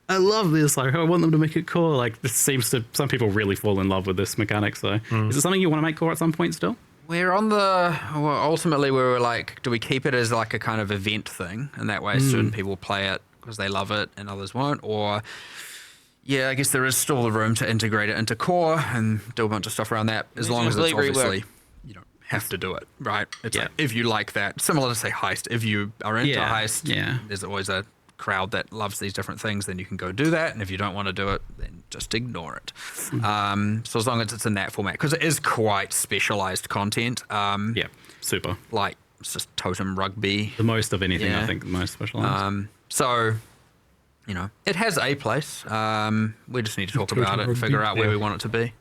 I love this, like I want them to make it core. Like this seems to, some people really fall in love with this mechanic. So is it something you want to make core at some point still? We're on ultimately we were like, do we keep it as like a kind of event thing? And that way certain people play it because they love it and others won't, or yeah, I guess there is still the room to integrate it into core and do a bunch of stuff around that, as long as it's obviously, you don't have to do it, right? It's like, if you like that, similar to say Heist, if you are into Heist, there's always a crowd that loves these different things, then you can go do that, and if you don't want to do it, then just ignore it. So as long as it's in that format, because it is quite specialized content. Super. Like, it's just totem rugby. The most of anything, I think, the most specialized. So... you know, it has a place. We just need to talk about it and figure out where we want it to be.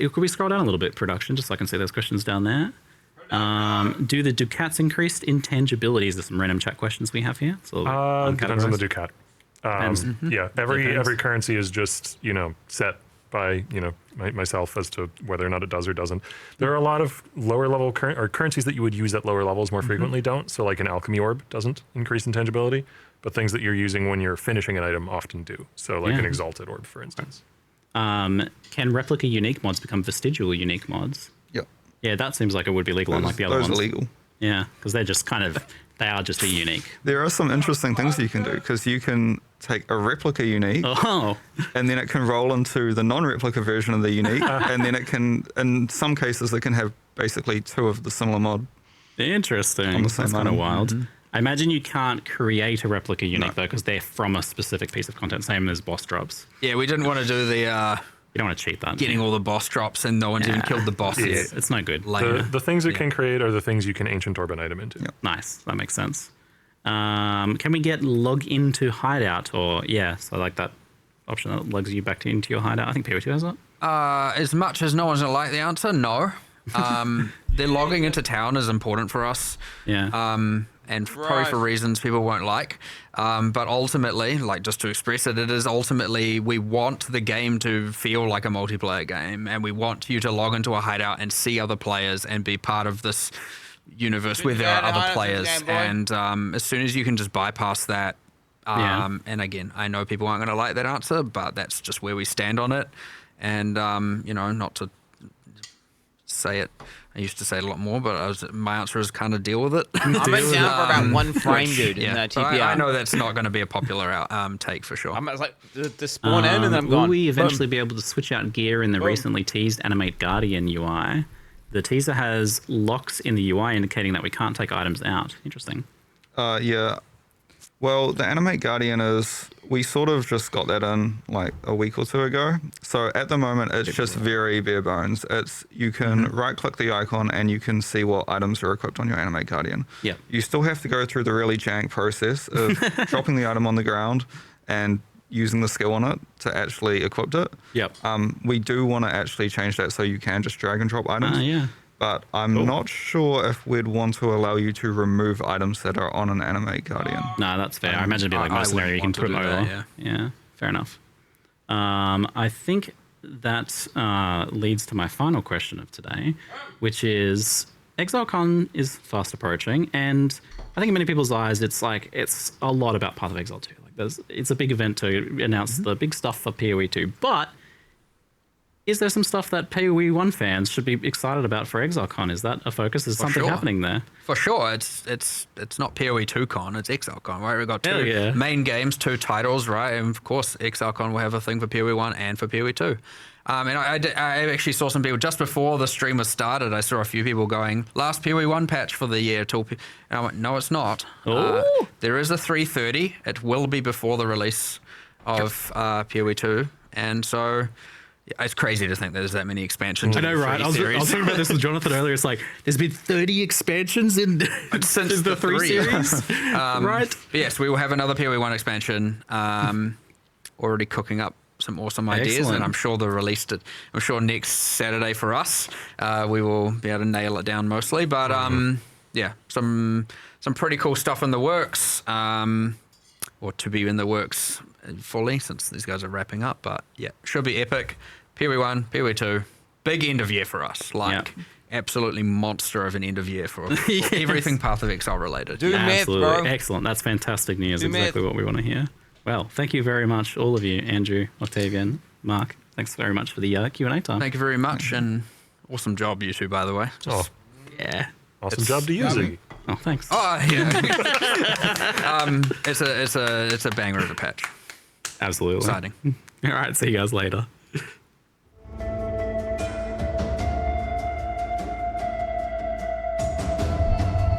Could we scroll down a little bit, production, just so I can see those questions down there? Do the Ducats increased intangibilities? There's some random chat questions we have here. So depends on the Ducat. Yeah, every currency is just, set by, myself as to whether or not it does or doesn't. There are a lot of lower level currencies that you would use at lower levels more frequently don't. So like an alchemy orb doesn't increase intangibility, but things that you're using when you're finishing an item often do. So like an exalted orb, for instance. Can replica unique mods become vestigial unique mods? Yep. Yeah, that seems like it would be legal, unlike the other ones. Those are legal. Yeah, because they're just they are just a unique. There are some interesting things you can do, because you can take a replica unique, and then it can roll into the non-replica version of the unique, and then it can, in some cases, it can have basically two of the similar mod. Interesting. That's kind of wild. I imagine you can't create a replica unique, though, because they're from a specific piece of content, same as boss drops. Yeah, we didn't want to do the... you don't want to cheat that. Getting all the boss drops and no one's even killed the bosses. It's no good. The things it can create are the things you can ancient orb an item into. Yep. Nice. That makes sense. Can we get log into hideout? Or, so like that option that logs you back into your hideout. I think PO2 has that. As much as no one's going to like the answer, no. They're logging into town is important for us. Yeah. And probably for reasons people won't like. But ultimately, like just to express it, it is ultimately we want the game to feel like a multiplayer game, and we want you to log into a hideout and see other players and be part of this universe where there are other players. And as soon as you can just bypass that, and again, I know people aren't going to like that answer, but that's just where we stand on it. And, not to say it, I used to say it a lot more, but my answer is kind of deal with it. I'm down for about one frame, dude, in that TPR. I know that's not going to be a popular take for sure. I'm like, to spawn in and then I'm gone. Will we eventually be able to switch out gear in the recently teased Animate Guardian UI? The teaser has locks in the UI indicating that we can't take items out. Interesting. Yeah. Well, the Animate Guardian we sort of just got that in like a week or two ago. So at the moment, it's just very bare bones. You can right click the icon and you can see what items are equipped on your Animate Guardian. Yeah. You still have to go through the really jank process of dropping the item on the ground and using the skill on it to actually equip it. Yep. We do want to actually change that so you can just drag and drop items. But I'm not sure if we'd want to allow you to remove items that are on an Animate Guardian. No, that's fair. I imagine it'd be like mercenary. You can put them over. Yeah, fair enough. I think that leads to my final question of today, which is ExileCon is fast approaching, and I think in many people's eyes, it's a lot about Path of Exile 2. Like, it's a big event to announce the big stuff for PoE 2, but is there some stuff that PoE 1 fans should be excited about for ExileCon? Is that a focus? Is something happening there? For sure. It's not PoE 2 con, it's ExileCon, right? We've got two main games, two titles, right? And of course, ExileCon will have a thing for PoE 1 and for PoE 2. And I actually saw some people, just before the stream was started, I saw a few people going, last PoE 1 patch for the year. And I went, no, it's not. There is a 3.30. It will be before the release of PoE 2. And so... it's crazy to think there's that many expansions. I know, right? I was talking about this with Jonathan earlier. It's like, there's been 30 expansions since the 3 series. Right? But yes, we will have another PoE 1 expansion already cooking up some awesome ideas, Excellent. and I'm sure they'll release it. I'm sure next Saturday for us, we will be able to nail it down mostly. But yeah, some pretty cool stuff in the works, or to be in the works fully since these guys are wrapping up. But yeah, should be epic. PoE1, PoE2, big end of year for us. Absolutely monster of an end of year for everything Path of Exile related. Absolutely. Excellent. That's fantastic news. Exactly what we want to hear. Well, thank you very much, all of you, Andrew, Octavian, Mark. Thanks very much for the Q&A time. Thank you very much, and awesome job, you two, by the way. Yeah. Awesome job to you, Ziggy. Oh, thanks. Oh, yeah. It's a banger of a patch. Absolutely. Exciting. All right, see you guys later.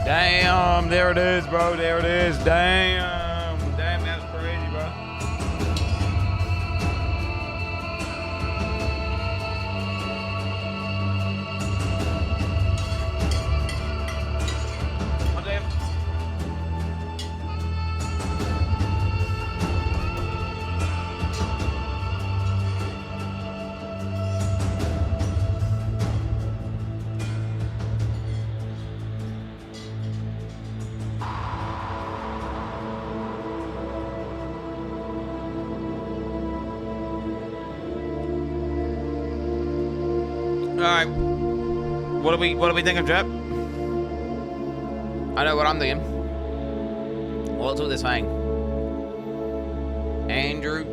Damn, there it is, bro. There it is. Damn. Damn, that's crazy, bro. Oh, damn. Alright. What do we think of Jep? I know what I'm thinking. What's with this thing? Andrew.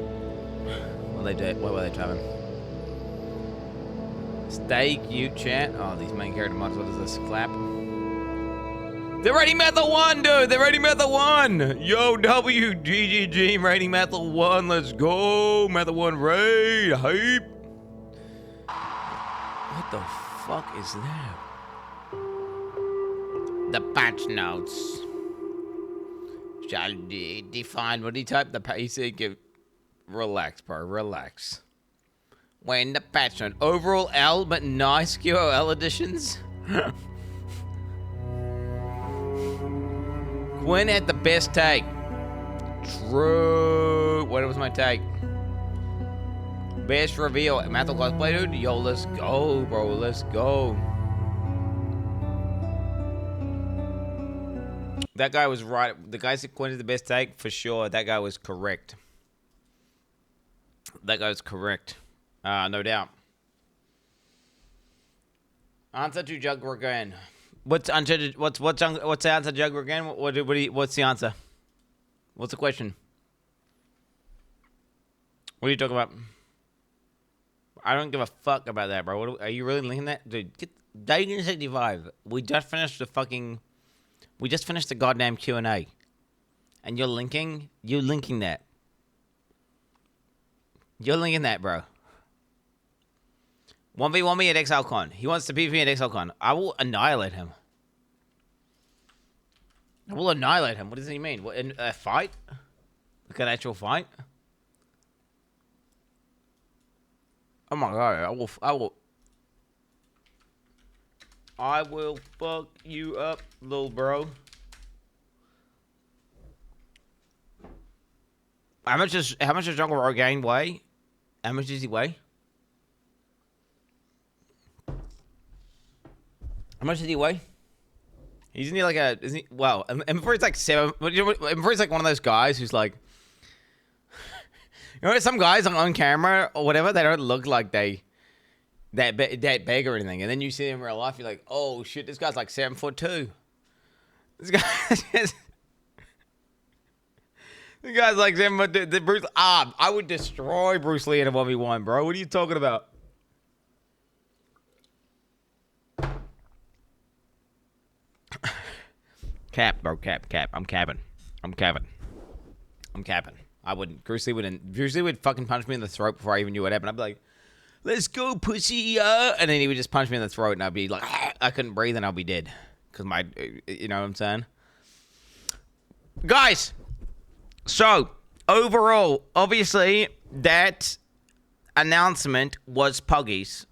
What were they typing? Stay cute chat. Oh, these main character mods, what is this? Clap. They're rating Method 1, dude! They're rating Method 1! Yo, WGGG rating Method 1, let's go! Method 1 raid, hype! What the fuck is that? The patch notes. Shall define what he typed. He said, "Give, relax, bro, relax." When the patch note, overall L, but nice QOL additions. Quinn had the best take. True. What was my take? Best reveal. Mathel cosplay, dude. Yo, let's go, bro. Let's go. That guy was right. The guy said Quinn is the best take for sure. That guy was correct. That guy was correct. No doubt. Answer to Jugger again. What's the answer, Jugger again? What's the answer? What's the question? What are you talking about? I don't give a fuck about that, bro. Are you really linking that? Dude, get Dagon 65. We just finished the goddamn Q&A. And you're linking that. You're linking that, bro. 1v1 me at ExileCon. He wants to PvP at ExileCon. I will annihilate him. I will annihilate him. What does he mean? What, in a fight? Like an actual fight? Oh my god, I will fuck you up, little bro. How much does Jungle Rogaine weigh? How much does he weigh? How much does he weigh? Isn't he like isn't he, wow, and before he's like 7, before he's like one of those guys who's like, you know, some guys on camera or whatever, they don't look like that big or anything. And then you see them in real life, you're like, oh shit, this guy's like 7'2". This guy's like 7'2". Bruce, I would destroy Bruce Lee in a 1v1, bro. What are you talking about? Cap, bro, cap. I'm capping. I wouldn't. Bruce Lee would fucking punch me in the throat before I even knew what happened. I'd be like, let's go, pussy, and then he would just punch me in the throat, and I'd be like, I couldn't breathe, and I'll be dead. Because you know what I'm saying? Guys, so, overall, obviously, that announcement was Puggies.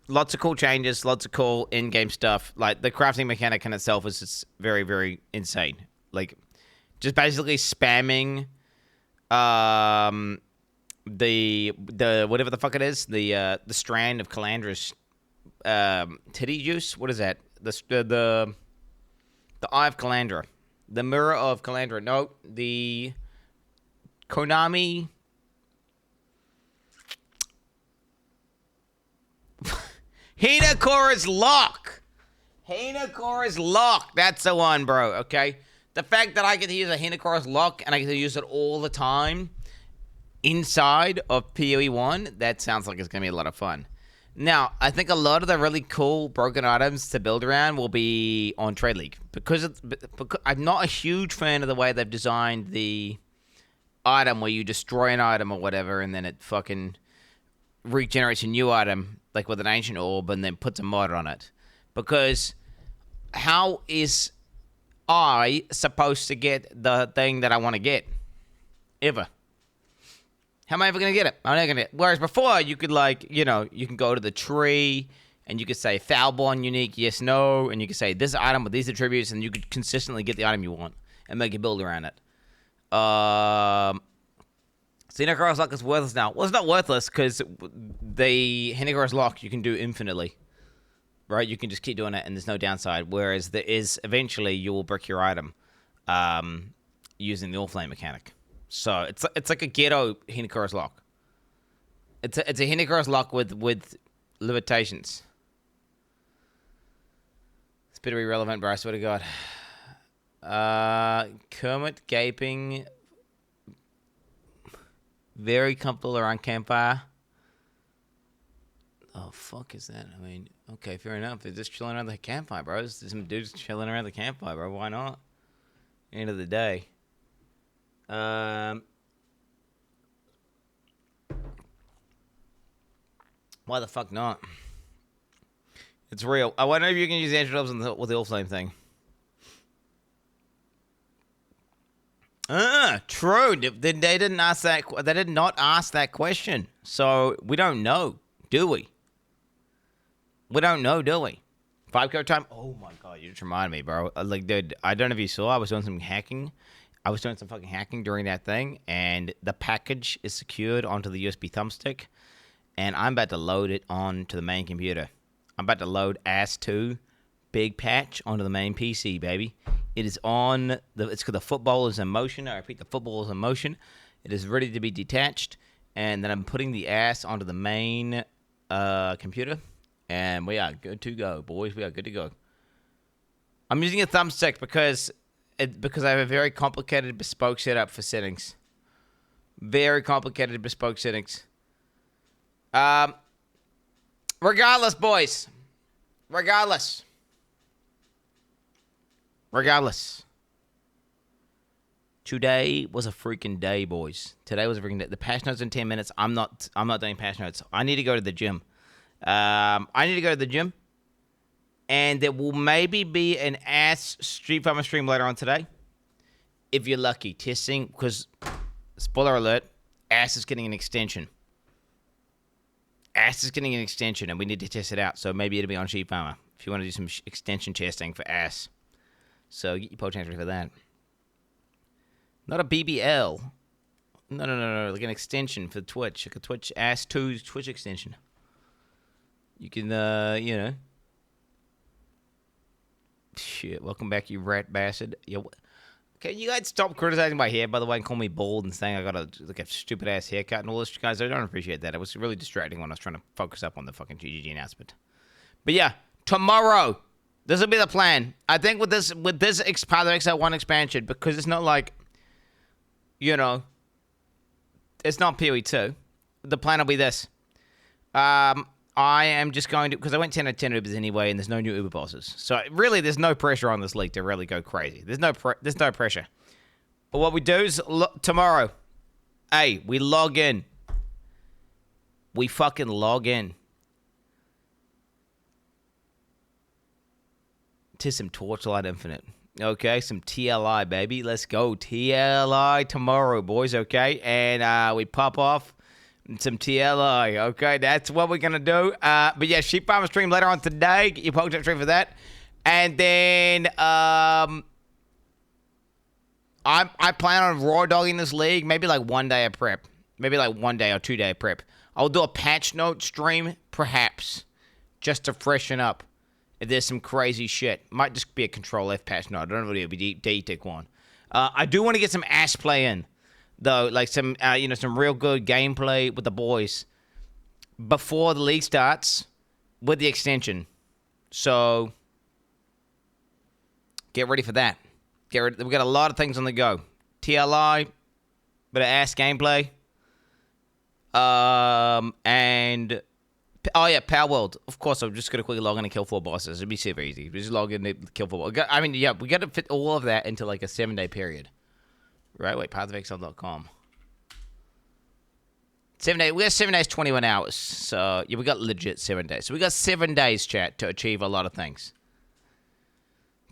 Lots of cool changes, lots of cool in-game stuff. Like, the crafting mechanic in itself is just very, very insane. Like, just basically spamming the whatever the fuck it is, the strand of Calandra's titty juice. What is that? The Eye of Calandra, the Mirror of Calandra. No, the Konami. Hinakora's Lock. Hinakora's Lock. That's the one, bro. Okay. The fact that I get to use a Hinakora's Lock and I get to use it all the time inside of PoE 1, that sounds like it's going to be a lot of fun. Now, I think a lot of the really cool broken items to build around will be on Trade League. Because I'm not a huge fan of the way they've designed the item where you destroy an item or whatever and then it fucking regenerates a new item, like with an ancient orb, and then puts a mod on it. Because how is I supposed to get the thing that I want to get? Ever. How am I ever going to get it? I'm not going to. Whereas before, you could, like, you know, you can go to the tree and you could say Foulborn unique, yes, no, and you could say this item with these attributes, and you could consistently get the item you want and make a build around it. Hinakora's Lock is worthless now. Well, it's not worthless because the Hinakora's Lock you can do infinitely. Right? You can just keep doing it and there's no downside. Whereas there is, eventually, you will brick your item using the All-Flame mechanic. So it's like a ghetto Hinakora's Lock. It's a Hinakora's Lock with limitations. It's a bit irrelevant, bro. I swear to God. Kermit gaping. Very comfortable around campfire. Oh, fuck is that? I mean, okay, fair enough. They're just chilling around the campfire, bro. There's some dudes chilling around the campfire, bro. Why not? End of the day. Why the fuck not? It's real. I wonder if you can use the antidotes with the All-Flame thing. True. They didn't ask that. They did not ask that question. So we don't know, do we? We don't know, do we? 5 time. Oh my god, you just reminded me, bro. Like, dude, I don't know if you saw. I was doing some hacking. I was doing some fucking hacking during that thing, and the package is secured onto the USB thumbstick, and I'm about to load it onto the main computer. I'm about to load AS2 Big Patch onto the main PC, baby. It is on it's called the football is in motion. I repeat, the football is in motion. It is ready to be detached, and then I'm putting the ass onto the main computer, and we are good to go, boys. We are good to go. I'm using a thumbstick because I have a very complicated bespoke setup for settings. Very complicated bespoke settings. Regardless, boys. Regardless. Today was a freaking day, boys. Today was a freaking day. The patch notes in 10 minutes. I'm not doing patch notes. I need to go to the gym. And there will maybe be an ass Street Fighter stream later on today. If you're lucky. Testing, because, spoiler alert, ass is getting an extension. Ass is getting an extension, and we need to test it out. So maybe it'll be on Sheep Farmer if you want to do some extension testing for ass. So get your poach ready for that. Not a BBL. No. Like an extension for Twitch. Like a Twitch ass 2 Twitch extension. You can, you know. Shit, welcome back, you rat bastard. Yo, can you guys stop criticizing my hair, by the way, and call me bald and saying I got a stupid ass haircut and all this? Guys, I don't appreciate that. It was really distracting when I was trying to focus up on the fucking GGG announcement. But yeah, tomorrow, this will be the plan. I think with this part of Exile 1 expansion, because it's not like, you know, it's not PoE 2. The plan will be this. I am just going to, because I went 10 out of 10 Ubers anyway, and there's no new Uber bosses. So really, there's no pressure on this league to really go crazy. There's no pressure. But what we do is, tomorrow, hey, we log in. We fucking log in. To some Torchlight Infinite. Okay, some TLI, baby. Let's go. TLI tomorrow, boys, okay? And we pop off some TLI, okay? That's what we're going to do. But yeah, Sheep Farmer stream later on today. Get your poke up stream for that. And then I plan on raw dogging this league, maybe like 1 day of prep. Maybe like 1 day or 2 day prep. I'll do a patch note stream, perhaps, just to freshen up. If there's some crazy shit. Might just be a Control F patch note. I don't know if it'll be D-Tick one. I do want to get some ass play in, though. Like some, some real good gameplay with the boys before the league starts with the extension. So get ready for that. We got a lot of things on the go. TLI, bit of ass gameplay. And PALWORLD. Of course, I'm just gonna quickly log in and kill 4 bosses. It'd be super easy. Just log in and kill 4 bosses. We got to fit all of that into like a 7-day period. Right? Wait, pathofexile.com. 7 days. We got 7 days, 21 hours. So yeah, we got legit 7 days. So we got 7 days, chat, to achieve a lot of things.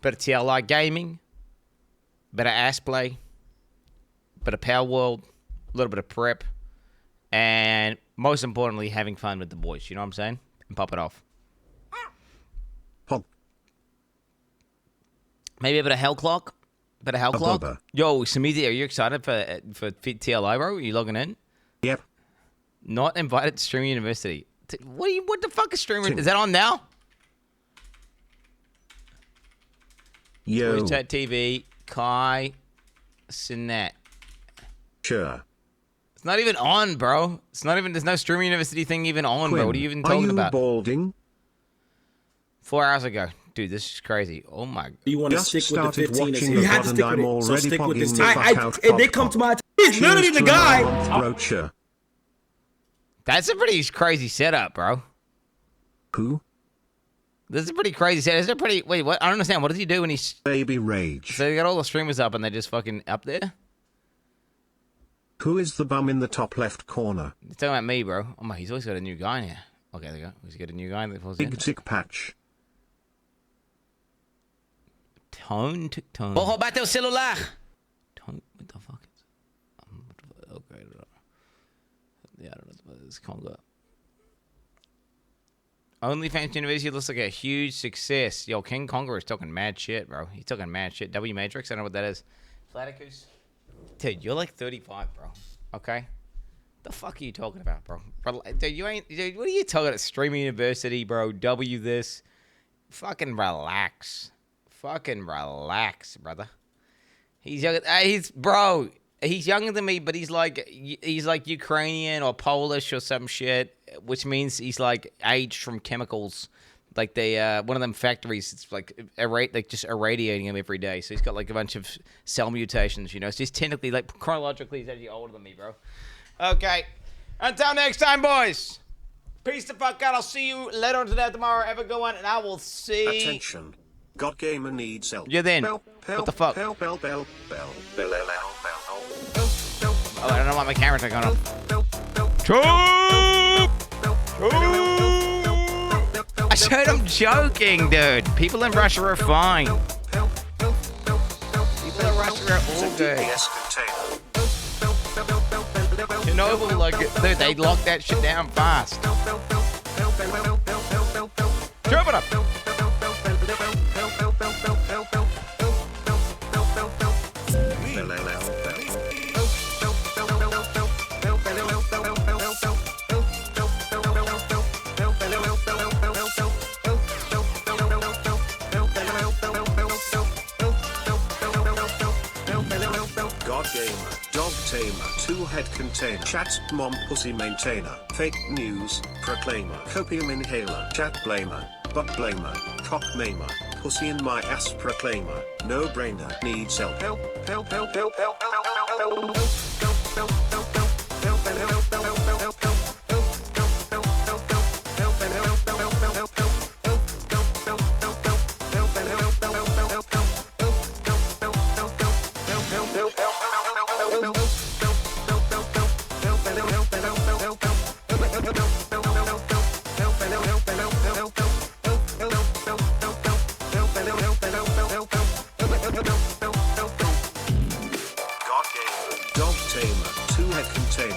Bit of TLI gaming. Bit of ass play. Bit of PALWORLD. A little bit of prep. And most importantly, having fun with the boys. You know what I'm saying? And pop it off. Pop. Maybe a bit of Hell Clock. Yo, Samiti, are you excited for TLI, bro? Are you logging in? Yep. Not invited to Streaming University. What the fuck is Streaming? Is that on now? Yo. Twitch TV, Kai, Sinet. Sure. It's not even on, bro. It's not even. There's no Streaming University thing even on, Quinn, bro. What are you even talking about? Are you balding? 4 hours ago. Dude, this is crazy. Oh my. You want to Just stick with the 15 as you have to stick with it. So stick with this team. And they come to my he's literally the guy. Roacher. That's a pretty crazy setup, bro. Who? This is a pretty crazy setup. Is it pretty? Wait, what? I don't understand. What does he do when he's Baby Rage? So they got all the streamers up and they're just fucking up there? Who is the bum in the top left corner? You're talking about me, bro. Oh my, he's always got a new guy in here. Okay, there you go. He's got a new guy that falls in. Big tick patch. Tone to tone. Vou roubar teu celular. Tone, what the fuck is it? Okay. Yeah, I don't know what this can't go. OnlyFans University looks like a huge success. Yo, King Conger is talking mad shit, bro. He's talking mad shit. W Matrix, I don't know what that is. Flaticus. Dude, you're like 35, bro. Okay? The fuck are you talking about, bro? Dude, you ain't. Dude, what are you talking about? Streaming University, bro. W this. Fucking relax. Fucking relax, brother. He's young. Bro. He's younger than me, but he's like Ukrainian or Polish or some shit, which means he's like aged from chemicals, like they one of them factories. It's like just irradiating him every day. So he's got like a bunch of cell mutations, you know. So he's technically, like chronologically, he's actually older than me, bro. Okay, until next time, boys. Peace the fuck out. I'll see you later on today, tomorrow. Have a good one, and I will see. Attention. God Gamer needs help. Yeah, then. Bell, what the fuck? Bell. Oh, I don't know why my camera's not going on. I said I'm joking, dude. People in Russia are fine. People in Russia are all good. Chernobyl, like, dude, they locked that shit down fast. Drop it up. Dog tamer, two-head container, chat mom pussy maintainer, fake news, proclaimer, copium inhaler, chat blamer, butt blamer, cock maimer, pussy in my ass proclaimer, no brainer, needs help. Help.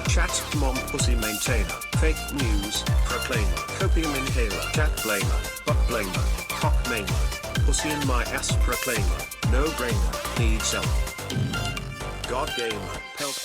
Chat mom pussy maintainer, fake news, proclaimer, copium inhaler, chat blamer, butt blamer, cock maimer, pussy in my ass proclaimer, no brainer, needs help. God gamer, pelt